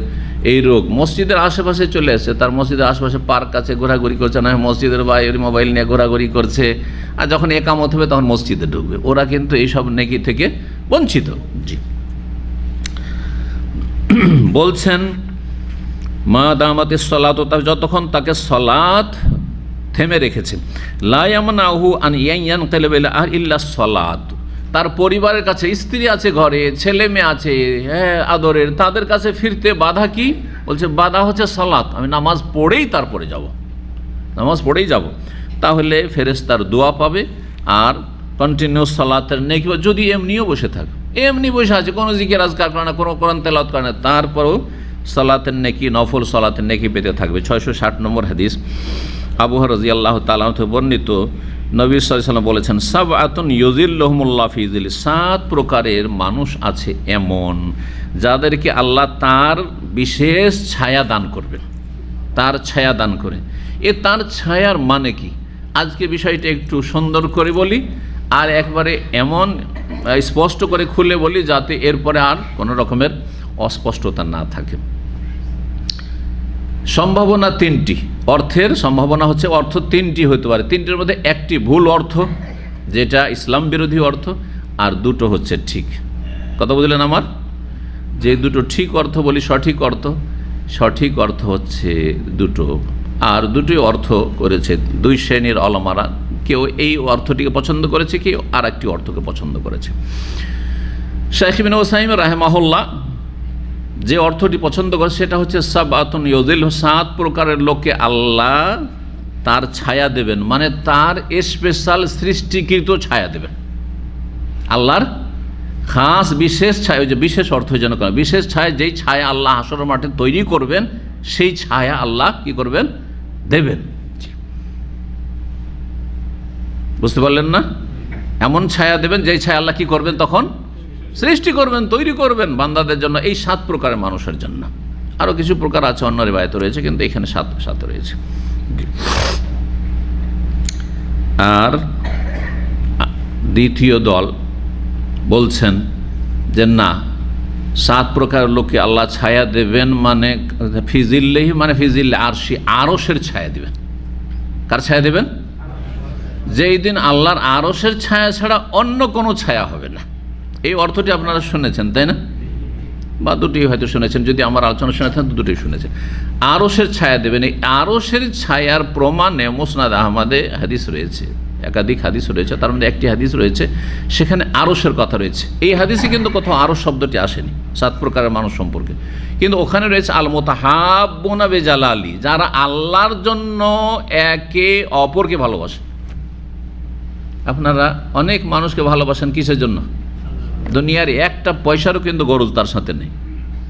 এই রোগ, মসজিদের আশেপাশে চলে এসেছে, তার মসজিদের আশেপাশে পার্ক আছে, ঘোরাঘুরি করছে, না মসজিদের বাইরে মোবাইল নিয়ে ঘোরাঘুরি করছে, আর যখন একামত হবে তখন মসজিদে ঢুকবে। ওরা কিন্তু এইসব নেকি থেকে বঞ্চিত। জি, বলছেন মা দামাতিস সালাত, যতক্ষণ তাকে সলাত থেমে রেখেছে, লা ইয়ামনাহু আন ইয়ানকালিবা ইল্লা সালাত, তার পরিবারের কাছে, স্ত্রী আছে ঘরে, ছেলে মেয়ে আছে, হ্যাঁ আদরের, তাদের কাছে ফিরতে বাধা কি? বলছে বাধা হচ্ছে সালাত, আমি নামাজ পড়েই তারপরে যাব, নামাজ পড়েই যাব। তাহলে ফেরেশতার দোয়া পাবে আর কন্টিনিউস সালাতের নেকি। যদি এমনিও বসে থাকে, এমনি বসে আছে, কোনো জিকির আজকার করে না, কোনো কোরআন তেলাওয়াত করে না, তারপরেও সালাতের নেকি, নফল সালাতের নেকি পেতে থাকবে। 660 নম্বর হাদিস আবু হুরায়রা রাদিয়াল্লাহু তাআলা থেকে বর্ণিত, নবী সাল্লাল্লাহু আলাইহি ওয়াসাল্লাম বলেছেন সাবআতুন ইউযিল্লুহুমুল্লাহু ফি যিল্লি, 7 প্রকারের মানুষ আছে এমন যাদেরকে আল্লাহ তার বিশেষ ছায়া দান করবেন, তার ছায়া দান করে। তার ছায়ার মানে কি? আজকে বিষয়টা একটু সুন্দর করে বলি আর একবারে এমন স্পষ্ট করে খুলে বলি যাতে এরপরে আর কোনো রকমের অস্পষ্টতা না থাকে। সম্ভাবনা 3টি, অর্থের সম্ভাবনা হচ্ছে, অর্থ 3টি হতে পারে, 3টির মধ্যে একটি ভুল অর্থ, যেটা ইসলাম বিরোধী অর্থ, আর দুটো হচ্ছে ঠিক। কথা বুঝলেন আমার? যে দুটো ঠিক অর্থ বলি, সঠিক অর্থ হচ্ছে দুটো, আর দুটোই অর্থ করেছে দুই শ্রেণীর ওলামারা। কেউ এই অর্থটিকে পছন্দ করেছে, কেউ আর একটি অর্থকে পছন্দ করেছে। শাইখ ইবনে উসাইমিন রাহিমাহুল্লাহ যে অর্থটি পছন্দ করে সেটা হচ্ছে সাবআতুন ইউযিল্লু, 7 প্রকারের লোককে আল্লাহ তার ছায়া দেবেন, মানে তার স্পেশাল সৃষ্টিকৃত ছায়া দেবেন। আল্লাহর খাস বিশেষ ছায়া, ওই যে বিশেষ অর্থ যেন করেন, বিশেষ ছায়া, যেই ছায়া আল্লাহ হাশরের মাঠে তৈরি করবেন সেই ছায়া আল্লাহ কি করবেন? দেবেন। বুঝতে পারলেন না? এমন ছায়া দেবেন যেই ছায়া আল্লাহ কি করবেন? তখন সৃষ্টি করবেন, তৈরি করবেন বান্দাদের জন্য, এই 7 প্রকারের মানুষের জন্য। আরও কিছু প্রকার আছে, অন্য রিবায়াতে রয়েছে, কিন্তু এখানে 7 রয়েছে। আর দ্বিতীয় দল বলছেন যে না, 7 প্রকারের লোককে আল্লাহ ছায়া দেবেন মানে ফিজিল্লাহি, মানে ফিজিল্লা আরশি, আরশের ছায়া দেবেন। কার ছায়া দেবেন? যেই দিন আল্লাহর আরশের ছায়া ছাড়া অন্য কোনো ছায়া হবে না। এই অর্থটি আপনারা শুনেছেন, তাই না? বা দুটি হয়তো শুনেছেন, যদি আমার আলোচনা শুনেছেন তো দুটোই শুনেছেন। আরশের ছায়া দেবেন, এই আরশের ছায়ার প্রমাণে মুসনাদ আহমদে হাদিস রয়েছে, একাধিক হাদিস রয়েছে, তার মধ্যে একটি হাদিস রয়েছে সেখানে আরশের কথা রয়েছে। এই হাদিসে কিন্তু কোথাও আরশ শব্দটি আসেনি 7 প্রকারের মানুষ সম্পর্কে, কিন্তু ওখানে রয়েছে আল মুতাহাব্বুনা বিজালালি, যারা আল্লাহর জন্য একে অপরকে ভালোবাসে। আপনারা অনেক মানুষকে ভালোবাসেন কিসের জন্য? দুনিয়ার একটা পয়সারও কিন্তু গরজ তার সাথে নেই।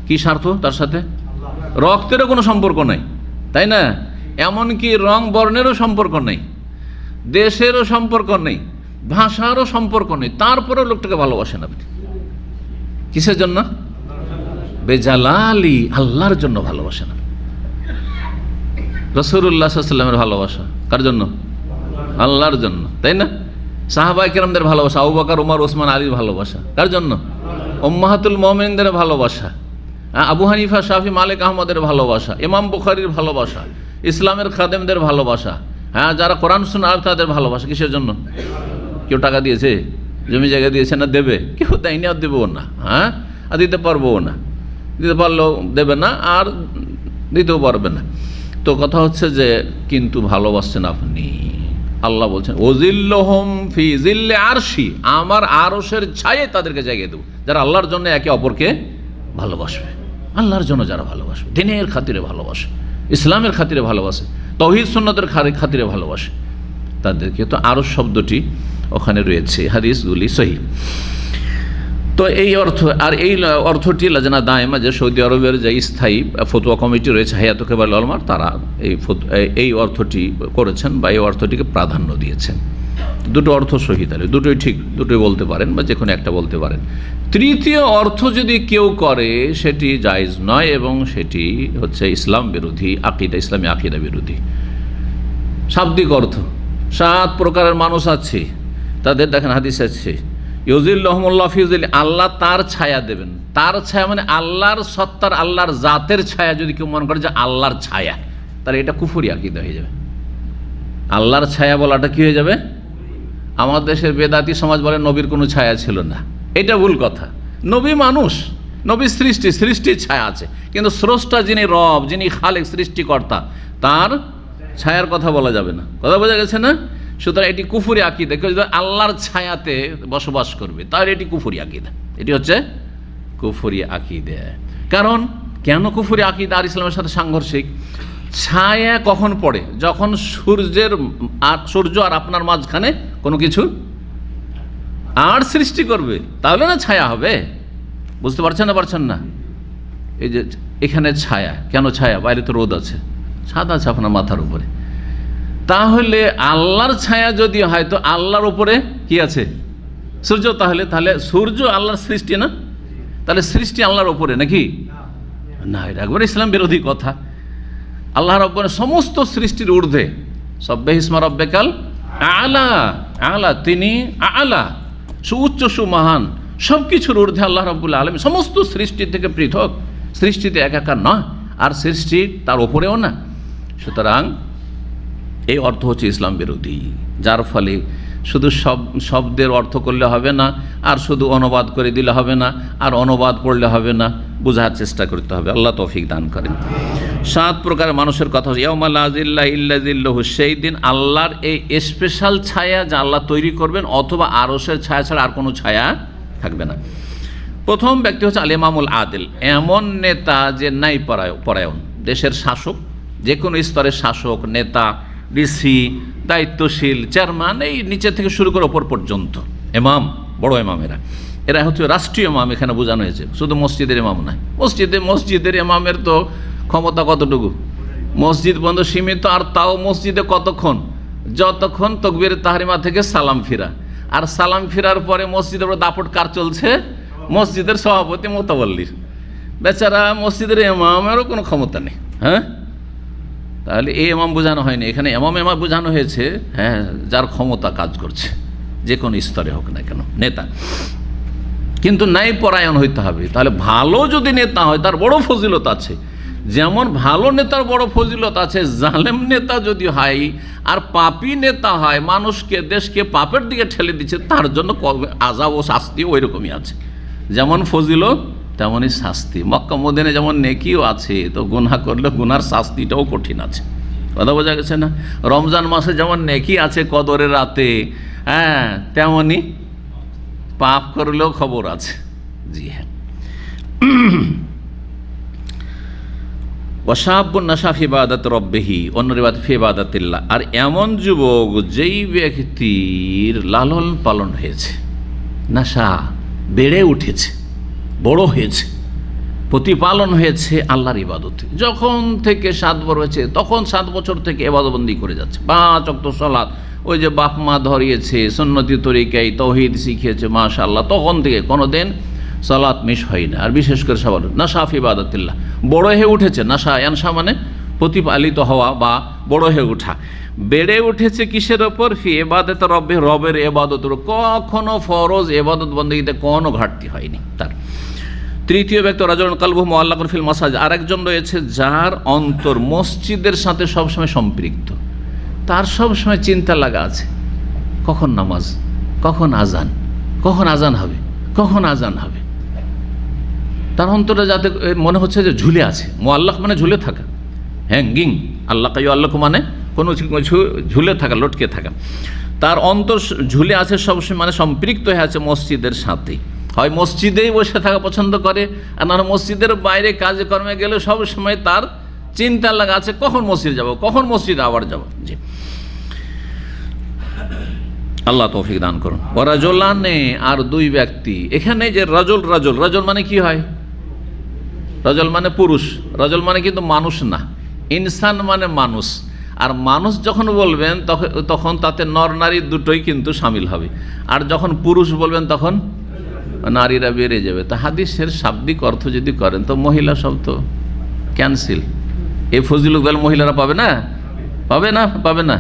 কি স্বার্থ তার সাথে? রক্তেরও কোনো সম্পর্ক নেই, তাই না? এমনকি রং বর্ণেরও সম্পর্ক নেই, দেশেরও সম্পর্ক নেই, ভাষারও সম্পর্ক নেই, তারপরেও লোকটাকে ভালোবাসেন আপনি। কিসের জন্য? বেজালালি, আল্লাহর জন্য ভালোবাসেন। রাসূলুল্লাহ সাল্লাল্লাহু আলাইহি ওয়াসাল্লামের ভালোবাসা কার জন্য? আল্লাহর জন্য, তাই না? সাহাবায়ে কেরামদের ভালোবাসা, আবু বকর, ওমর, ওসমান, আলীর ভালোবাসা কার জন্য? উম্মাহাতুল মুমিনিনদের ভালোবাসা, আবু হানিফা, শাফি, মালিক, আহমদের ভালোবাসা, ইমাম বুখারীর ভালোবাসা, ইসলামের খাদেমদের ভালোবাসা, যারা কোরআন শোনায় তাদের ভালোবাসা। কিসের জন্য? কেউ টাকা দিয়েছে, জমি জায়গা দিয়েছে না দেবে? কেউ দেয়নি, আর দেবেও না। আর দিতে পারবও না, দিতে পারলেও দেবে না, আর দিতেও পারবে না। তো কথা হচ্ছে যে কিন্তু ভালোবাসছেন আপনি। আল্লাহ বলছেন ওজিল্লুহুম ফি জিল্লি আরশি, আমার আরশের ছায়ায় তাদেরকে জায়গা দেব, যারা আল্লাহর জন্য একে অপরকে ভালোবাসবে। আল্লাহর জন্য যারা ভালোবাসবে, দ্বীনের খাতিরে ভালোবাসে, ইসলামের খাতিরে ভালোবাসে, তাওহীদ সুন্নাতের খাতিরে ভালোবাসে, তাদেরকে। তো আরশ শব্দটি ওখানে রয়েছে, হাদিসগুলি সহিহ। তো এই অর্থ, আর এই অর্থটি লাজনা দায়মা, যে সৌদি আরবের যে স্থায়ী ফতোয়া কমিটি রয়েছে হায়াত কেবাল উলামার, তারা এই অর্থটি করেছেন বা এই অর্থটিকে প্রাধান্য দিয়েছেন। দুটো অর্থ সহি, তাহলে দুটোই ঠিক, দুটোই বলতে পারেন বা যে কোনো একটা বলতে পারেন। তৃতীয় অর্থ যদি কেউ করে সেটি জায়েজ নয়, এবং সেটি হচ্ছে ইসলাম বিরোধী আকীদা, ইসলামী আকীদা বিরোধী। শাব্দিক অর্থ, 7 প্রকারের মানুষ আছে, তাদের দেখেন হাদিস আছে ইউজিল্লুহুমুল্লাহু ফি জিল্লি, আল্লাহ তার ছায়া দেবেন। তার ছায়া মানে আল্লাহর সত্তার, আল্লাহর জাতের ছায়া। যদি কেউ মনে করে যে আল্লাহর ছায়া, তাহলে এটা কুফরি আকীদা হয়ে যাবে। আল্লাহর ছায়া বলাটা কি হয়ে যাবে? আমাদের দেশের বেদাতি সমাজ বলে নবীর কোনো ছায়া ছিল না, এটা ভুল কথা। নবী মানুষ, নবী সৃষ্টির ছায়া আছে, কিন্তু স্রষ্টা যিনি রব, যিনি খালেক, সৃষ্টিকর্তা, তার ছায়ার কথা বলা যাবে না। কথা বোঝা গেছে না? সুতরাং এটি কুফরি আকীদা। কেউ যদি আল্লাহর ছায়াতে বসবাস করবে তাহলে এটি কুফরি আকীদা, এটি হচ্ছে কুফরি আকীদা। কারণ কেন কুফরি আকীদা আর ইসলামের সাথে সাংঘর্ষিক? ছায়া কখন পড়ে? যখন সূর্য আর আপনার মাঝখানে কোনো কিছু আর সৃষ্টি করবে, তাহলে না ছায়া হবে। বুঝতে পারছেন না? এই যে এখানে ছায়া, কেন ছায়া? বাইরে তো রোদ আছে, ছাদ আছে আপনার মাথার উপরে। তাহলে আল্লাহর ছায়া যদি হয় তো আল্লাহর উপরে কি আছে? সূর্য। তাহলে সূর্য আল্লাহর সৃষ্টি না? তাহলে সৃষ্টি আল্লাহর উপরে নাকি? না, এটা একবার ইসলাম বিরোধী কথা। আল্লাহ রাব্বুল সমস্ত সৃষ্টির ঊর্ধ্বে, সাব্বিহ ইসমা রাব্বিকাল আলা, আলা, তিনি আলা, সুউচ্চ, সুমহান, সব কিছুর ঊর্ধ্বে আল্লাহ রাব্বুল আলামিন, সমস্ত সৃষ্টি থেকে পৃথক, সৃষ্টিতে একাকার নয়, আর সৃষ্টি তার ওপরেও না। সুতরাং এই অর্থ হচ্ছে ইসলাম বিরোধী, যার ফলে শুধু শব্দের অর্থ করলে হবে না, আর শুধু অনুবাদ করে দিলে হবে না, আর অনুবাদ পড়লে হবে না, বোঝার চেষ্টা করতে হবে। আল্লাহ তৌফিক দান করেন। 7 প্রকারের মানুষের কথা হচ্ছে ইয়াউমা লা যিল্লা ইল্লা যিল্লুহু, সেই দিন আল্লাহর এই স্পেশাল ছায়া যা আল্লাহ তৈরি করবেন, অথবা আরশের ছায়া ছাড়া আর কোনো ছায়া থাকবে না। প্রথম ব্যক্তি হচ্ছে আল ইমামুল আদিল, এমন নেতা যে ন্যায় পরায়ণ, দেশের শাসক, যে কোনো স্তরের শাসক, নেতা, ডিসি, দায়িত্বশীল, চেয়ারম্যান, এই নিচে থেকে শুরু করে ওপর পর্যন্ত ইমাম, বড় ইমামেরা, এরা হচ্ছে রাষ্ট্রীয় ইমাম। এখানে বোঝানো হয়েছে শুধু মসজিদের ইমাম নয়। মসজিদের ইমামের তো ক্ষমতা কতটুকু? মসজিদ বন্ধ সীমিত, আর তাও মসজিদে কতক্ষণ? যতক্ষণ তাকবীরে তাহরিমা থেকে সালাম ফিরা, আর সালাম ফিরার পরে মসজিদের উপর দাপট কার চলছে? মসজিদের সভাপতি মোতাবল্লির। বেচারা মসজিদের ইমামেরও কোনো ক্ষমতা নেই। হ্যাঁ, তাহলে এই ইমাম বোঝানো হয়নি, এখানে ইমাম বোঝানো হয়েছে, হ্যাঁ, যার ক্ষমতা কাজ করছে, যে কোনো স্তরে হোক না কেন, নেতা। কিন্তু ন্যায় পরায়ণ হইতে হবে। তাহলে ভালো যদি নেতা হয় তার বড় ফজিলত আছে, যেমন ভালো নেতার বড় ফজিলত আছে, জালেম নেতা যদি হয় আর পাপী নেতা হয়, মানুষকে, দেশকে পাপের দিকে ঠেলে দিচ্ছে, তার জন্য আযাব ও শাস্তি ওই রকমই আছে। যেমন ফজিলত তেমনই শাস্তি। মক্কা মদিনায় যেমন নেকিও আছে, তো গুনাহ করলে গুনার শাস্তিটাও কঠিন আছে। কথা বোঝা গেছে না? রমজান মাসে যেমন নেকি আছে কদরের রাতে, হ্যাঁ, তেমনই পাপ করলেও খবর আছে। জি হ্যাঁ। ওয়াশাবুন নাশা ফি ইবাদাতি রাব্বিহি, অন্য রিওয়ায়াত ফি ইবাদাতিল্লাহ, আর এমন যুবক যেই ব্যক্তির লালন পালন হয়েছে, নাশা, বেড়ে উঠেছে, বড় হয়েছে, প্রতিপালন হয়েছে আল্লাহর ইবাদতে। যখন থেকে 7 বছর হয়েছে তখন 7 বছর থেকে ইবাদতবন্দি করে যাচ্ছে। 5 ওয়াক্ত সালাত, ওই যে বাপ মা ধরিয়েছে, সুন্নতি তরিকায় তাওহীদ শিখিয়েছে, মাশাআল্লাহ, তখন থেকে কোনোদিন সালাত মিস হয় না। আর বিশেষ করে সবার নাশা ফি ইবাদাতিল্লাহ, বড় হয়ে উঠেছে। নাশা, ইয়ানশা মানে প্রতিপালিত হওয়া বা বড় হয়ে ওঠা। বেড়ে উঠেছে কিসের ওপর? ফি ইবাদাতি রব্বিহি, রবের ইবাদতের। কখনো ফরজ ইবাদত বন্দেগীতে কোনো ঘাটতি হয়নি তার। তৃতীয় ব্যক্তি রাজুলুন কালবুহু মুআল্লাকুন ফিল মাসাজিদ, আরেকজন রয়েছে যার অন্তর মসজিদের সাথে সবসময় সম্পৃক্ত, তার সবসময় চিন্তা লাগা আছে, কখন নামাজ, কখন আজান, কখন আজান হবে, কখন আজান হবে। তার অন্তরটা যাতে মনে হচ্ছে যে ঝুলে আছে। মুআল্লাক মানে ঝুলে থাকা, হ্যাঙ্গিং। আল্লাকা ইউআল্লাকু মানে কোনো ঝুলে থাকা, লটকে থাকা। তার অন্তর ঝুলে আছে সবসময়, মানে সম্পৃক্ত হয়ে আছে মসজিদের সাথে। হয় মসজিদেই বসে থাকা পছন্দ করে, আর না মসজিদের বাইরে কাজে কর্মে গেলে সব সময় তার চিন্তা লাগা আছে, কখন মসজিদ যাব, কখন মসজিদে আবার যাব। জি, আল্লাহ তৌফিক দান করুন। ওয়ারাজুলানে, আর 2 ব্যক্তি। এখানে যে রাজুল, রাজুল মানে কি হয়? রাজুল মানে পুরুষ, রাজুল মানে কিন্তু মানুষ না, ইনসান মানে মানুষ। আর মানুষ যখন বলবেন তখন তাতে নর নারী দুটোই কিন্তু শামিল হবে। আর যখন পুরুষ বলবেন তখন নারীরা বেড়ে যাবে। তা হাদিসের শাব্দিক অর্থ যদি করেন তো মহিলা শব্দ ক্যান্সেল। এই ফজিলত মহিলারা পাবে না? পাবে না? পাবে না?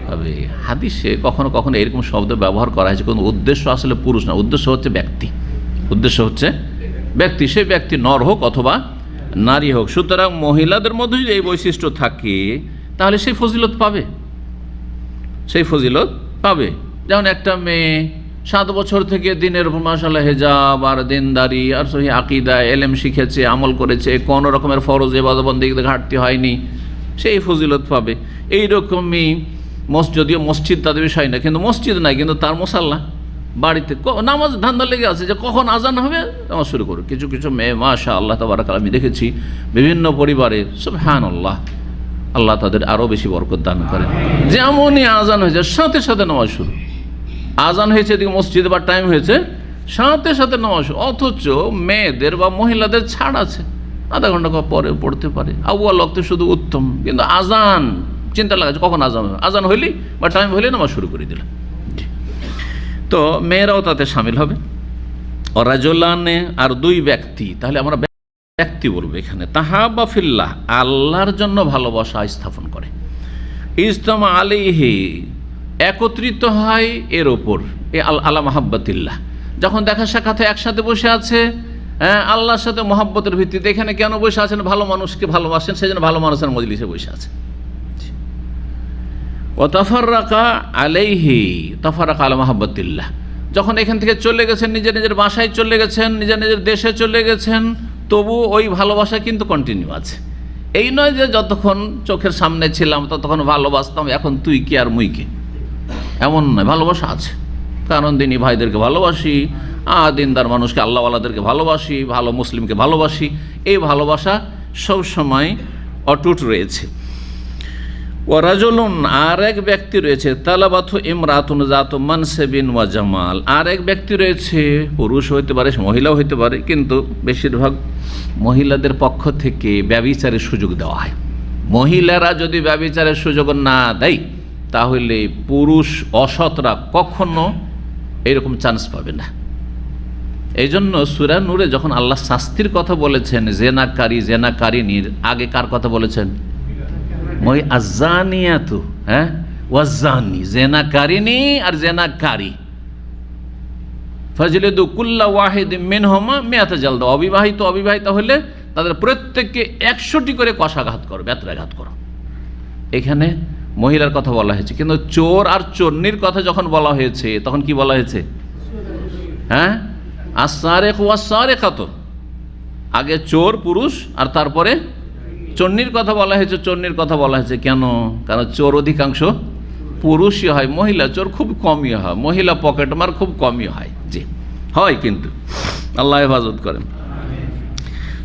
পাবে। হাদিসে কখনো কখনো এরকম শব্দ ব্যবহার করা হয়েছে, কোনো উদ্দেশ্য আসলে পুরুষ না, উদ্দেশ্য হচ্ছে ব্যক্তি। উদ্দেশ্য হচ্ছে ব্যক্তি, সেই ব্যক্তি নর হোক অথবা নারী হোক। সুতরাং মহিলাদের মধ্যে যদি এই বৈশিষ্ট্য থাকে তাহলে সেই ফজিলত পাবে, সেই ফজিলত পাবে। যেমন একটা মেয়ে 7 বছর থেকে দিনের উপর মাশাআল্লাহ হেজাব আর দিনদারি আর সহি আকীদা, এলেম শিখেছে, আমল করেছে, কোনো রকমের ফরজ ইবাদত বন্দেগীতে ঘাটতি হয়নি, সেই ফজিলত পাবে। এইরকমই যদিও মসজিদ তাদের বিষয় না, কিন্তু মসজিদ নাই, কিন্তু তার মুসাল্লা বাড়িতে নামাজ ধান্দা লেগে আছে যে কখন আজান হবে নামাজ শুরু করুক। কিছু কিছু মেয়ে মাশাআল্লাহ তাবারাকাল্লাহ আমি দেখেছি বিভিন্ন পরিবারে, সুবহানাল্লাহ, আল্লাহ তাদের আরও বেশি বরকত দান করেন। যেমনই আজান হয়েছে সাথে সাথে নামাজ শুরু। আজান হয়েছে এদিকে মসজিদে বা টাইম হয়েছে, সাথে সাথে নামাজ। অথচ মেয়েদের বা মহিলাদের ছাড় আছে, আধা ঘন্টা পরে পড়তে পারে, আউয়াল ওয়াক্তে শুধু উত্তম। কিন্তু আজান চিন্তা লাগাচ্ছে কখন আজান হবে, আজান হইলি বা টাইম হইলে নামাজ শুরু করে দিলাম। তো মেয়েরাও তাতে সামিল হবে। রাজুলানে, আর 2 ব্যক্তি। তাহলে আমরা ব্যক্তি বলবো এখানে। তাহাবা ফিল্লাহ, আল্লাহর জন্য ভালোবাসা স্থাপন করে। ইজতামা আলাইহি, একত্রিত হয় এর ওপর, আলা মাহাব্বাতিল্লাহ। যখন দেখা সাক্ষাতে একসাথে বসে আছে, হ্যাঁ, আল্লাহর সাথে মহাব্বতের ভিত্তিতে। এখানে কেন বসে আছেন? ভালো মানুষকে ভালোবাসেন, সেই জন্য ভালো মানুষের মজলিসে বসে আছে। ও তাফাররাকা আলাইহি তাফাররাকা আলা মাহাব্বাতিল্লাহ, যখন এখান থেকে চলে গেছেন, নিজের নিজের বাসায় চলে গেছেন, নিজের নিজের দেশে চলে গেছেন, তবু ওই ভালোবাসা কিন্তু কন্টিনিউ আছে। এই নয় যে যতক্ষণ চোখের সামনে ছিলাম ততক্ষণ ভালোবাসতাম, এখন তুই কি আর মুই কি, এমন নয়, ভালোবাসা আছে। কারণ দিনী ভাইদেরকে ভালোবাসি, দিনদার মানুষকে, আল্লাহওয়ালাদেরকে ভালোবাসি, ভালো মুসলিমকে ভালোবাসি, এই ভালোবাসা সবসময় অটুট রয়েছে। ও রাজুলুন, আর এক ব্যক্তি রয়েছে, তালাবাথু ইমরাতুন জাতু মানসিবিন ওয়া জামাল, আর এক ব্যক্তি রয়েছে, পুরুষ হইতে পারে মহিলাও হইতে পারে, কিন্তু বেশিরভাগ মহিলাদের পক্ষ থেকে ব্যভিচারের সুযোগ দেওয়া হয়। মহিলারা যদি ব্যভিচারের সুযোগ না দেয় তাহলে পুরুষ অসৎরা কখনো এরকম চান্স পাবে না। এই জন্য সূরা নূরে যখন আল্লাহ শাস্তির কথা বলেছেন, জেনাকারী জেনাকারিনীর আগে কার কথা বলেছেন? আজ্জানিয়াতু, হ্যাঁ, ওয়াজ্জানি, জেনাকারিনী আর জেনাকারী, ফাজলিদু কুল্লা ওয়াহিদিন মিনহুমা মিআতা জালদা, অবিবাহিত অবিবাহিত হলে তাদের প্রত্যেককে 100টি করে কষাঘাত করো, বেত্রাঘাত করো। এখানে মহিলার কথা বলা হয়েছে, কিন্তু চোর আর চোরনির কথা যখন বলা হয়েছে তখন কি বলা হয়েছে? হ্যাঁ, আস-সারিক ওয়াস-সারিকাতু, আগে চোর পুরুষ আর তারপরে চোরনির কথা বলা হয়েছে। চোরনির কথা বলা হয়েছে কেন? কারণ চোর অধিকাংশ পুরুষই হয়, মহিলা চোর খুব কমই হয়, মহিলা পকেটমার খুব কমই হয়। জি হয়, কিন্তু আল্লাহ হেফাজত করেন।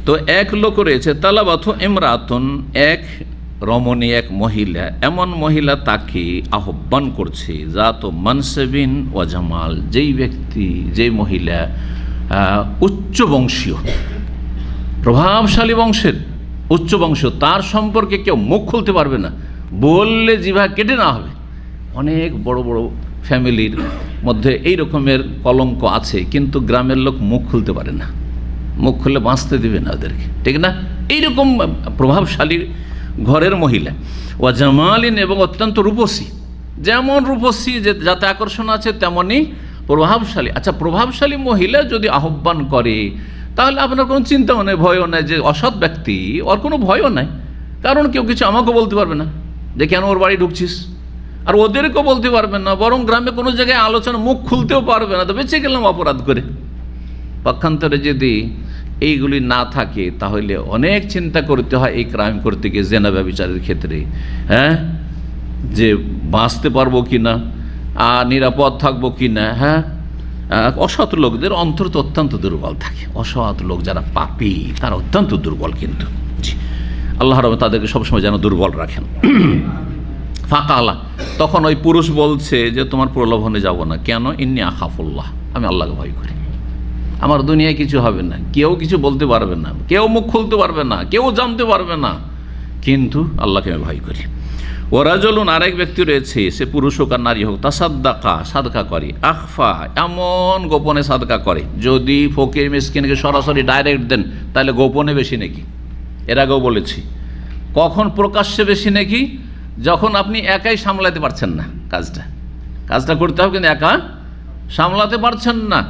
তো এক লোক রয়েছে, তালাবাথু ইমরাতুন, এক রমণী, এক মহিলা, এমন মহিলা তাকে আহ্বান করছে, জাতু মানসিবিন ওয়া জামাল, যেই ব্যক্তি, যেই মহিলা উচ্চ বংশীয়, প্রভাবশালী বংশের, উচ্চ বংশ, তার সম্পর্কে কেউ মুখ খুলতে পারবে না, বললে জিভা কেটে না হবে। অনেক বড় বড় ফ্যামিলির মধ্যে এই রকমের কলঙ্ক আছে, কিন্তু গ্রামের লোক মুখ খুলতে পারে না, মুখ খুললে বাঁচতে দিবে না ওদেরকে, ঠিক না? এইরকম প্রভাবশালী ঘরের মহিলা। ওয়া জামালিন, এবং অত্যন্ত রূপসী, যেমন রূপসী যে যাতে আকর্ষণ আছে তেমনই প্রভাবশালী। আচ্ছা, প্রভাবশালী মহিলা যদি আহ্বান করে তাহলে আপনার কোনো চিন্তাও নেই, ভয়ও নাই, যে অসৎ ব্যক্তি ওর কোনো ভয়ও নাই, কারণ কেউ কিছু আমাকেও বলতে পারবে না যে কেন ওর বাড়ি ঢুকছিস, আর ওদেরকেও বলতে পারবেন না, বরং গ্রামে কোনো জায়গায় আলোচনা মুখ খুলতেও পারবে না, তো বেঁচে গেলাম অপরাধ করে। পক্ষান্তরে যদি এইগুলি না থাকে তাহলে অনেক চিন্তা করতে হয় এই ক্রাইম করতে গিয়ে, জেনা ব্যভিচারের ক্ষেত্রে, হ্যাঁ, যে বাঁচতে পারবো কি না, নিরাপদ থাকবো কি না। হ্যাঁ, অসৎ লোকদের অন্তর তো অত্যন্ত দুর্বল থাকে, অসৎ লোক যারা পাপী তারা অত্যন্ত দুর্বল, কিন্তু আল্লাহ রাব্বুল তাদেরকে সবসময় যেন দুর্বল রাখেন। ফাকালা, তখন ওই পুরুষ বলছে যে তোমার প্রলোভনে যাব না। কেন? ইন্নী আখাফুল্লাহ, আমি আল্লাহকে ভয় করি, আমার দুনিয়ায় কিছু হবে না, কেউ কিছু বলতে পারবে না, কেউ মুখ খুলতে পারবে না, কেউ জানতে পারবে না, কিন্তু আল্লাহকে আমি ভয় করি। ও রাজুলুন, আরেক ব্যক্তি রয়েছে, সে পুরুষ হোক আর নারী হোক, তাসাদ্দাকা, সাদকা করে, আখফা, এমন গোপনে সাদকা করে, যদি ফকির মিসকিনকে সরাসরি ডাইরেক্ট দেন তাহলে গোপনে বেশি নাকি, এর আগেও বলেছি। কখন প্রকাশ্যে বেশি নাকি? যখন আপনি একাই সামলাতে পারছেন না, কাজটা করতে হবে কিন্তু একা সামলাতে পারছেন না,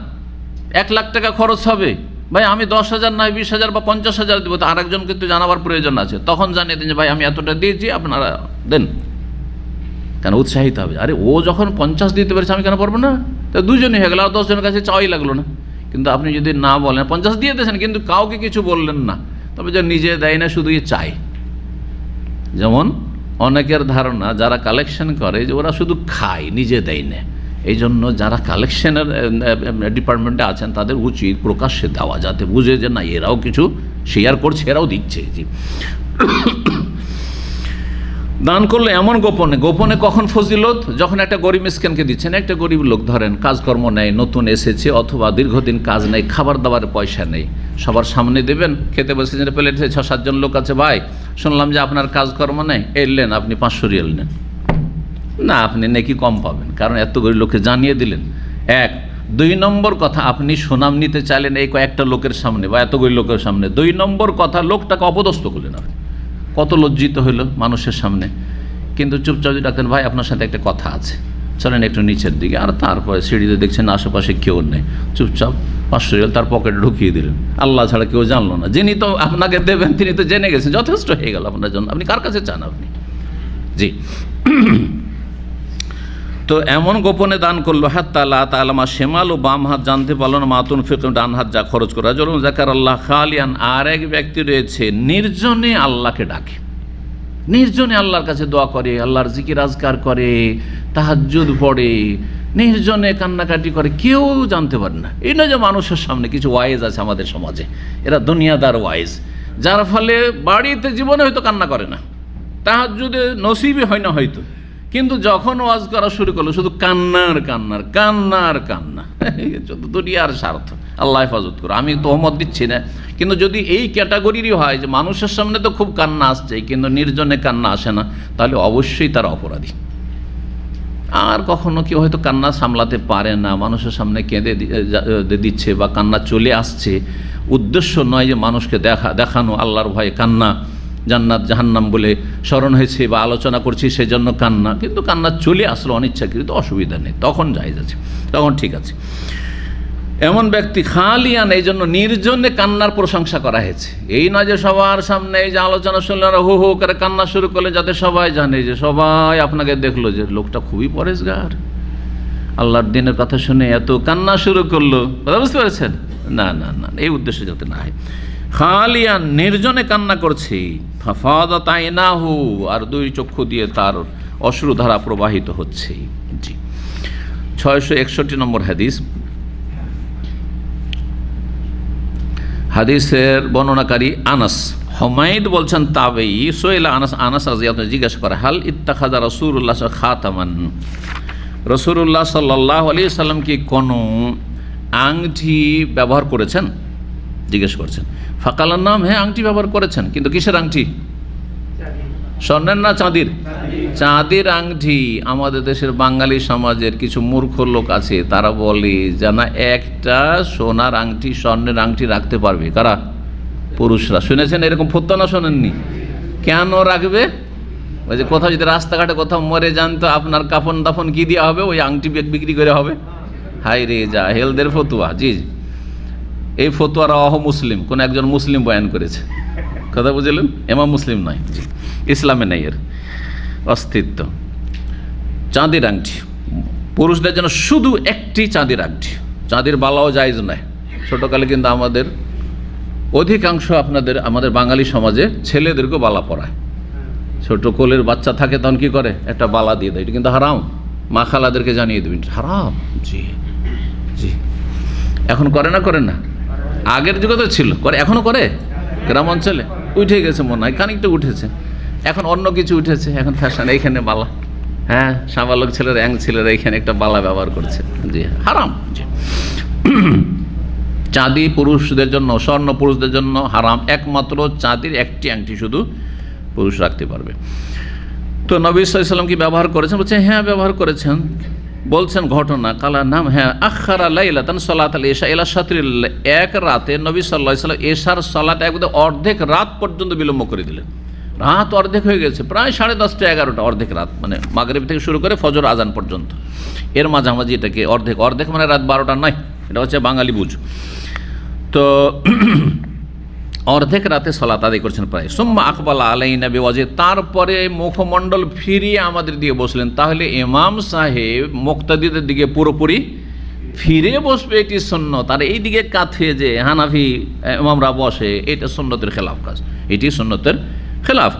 1 লাখ টাকা খরচ হবে, ভাই আমি 10,000 নয় 20,000 বা 50,000 দেবো, তো আরেকজন কিন্তু জানাবার প্রয়োজন আছে, তখন জানিয়ে দিন যে ভাই আমি এতটা দিয়েছি, আপনারা দেন, কেন উৎসাহিত হবে। আরে ও যখন 50 দিতে পেরেছে আমি কেন পারবো না? তো দুজনই হয়ে গেল, আর 10 জনের কাছে চাওয়াই লাগলো না। কিন্তু আপনি যদি না বলেন, 50 দিয়ে দিয়েছেন কিন্তু কাউকে কিছু বললেন না, তবে যে নিজে দেয় না, শুধু চায়। যেমন অনেকের ধারণা যারা কালেকশন করে যে ওরা শুধু খায়, নিজে দেয় না। এই জন্য যারা কালেকশনের ডিপার্টমেন্টে আছেন তাদের উচিত প্রকাশ্যে দেওয়া, যাতে বুঝে যে না এরাও কিছু শেয়ার করছে, এরাও দিচ্ছে। জি, দান করলে এমন গোপনে, গোপনে কখন ফজিলত? যখন একটা গরিব মিসকিনকে দিচ্ছেন, একটা গরিব লোক ধরেন কাজকর্ম নেই, নতুন এসেছে, অথবা দীর্ঘদিন কাজ নেই, খাবার দাবারের পয়সা নেই, সবার সামনে দেবেন, খেতে বসেছেন, প্লেটে 6-7 জন লোক আছে, ভাই শুনলাম যে আপনার কাজকর্ম নেই, এলেন আপনি 500 রিয়াল নেন না, আপনি নাকি কম পাবেন, কারণ এত গরিব লোককে জানিয়ে দিলেন। 1, 2 নম্বর কথা, আপনি সুনাম নিতে চাইলেন এই কয়েকটা লোকের সামনে বা এত গরিব লোকের সামনে। 2 নম্বর কথা, লোকটাকে অপদস্থ করলেন, আপনি কত লজ্জিত হইল মানুষের সামনে। কিন্তু চুপচাপ যদি ডাকতেন, ভাই আপনার সাথে একটা কথা আছে, চলেন একটু নিচের দিকে, আর তারপরে সিঁড়িতে দেখছেন আশেপাশে কেউ নেই, চুপচাপ 500 রিয়াল তার পকেটে ঢুকিয়ে দিলেন, আল্লাহ ছাড়া কেউ জানলো না, যিনি তো আপনাকে দেবেন তিনি তো জেনে গেছেন, যথেষ্ট হয়ে গেল আপনার জন্য। আপনি কার কাছে চান আপনি? জি, তো এমন গোপনে দান করলো হাত্তা লা তাআলামা শিমালু, বাম হাত জানতে পারলো না, মা তুনফিকু, ডান হাত যা খরচ করে। রাজুলুন যাকারাল্লাহ খালিয়ান, আর এক ব্যক্তি রয়েছে নির্জনে আল্লাহকে ডাকে, নির্জনে আল্লাহর কাছে দোয়া করে, আল্লাহর জিকির আজকার করে, তাহাজ্জুদ পড়ে, নির্জনে কান্নাকাটি করে, কেউ জানতে পারে না। এই নয় যে মানুষের সামনে কিছু ওয়াইজ আছে আমাদের সমাজে, এরা দুনিয়াদার ওয়াইজ, যার ফলে বাড়িতে জীবনে হয়তো কান্না করে না, তাহাজ্জুদে নসিবই হয় না হয়তো, কিন্তু যখন ওয়াজ করা শুরু করলো শুধু কান্নার কান্নার কান্নার কান্না, দুনিয়ার স্বার্থ। আল্লাহ হেফাজত করো, আমি তোহমত দিচ্ছি না, কিন্তু যদি এই ক্যাটাগরিরই হয় যে মানুষের সামনে তো খুব কান্না আসছে কিন্তু নির্জনে কান্না আসে না, তাহলে অবশ্যই তারা অপরাধী। আর কখনো কেউ হয়তো কান্না সামলাতে পারে না, মানুষের সামনে কেঁদে দিচ্ছে বা কান্না চলে আসছে, উদ্দেশ্য নয় যে মানুষকে দেখানো আল্লাহর ভয়ে কান্না, জান্নাত জাহান্নাম বলে স্মরণ হয়েছে বা আলোচনা করছি সেজন্য কান্না, কিন্তু কান্না চলে আসলো অনিচ্ছাকৃত, অসুবিধা নেই, তখন জায়েজ আছে, তখন ঠিক আছে। এমন ব্যক্তি খালিয়ান, এই জন্য নির্জনে কান্নার প্রশংসা করা হয়েছে। এই নয় যে সবার সামনে এই যে আলোচনা শুনলেন হু হু করে কান্না শুরু করলে যাতে সবাই জানে যে সবাই আপনাকে দেখলো যে লোকটা খুবই পরেশগার, আল্লাহর দিনের কথা শুনে এত কান্না শুরু করলো, কথা বুঝতে পেরেছেন? না না না, এই উদ্দেশ্যে যাতে না হয়। খালিয়ান, নির্জনে কান্না করছে, ফাফাদাত আইনাহু, আর দুই চক্ষু দিয়ে তার অশ্রুধারা প্রবাহিত হচ্ছে। জি, 661 নম্বর হাদিস। হাদিসের বর্ণনাকারী আনাস, হুমায়দ বলছেন তাবেঈ, সোয়েলা আনাস, আনাস রাদিয়াল্লাহু আনহু জিজ্ঞাসা করে, হাল ইত্তাখাযা রাসূলুল্লাহ খাতামান, রাসূলুল্লাহ সাল্লাল্লাহু আলাইহি সাল্লাম কি কোনো আংটি ব্যবহার করেছেন, জিজ্ঞেস করছেন। ফাকালার নাম, হ্যাঁ আংটি ব্যবহার করেছেন, কিন্তু কিসের আংটি? স্বর্ণের না চাঁদির? চাঁদির আংটি। আমাদের দেশের বাঙালি সমাজের কিছু মূর্খ লোক আছে, তারা বলে যে না, একটা সোনার আংটি স্বর্ণের আংটি রাখতে পারবে কারা? পুরুষরা। শুনেছেন এরকম ফতোয়া? না শোনেননি? কেন রাখবে? ওই যে কোথাও যদি রাস্তাঘাটে কোথাও মরে যান তো আপনার কাফন দাফন কি দেওয়া হবে? ওই আংটি বিক্রি করে হবে? হাই রে জাহেলদের ফতোয়া। জি, এই ফতোয়ার মুসলিম কোন একজন মুসলিম বয়ান করেছে, কথা বুঝলেন? ইমাম মুসলিম নয়, জি, ইসলামে নেই এর অস্তিত্ব। চাঁদির আংটি পুরুষদের জন্য শুধু একটি চাঁদির আংটি, চাঁদির বালাও জায়েজ নয়। ছোটোকালে কিন্তু আমাদের অধিকাংশ আমাদের বাঙালি সমাজে ছেলেদেরকেও বালা পরায়, ছোট কোলের বাচ্চা থাকে তখন কি করে, একটা বালা দিয়ে দেয়। এটা কিন্তু হারাম, মা খালাদেরকে জানিয়ে দেবেন হারাম। জি জি, এখন করে না? করেন না? আগের যুগে তো ছিল, করে, এখনও করে। গ্রাম অঞ্চলে উঠে গেছে মনে হয়, খানিকটা উঠেছে, এখন অন্য কিছু উঠেছে, এখন ফ্যাশন, এইখানে বালা, হ্যাঁ সাবালক ছেলেরা, ইয়াং ছেলেরা এইখানে একটা বালা ব্যবহার করছে। জি, হারাম। জি, চাঁদি পুরুষদের জন্য, স্বর্ণ পুরুষদের জন্য হারাম, একমাত্র চাঁদির একটি আংটি শুধু পুরুষ রাখতে পারবে। তো নবী সাল্লাল্লাহু আলাইহি ওয়াসাল্লাম কি ব্যবহার করেছেন? বলছে হ্যাঁ ব্যবহার করেছেন। বলছেন ঘটনা, কালার নাম, হ্যাঁ, আখারা লাইলাতান সালাতাল ইশা ইলা শাতরিল লাইল, এক রাতে নবী সাল্লাল্লাহু আলাইহি ওয়াসাল্লাম এশার সালাত একদম অর্ধেক রাত পর্যন্ত বিলম্ব করে দিলেন। রাত অর্ধেক হয়ে গেছে, প্রায় 10:30টা 11টা, অর্ধেক রাত মানে মাগরিব থেকে শুরু করে ফজর আজান পর্যন্ত, এর মাঝামাঝি এটাকে অর্ধেক। অর্ধেক মানে রাত 12টা নয়, এটা হচ্ছে বাঙালি বুঝ। তো অর্ধেক রাতে সালাত আদায় করছেন প্রায়। সুম্মা আকবালা আলাইনা বিওয়াজে, তারপরে মুখমণ্ডল ফিরিয়ে আমাদের দিকে বসলেন। তাহলে ইমাম সাহেব মুক্তাদিদের দিকে পুরোপুরি ফিরে বসবে, এটি সুন্নত। আর এই দিকে কাঁথে যে হানাফি ইমামরা বসে, এটা সুন্নতের খেলাফ কাজ, এটি সুন্নতের খেলাফ।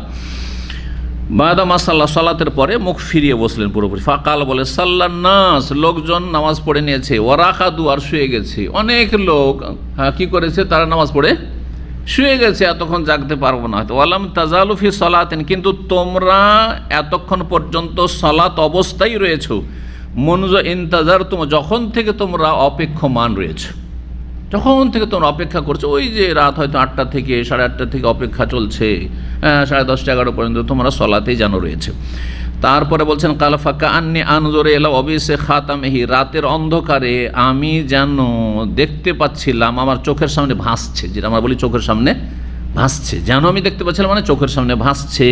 বাদা মাসাল্লাহ, সালাতের পরে মুখ ফিরিয়ে বসলেন পুরোপুরি। ফাকাল বলে, সাল্লান নাস, লোকজন নামাজ পড়ে নিয়েছে, ওয়ারাখাদু, আর শুয়ে গেছে। অনেক লোক কি করেছে, তারা নামাজ পড়ে শুয়ে গেছে, এতক্ষণ জাগতে পারবো না হয়তো। ওয়ালাম তাজালু ফি সালাতিন, কিন্তু তোমরা এতক্ষণ পর্যন্ত সালাত অবস্থায় রয়েছো। মুনজ ইন্তাজার, যখন থেকে তোমরা অপেক্ষমান রয়েছো, যখন থেকে তোমরা অপেক্ষা করছো, ওই যে রাত হয়তো 8টা থেকে 8:30 থেকে অপেক্ষা চলছে, 10:30 11 পর্যন্ত তোমরা সলাতেই যেন রয়েছে। তারপরে বলছেন কালাফাক্কা আন্নি আনজোরে এলা অবিসে খাতামেহি, রাতের অন্ধকারে আমি যেন দেখতে পাচ্ছিলাম, আমার চোখের সামনে ভাসছে, যেটা আমরা বলি চোখের সামনে ভাসছে, যেন আমি দেখতে পাচ্ছিলাম মানে চোখের সামনে ভাসছে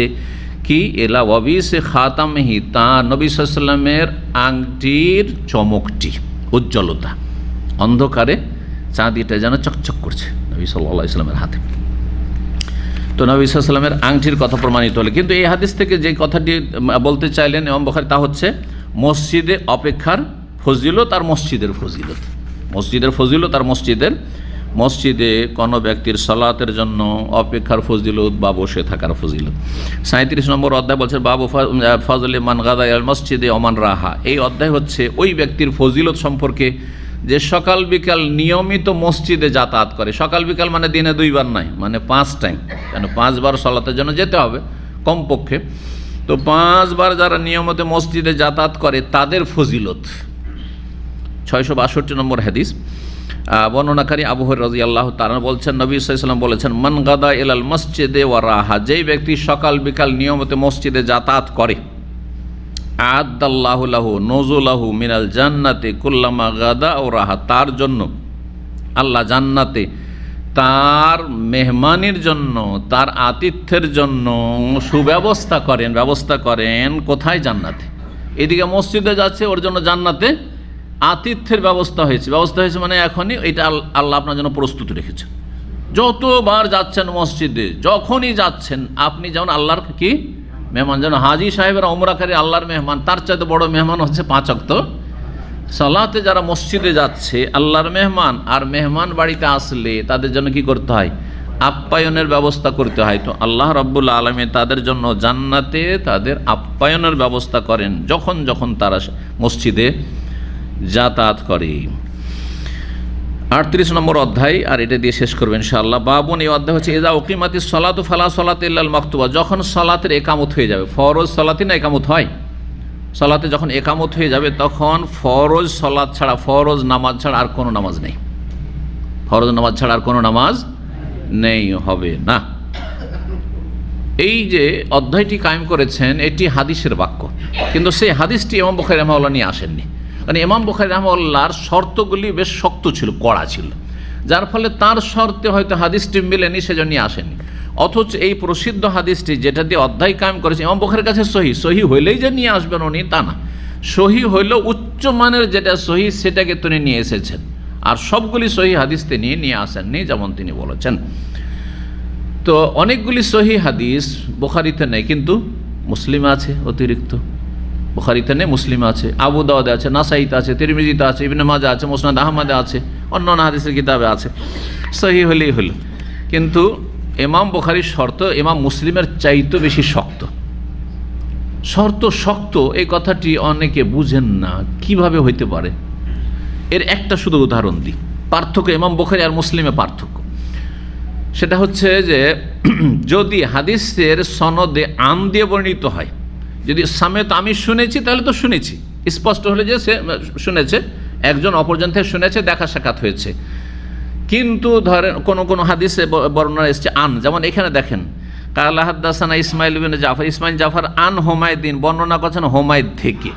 কি, এলা অবিসে খাতামেহি, তা নবী সাল্লাল্লাহু আলাইহি ওয়াসাল্লামের আংটির চমকটি, উজ্জ্বলতা, অন্ধকারে চাঁদিটা যেন চকচক করছে নবী সাল্লাল্লাহু আলাইহি ওয়াসাল্লামের হাতে। তো নবী সাল্লাল্লাহু আলাইহি ওয়াসাল্লামের আংটির কথা প্রমাণিত হলো। কিন্তু এই হাদিস থেকে যে কথাটি বলতে চাইলেন ইমাম বুখারী, তা হচ্ছে মসজিদে অপেক্ষার ফজিলত আর মসজিদের ফজিলত, মসজিদের ফজিলত আর মসজিদে কোনো ব্যক্তির সালাতের জন্য অপেক্ষার ফজিলত বা বসে থাকার ফজিলত। 37 নম্বর অধ্যায় বলছে বাবু ফজলে মান গাদা ইলাল মসজিদে ওমান রাহা। এই অধ্যায় হচ্ছে ওই ব্যক্তির ফজিলত সম্পর্কে যে সকাল বিকাল নিয়মিত মসজিদে যাতায়াত করে। সকাল বিকাল মানে দিনে 2 বার নয়, মানে 5 টাইম, কেন 5 বার সালাতের জন্য যেতে হবে কমপক্ষে। তো 5 বার যারা নিয়মিত মসজিদে যাতায়াত করে তাদের ফজিলত। 662 নম্বর হাদিস, বর্ণনাকারী আবু হুরায়রা রাদিয়াল্লাহু তাআলা বলছেন, নবী সাল্লাল্লাহু আলাইহি ওয়াসাল্লাম বলেছেন, মান গাদা ইলাল মসজিদে ওয়া রাহা, যেই ব্যক্তি সকাল বিকাল নিয়মিত মসজিদে যাতায়াত করে, আদাল্লাহু লাহু নুজুলাহু মিনাল জান্নাতি কুল্লামা গাদা ও রাহা, তার জন্য আল্লাহ জান্নাতে তার মেহমানির জন্য, তার আতিথ্যের জন্য সুব্যবস্থা করেন। কোথায়? জান্নাতে। এদিকে মসজিদে যাচ্ছে, ওর জন্য জান্নাতে আতিথ্যের ব্যবস্থা হয়েছে মানে এখনই এটা আল্লাহ আপনার জন্য প্রস্তুত রেখেছে। যতবার যাচ্ছেন মসজিদে, যখনই যাচ্ছেন আপনি যেমন আল্লাহর কি মেহমান, যেন হাজি সাহেবের ওমরাকারী আল্লাহর মেহমান, তার চাইতে বড় মেহমান হচ্ছে 5 ওয়াক্ত সালাতে যারা মসজিদে যাচ্ছে আল্লাহর মেহমান। আর মেহমান বাড়িতে আসলে তাদের জন্য কি করতে হয়? আপ্যায়নের ব্যবস্থা করতে হয়। তো আল্লাহ রাব্বুল আলামিন তাদের জন্য জান্নাতে তাদের আপ্যায়নের ব্যবস্থা করেন যখন যখন তারা মসজিদে যাতায়াত করে। 38 নম্বর অধ্যায়, আর এটা দিয়ে শেষ করবেন ইনশাআল্লাহ। বাবুন, এই অধ্যায় হচ্ছে ইজা উকিমাতিস সালাতু ফালা সালাতা ইল্লাল মাকতুবা, যখন সালাতের একামত হয়ে যাবে। ফরজ সালাতে না একামত হয়, সালাতে যখন একামত হয়ে যাবে তখন ফরজ সালাত ছাড়া, ফরজ নামাজ ছাড়া আর কোনো নামাজ নেই, ফরজ নামাজ ছাড়া আর কোনো নামাজ নেই, হবে না। এই যে অধ্যায়টি কায়েম করেছেন এটি হাদিসের বাক্য, কিন্তু সেই হাদিসটি ইমাম বুখারী রাহিমাহুল্লাহ নিয়ে আসেননি। কারণ ইমাম বুখারী রাহিমাহুল্লাহর শর্তগুলি বেশ শক্ত ছিল, কড়া ছিল, যার ফলে তার শর্তে হয়তো হাদিসটি মেলেনি, সেজন্য নিয়ে আসেননি। অথচ এই প্রসিদ্ধ হাদিসটি যেটা দিয়ে অধ্যায় কায়েম করেছে ইমাম বুখারীর কাছে সহি হইলেই যে নিয়ে আসবেন উনি তা না, সহি হইলেও উচ্চমানের যেটা সহি সেটাকে তিনি নিয়ে এসেছেন, আর সবগুলি সহি হাদিস তিনি নিয়ে আসেননি, যেমন তিনি বলেছেন। তো অনেকগুলি সহি হাদিস বুখারীতে নেই, কিন্তু মুসলিমে আছে অতিরিক্ত। বুখারীতে নেই, মুসলিমে আছে, আবু দাউদে আছে, নাসাইতে আছে, তিরমিজিতে আছে, ইবনে মাজাহ আছে, মুসনাদ আহমদে আছে, অন্যান্য হাদিসের কিতাবে আছে। সহি হলেই হলো, কিন্তু ইমাম বুখারীর শর্ত ইমাম মুসলিমের চাইতে বেশি শক্ত। শক্ত এই কথাটি অনেকে বুঝেন না, কিভাবে হইতে পারে। এর একটা শুধু উদাহরণ দিই, পার্থক্য ইমাম বুখারী আর মুসলিমে পার্থক্য। সেটা হচ্ছে যে যদি হাদিসের সনদে আন দিয়ে বর্ণিত হয়, যদি সামেত আমি শুনেছি তাহলে তো শুনেছি, স্পষ্ট হলে যে সে শুনেছে, একজন অপরজন থেকে শুনেছে, দেখা সাক্ষাৎ হয়েছে। কিন্তু ধরেন কোন হাদিসে বর্ণনা এসেছে আন, যেমন এখানে দেখেন কালা হাদ্দাসানা ইসমাইল বিন জাফর, ইসমাইল জাফর আন হুমায়দিন, বর্ণনা করছেন হুমায়দ থেকে।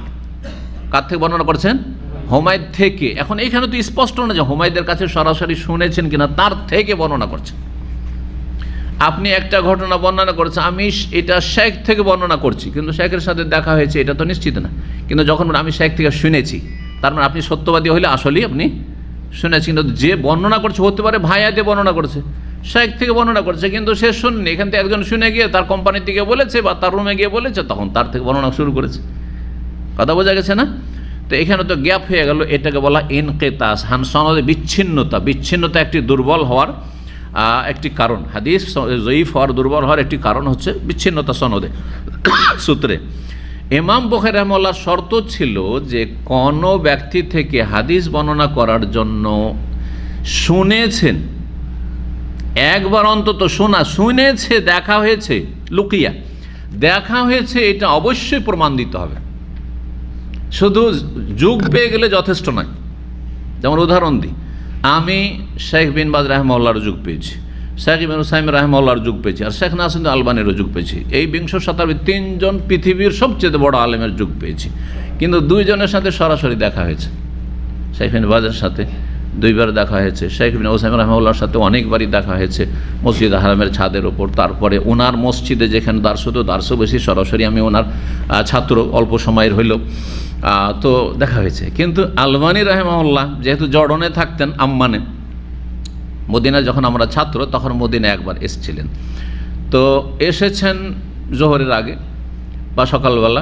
কার থেকে বর্ণনা করছেন? হুমায়দ থেকে। এখন এইখানে তো স্পষ্ট না যে হুমায়দের কাছে সরাসরি শুনেছেন কিনা, তার থেকে বর্ণনা করছেন। আপনি একটা ঘটনা বর্ণনা করেছেন, আমি এটা শেখ থেকে বর্ণনা করছি, কিন্তু শেখের সাথে দেখা হয়েছে এটা তো নিশ্চিত না। কিন্তু যখন আমি শেখ থেকে শুনেছি, তার মানে আপনি সত্যবাদী হলে আসলেই আপনি শুনেছি। কিন্তু যে বর্ণনা করছে হতে পারে ভাইয়া দিয়ে বর্ণনা করছে, শেখ থেকে বর্ণনা করছে, কিন্তু সে শুননি, এখান থেকে একজন শুনে গিয়ে তার কোম্পানির দিকে বলেছে বা তার রুমে গিয়ে বলেছে, তখন তার থেকে বর্ণনা শুরু করেছে। কথা বোঝা গেছে না? তো এখানে তো গ্যাপ হয়ে গেল, এটাকে বলা ইনকিতাস, সনদে বিচ্ছিন্নতা একটি দুর্বল হওয়ার একটি কারণ। হাদিস জয়ীফ হওয়ার, দুর্বল হওয়ার একটি কারণ হচ্ছে বিচ্ছিন্নতা সনদে সূত্রে। ইমাম বুখারী রাহিমাহুল্লাহর শর্ত ছিল যে কোনো ব্যক্তি থেকে হাদিস বর্ণনা করার জন্য শুনেছেন, একবার অন্তত শুনেছে, দেখা হয়েছে, লুকিয়া দেখা হয়েছে, এটা অবশ্যই প্রমাণ দিতে হবে। শুধু যুগ পেয়ে গেলে যথেষ্ট নয়। যেমন উদাহরণ দিই, আমি শেখ বিন বাজ রাহিমাহুল্লাহর যুগ পেয়েছি, শেখ ইবনে উসাইমিন রাহিমাহুল্লাহর যুগ পেয়েছি, আর শেখ নাসিরুদ্দিন আলবানীরও যুগ পেয়েছি। এই বিংশ শতাব্দীর 3 জন পৃথিবীর সবচেয়ে বড় আলেমের যুগ পেয়েছি, কিন্তু 2 জনের সাথে সরাসরি দেখা হয়েছে। শেখ বিন বাজের সাথে 2 বার দেখা হয়েছে, শেখ ইবনে উসাইমিন রাহিমাহুল্লাহর সাথে অনেকবারই দেখা হয়েছে মসজিদ হারামের ছাদের ওপর। তারপরে ওনার মসজিদে যেখানে দার্স বেশি, সরাসরি আমি ওনার ছাত্র, অল্প সময়ের হইল, তো দেখা হয়েছে। কিন্তু আলবানী রাহিমাহুল্লাহ যেহেতু জর্ডনে থাকতেন, আম্মানে, মদিনায় যখন আমরা ছাত্র তখন মদিনায় একবার এসেছিলেন। তো এসেছেন জোহরের আগে বা সকালবেলা,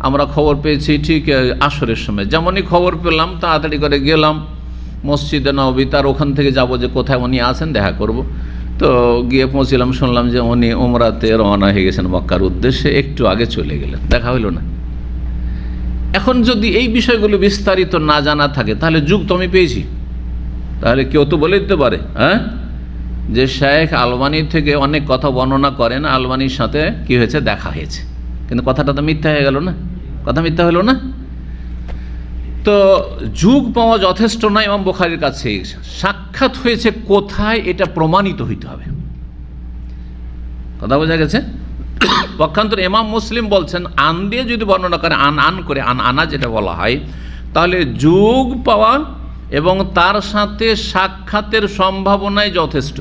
আমরা খবর পেয়েছি ঠিক আসরের সময়। যেমনই খবর পেলাম তাড়াতাড়ি করে গেলাম মসজিদে নববী, তার ওখান থেকে যাব যে কোথায় উনি আছেন দেখা করব। তো গিয়ে পৌঁছিলাম, শুনলাম যে উনি উমরাতে রওনা হয়ে গেছেন মক্কার উদ্দেশ্যে, একটু আগে চলে গেলেন, দেখা হইল না। এখন যদি এই বিষয়গুলো বিস্তারিত না জানা থাকে তাহলে যুগ তো আমি পেয়েছি, তাহলে কেউ তো বলে দিতে পারে যে শেখ আলবানি থেকে অনেক কথা বর্ণনা করেন, আলবানির সাথে কি হয়েছে, দেখা হয়েছে, কিন্তু কথাটা তো মিথ্যা হয়ে গেল না, কথা মিথ্যা হলো না। তো যুগ পাওয়া যথেষ্ট নয়। ইমাম বুখারীর কাছে সাক্ষাৎ হয়েছে কোথায় এটা প্রমাণিত হইতে হবে, কথা বোঝা গেছে। পক্ষান্তর ইমাম মুসলিম বলছেন আন দিয়ে যদি বর্ণনা করে, আন করে আনা যেটা বলা হয়, তাহলে যুগ পাওয়া এবং তার সাথে সাক্ষাতের সম্ভাবনায় যথেষ্ট,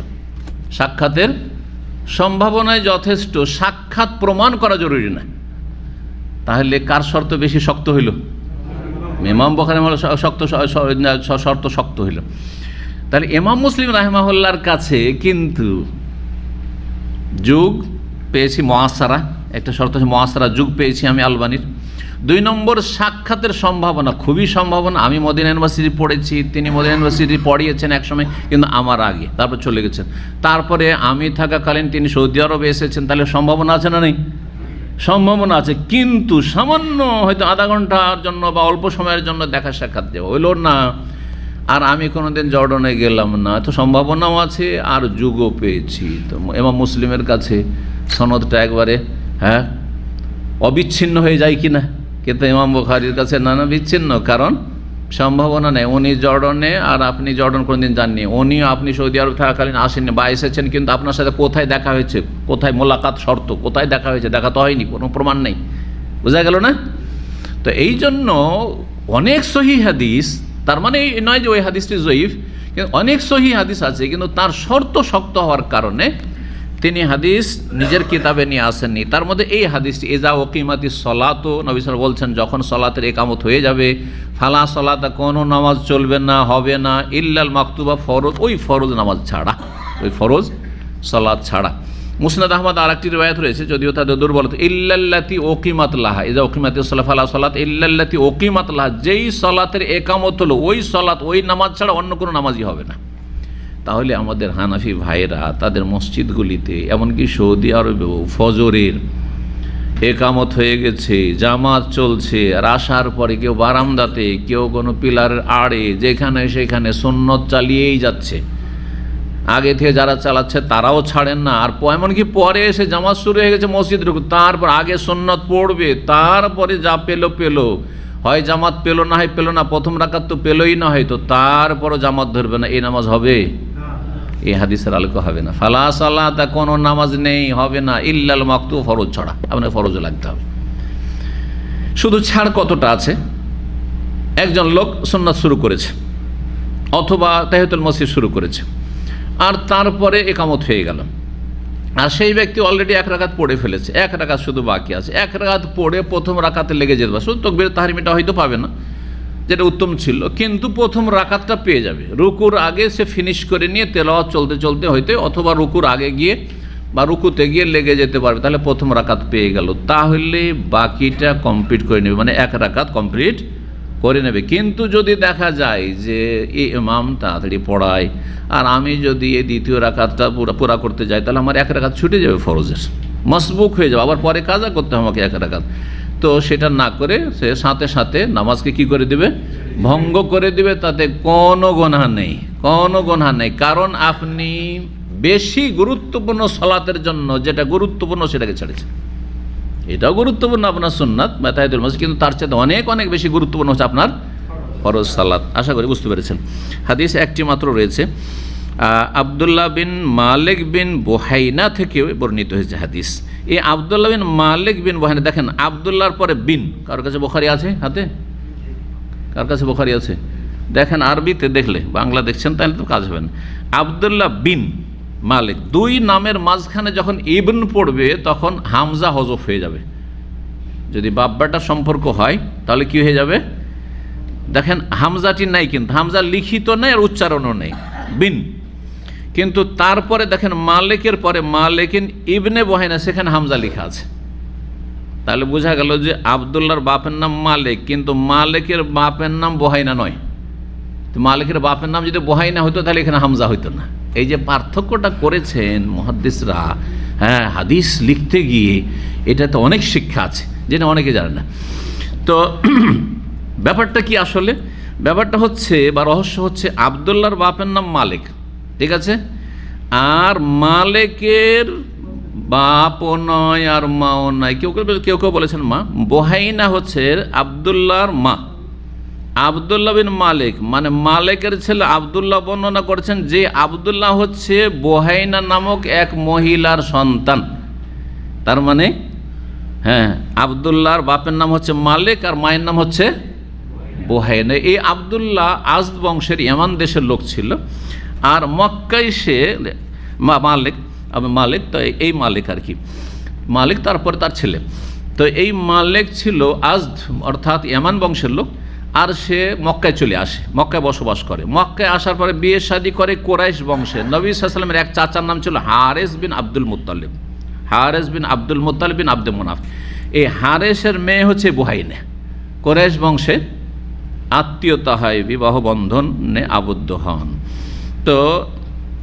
সাক্ষাতের সম্ভাবনায় যথেষ্ট, সাক্ষাৎ প্রমাণ করা জরুরি না। তাহলে কার শর্ত বেশি শক্ত হইল? ইমাম বুখারী শর্ত শক্ত হইল। তাহলে ইমাম মুসলিম রাহিমাহুল্লাহর কাছে কিন্তু যুগ পেয়েছি মুআসসারা, একটা শর্ত হচ্ছে মুআসসারা, যুগ পেয়েছি আমি আলবানির। 2 নম্বর সাক্ষাতের সম্ভাবনা, খুবই সম্ভাবনা। আমি মদিনা ইউনিভার্সিটি পড়েছি, তিনি মদিনা ইউনিভার্সিটি পড়িয়েছেন একসময়, কিন্তু আমার আগে, তারপর চলে গেছেন। তারপরে আমি থাকাকালীন তিনি সৌদি আরবে এসেছেন, তাহলে সম্ভাবনা আছে না নেই? সম্ভাবনা আছে, কিন্তু সামান্য হয়তো আধা ঘন্টার জন্য বা অল্প সময়ের জন্য দেখা সাক্ষাৎ দেওয়া হইল না, আর আমি কোনোদিন জর্ডনে গেলাম না, তো সম্ভাবনাও আছে আর যুগও পেয়েছি। তো ইমাম মুসলিমের কাছে সনদটা একবারে অবিচ্ছিন্ন হয়ে যায় কি না? কিন্তু ইমাম বুখারীর কাছে না বিচ্ছিন্ন, কারণ সম্ভাবনা নেই। উনি জর্ডনে আর আপনি জর্ডন কোনোদিন যাননি, উনিও আপনি সৌদি আরব থাকাকালীন আসেননি বা এসেছেন, কিন্তু আপনার সাথে কোথায় দেখা হয়েছে, কোথায় মোলাকাত শর্ত, কোথায় দেখা হয়েছে, দেখা তো হয়নি, কোনো প্রমাণ নেই, বোঝা গেল না? তো এই জন্য অনেক সহিহ হাদিস, তার মানে এই নয় যে ওই হাদিসটি জয়ীফ, কিন্তু অনেক সহিহ হাদিস আছে, কিন্তু তার শর্ত শক্ত হওয়ার কারণে তিনি হাদিস নিজের কিতাবে নিয়ে আসেননি। তার মধ্যে এই হাদিসটি, এজা ওকিমাতি সলাত, নবী সাল্লাল্লাহু আলাইহি ওয়াসাল্লাম বলছেন যখন সলাতের একামত হয়ে যাবে, ফালা সলাতা, কোনো নামাজ চলবে না, হবে না, ইল্লাল মাকতুবা, ফরজ, ওই ফরজ নামাজ ছাড়া, ওই ফরজ সলাত ছাড়া। মুসনাদ আহমদ আর একটি রিওয়ায়াত রয়েছে, যদিও তাদের দুর্বলতা, ইল্লাল্লাতি ওকিমাত লাহা, এজা ওকিমাতি সলাত ফালা সলাত ইল্লাল্লাতি ওকিমাত লাহা, যেই সলাতের একামত হলো ওই সলাত, ওই নামাজ ছাড়া অন্য কোনো নামাজই হবে না। তাহলে আমাদের হানাফি ভাইরা তাদের মসজিদগুলিতে, এমনকি সৌদি আরবেও ফজরের একামত হয়ে গেছে, জামাত চলছে, আর আসার পরে কেউ বারান্দাতে, কেউ কোনো পিলারের আড়ে, যেখানে সেখানে সুন্নত চালিয়েই যাচ্ছে। আগে থেকে যারা চালাচ্ছে তারাও ছাড়েন না, আর এমনকি পরে এসে জামাত শুরু হয়ে গেছে মসজিদ ঢুকে, তারপর আগে সুন্নত পড়বে, তারপরে যা পেলো, হয় জামাত পেলো না হয় পেলো না, প্রথম রাকাত তো পেলোই না হয়তো, তারপরও জামাত ধরবে না, এই নামাজ হবে? এই হাদিসের আলোকে হবে না। ফালা সালাতা, কোনো নামাজ নেই, হবে না, ইল্লাল মাকতুব, ফরজ ছাড়া, আপনাকে ফরজে লাগতে হবে। শুধু ছাড় কতটা আছে, একজন লোক সুন্নাত শুরু করেছে অথবা তাহিয়াতুল মসজিদ শুরু করেছে, আর তারপরে একামত হয়ে গেল, আর সেই ব্যক্তি অলরেডি 1 রাকাত পড়ে ফেলেছে, 1 রাকাত শুধু বাকি আছে, 1 রাকাত পড়ে প্রথম রাকাতে লেগে যেতে পারে, শুধু তাকবীর তাহরিমটা হয়তো পাবে না, যেটা উত্তম ছিল, কিন্তু প্রথম রাকাতটা পেয়ে যাবে। রুকুর আগে সে ফিনিশ করে নিয়ে তেলাওয়াত চলতে চলতে হইতে, অথবা রুকুর আগে গিয়ে বা রুকুতে গিয়ে লেগে যেতে পারবে, তাহলে প্রথম রাকাত পেয়ে গেল। তাহলে বাকিটা কমপ্লিট করে নেবে, মানে 1 রাকাত কমপ্লিট করে নেবে। কিন্তু যদি দেখা যায় যে এই ইমাম তাড়াতাড়ি পড়ায়, আর আমি যদি এই দ্বিতীয় রাকাতটা পুরা করতে যাই, তাহলে আমার 1 রাকাত ছুটে যাবে, ফরজের মসবুক হয়ে যাবে, আবার পরে কাজা করতে হবে আমাকে 1 রাকাত। তো সেটা না করে সে সাথে সাথে নামাজকে কি করে দিবে, ভঙ্গ করে দিবে, তাতে কোনো গুনাহ নেই, কোনো গুনাহ নেই। কারণ আপনি বেশি গুরুত্বপূর্ণ সালাতের জন্য যেটা গুরুত্বপূর্ণ সেটাকে ছেড়েছেন। এটাও গুরুত্বপূর্ণ আপনার সুন্নাত বা তাহিয়াতুল মসজিদ, কিন্তু তার চেয়ে অনেক অনেক বেশি গুরুত্বপূর্ণ হচ্ছে আপনার ফরজ সালাত। আশা করি বুঝতে পেরেছেন। হাদিস একটি মাত্র রয়েছে, আবদুল্লাহ বিন মালিক বিন বুহাইনা থেকে বর্ণিত হয়েছে হাদিস। এই আবদুল্লাহ বিন মালিক বিন বুহাইনা, দেখেন আবদুল্লাহর পরে বিন, কার কাছে বুখারী আছে হাতে? কার কাছে বুখারী আছে? দেখেন আরবিতে, দেখলে বাংলা দেখছেন তাহলে তো কাজ হবে না। আবদুল্লাহ বিন মালিক, 2 নামের মাঝখানে যখন ইবন পড়বে তখন হামজা হজফ হয়ে যাবে। যদি বাব্বাটা সম্পর্ক হয় তাহলে কি হয়ে যাবে? দেখেন হামজাটি নাই, কিন্তু হামজা লিখিত নেই আর উচ্চারণও নেই, বিন। কিন্তু তারপরে দেখেন মালিকের পরে মালিকিন ইবনে বুহাইনা, সেখানে হামজা লেখা আছে, তাহলে বোঝা গেল যে আবদুল্লাহর বাপের নাম মালিক, কিন্তু মালিকের বাপের নাম বুহাইনা নয়। তো মালিকের বাপের নাম যদি বুহাইনা হতো তাহলে এখানে হামজা হইতো না। এই যে পার্থক্যটা করেছেন মুহাদ্দিসরা, হ্যাঁ, হাদিস লিখতে গিয়ে, এটা তো অনেক শিক্ষা আছে যেটা অনেকে জানে না। তো ব্যাপারটা কি আসলে? ব্যাপারটা হচ্ছে বা রহস্য হচ্ছে আবদুল্লাহর বাপের নাম মালিক, ঠিক আছে, আর মালিকের বাপও নয় আর মাও নয়। কেউ কেউ বলেছেন মা। বুহাইনা হচ্ছে আবদুল্লাহর মা, আবদুল্লাহ বিন মালিক, মানে মালিকের ছেলে আবদুল্লাহ বর্ণনা করেছেন যে আবদুল্লাহ হচ্ছে বুহাইনা নামক এক মহিলার সন্তান। তার মানে হ্যাঁ, আবদুল্লাহর বাপের নাম হচ্ছে মালিক আর মায়ের নাম হচ্ছে বুহাইনা। এই আবদুল্লাহ আজদ বংশের ইয়ামান দেশের লোক ছিল, আর মক্কায় সে মালিক তো এই মালিক আর কি, মালিক তারপরে তার ছেলে। তো এই মালিক ছিল আজদ অর্থাৎ ইয়ামান বংশের লোক, আর সে মক্কায় চলে আসে, মক্কায় বসবাস করে। মক্কায় আসার পরে বিয়ে শাদী করে কোরাইশ বংশে। নবী সাল্লাল্লাহু আলাইহি ওয়াসাল্লামের এক চাচার নাম ছিল হারেস বিন আব্দুল মুত্তালিব, হারেস বিন আব্দুল মুত্তালিব বিন আব্দুল মুনাফ। এই হারেসের মেয়ে হচ্ছে বুহাইনা। কোরাইশ বংশে আত্মীয়তা হয়, বিবাহ বন্ধনে আবদ্ধ হন। তো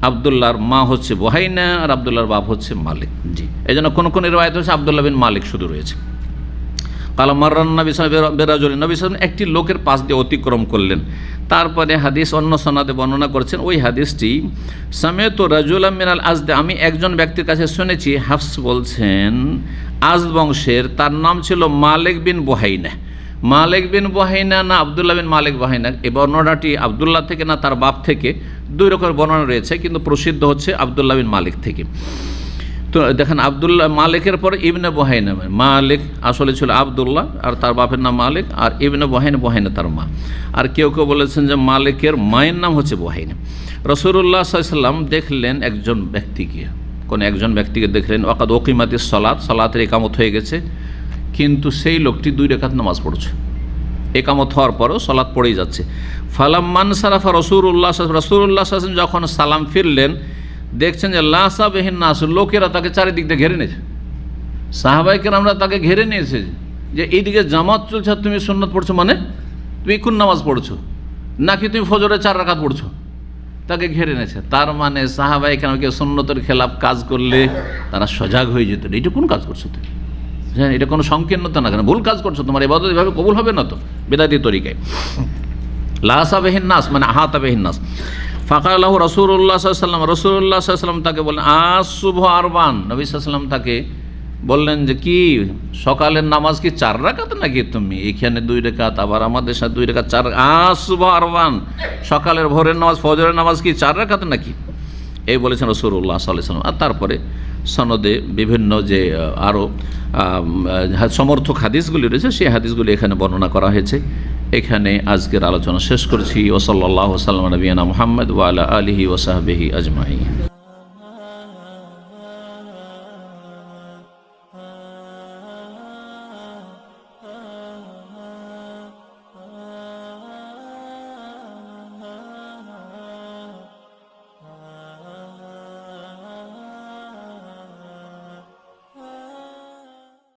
আবদুল্লাহর মা হচ্ছে বুহাইনা আর আবদুল্লাহর বাপ হচ্ছে মালিক। জি, এই জন্য কোন কোন রিওয়ায়াত হচ্ছে আবদুল্লাহ বিন মালিক শুধু রয়েছে। কালা মাররান নবী সাল্লাল্লাহু আলাইহি ওয়াসাল্লাম, নবী সাল্লাল্লাহু একটি লোকের পাশ দিয়ে অতিক্রম করলেন। তারপরে হাদিস অন্য সনদে বর্ণনা করেছেন ওই হাদিসটি, সামিয়তু রাজুলাম মিনাল আজদ, আমি একজন ব্যক্তির কাছে শুনেছি, হাফস বলছেন আজদ বংশের, তার নাম ছিল মালিক বিন বুহাইনা। মালিক বিন বুহাইনা না আবদুল্লাহ বিন মালিক বুহাইনা, এই বর্ণনাটি আবদুল্লাহ থেকে না তার বাপ থেকে, দুই রকমের বর্ণনা রয়েছে, কিন্তু প্রসিদ্ধ হচ্ছে আবদুল্লাহ বিন মালিক থেকে। তো দেখেন আবদুল্লাহ মালিকের পরে ইবনে বুহাইনা, মালিক আসলে ছিল আবদুল্লাহ আর তার বাপের নাম মালিক, আর ইবনে বুহাইনা, বুহাইনা তার মা। আর কেউ কেউ বলেছেন যে মালিকের মায়ের নাম হচ্ছে বুহাইনা। রাসূলুল্লাহ সাল্লাল্লাহু আলাইহি ওয়াসাল্লাম দেখলেন একজন ব্যক্তিকে দেখলেন, ওয়াকাদ ওকিমাতিস সালাত, সালাতের ইকামত হয়ে গেছে, কিন্তু সেই লোকটি 2 রাকাত নামাজ পড়ছে। একামত হওয়ার পরও সালাত পড়েই যাচ্ছে। ফালাম্মান সারাফা রাসূলুল্লাহ সাল্লাল্লাহু আলাইহি ওয়াসাল্লাম যখন সালাম ফিরলেন, দেখছেন যে লাসা বেহিন নাস, লোকেরা তাকে চারিদিক দিয়ে ঘিরে নিয়েছে। সাহাবায়ে কেরামরা তাকে ঘিরে নিয়েছে যে এইদিকে জামাত চলছে, তুমি সুন্নত পড়ছো, মানে তুমি কোন নামাজ পড়ছো, নাকি তুমি ফজরে 4 রাকাত পড়ছো, তাকে ঘিরে নিয়েছে। তার মানে সাহাবায়ে কেরাম কেউ সুন্নতের খেলাফ কাজ করলে তারা সজাগ হয়ে যেত, এটা কোন কাজ করছো তুমি, হ্যাঁ, এটা কোনো সংকীর্ণতা না, কেন ভুল কাজ করছো, তোমার ইবাদত এভাবে কবুল হবে না তো, বিদাতি তরিকায়। লাসা বেহিন নাস মানে আহাতা বেহিন নাস। ফাকালাহু রাসূলুল্লাহ সাল্লাল্লাহু আলাইহি ওয়াসাল্লাম, রাসূলুল্লাহ সাল্লাল্লাহু আলাইহি ওয়াসাল্লাম তাকে বললেন আসুবহু আরবান, নবী সাল্লাল্লাহু আলাইহি ওয়াসাল্লাম তাকে বললেন যে কি সকালের নামাজ কি 4 রাকাত নাকি, তুমি এখানে 2 রাকাত, আবার আমাদের সাথে 2 রাকাত, 4 আসুবহু আরবান, সকালের ভোরের নামাজ ফজরের নামাজ কি 4 রাকাত নাকি, এই বলেছেন রাসূলুল্লাহ সাল্লাল্লাহু আলাইহি ওয়াসাল্লাম। আর তারপরে সনদে বিভিন্ন যে আরও সমর্থক হাদিসগুলি রয়েছে, সেই হাদিসগুলি এখানে বর্ণনা করা হয়েছে। এখানে আজকের আলোচনা শেষ করছি। ওয়া সাল্লাল্লাহু আলা নবিয়িনা মুহাম্মদ ওয়া আলা আলিহি ওয়া সাহবিহি আজমাইন।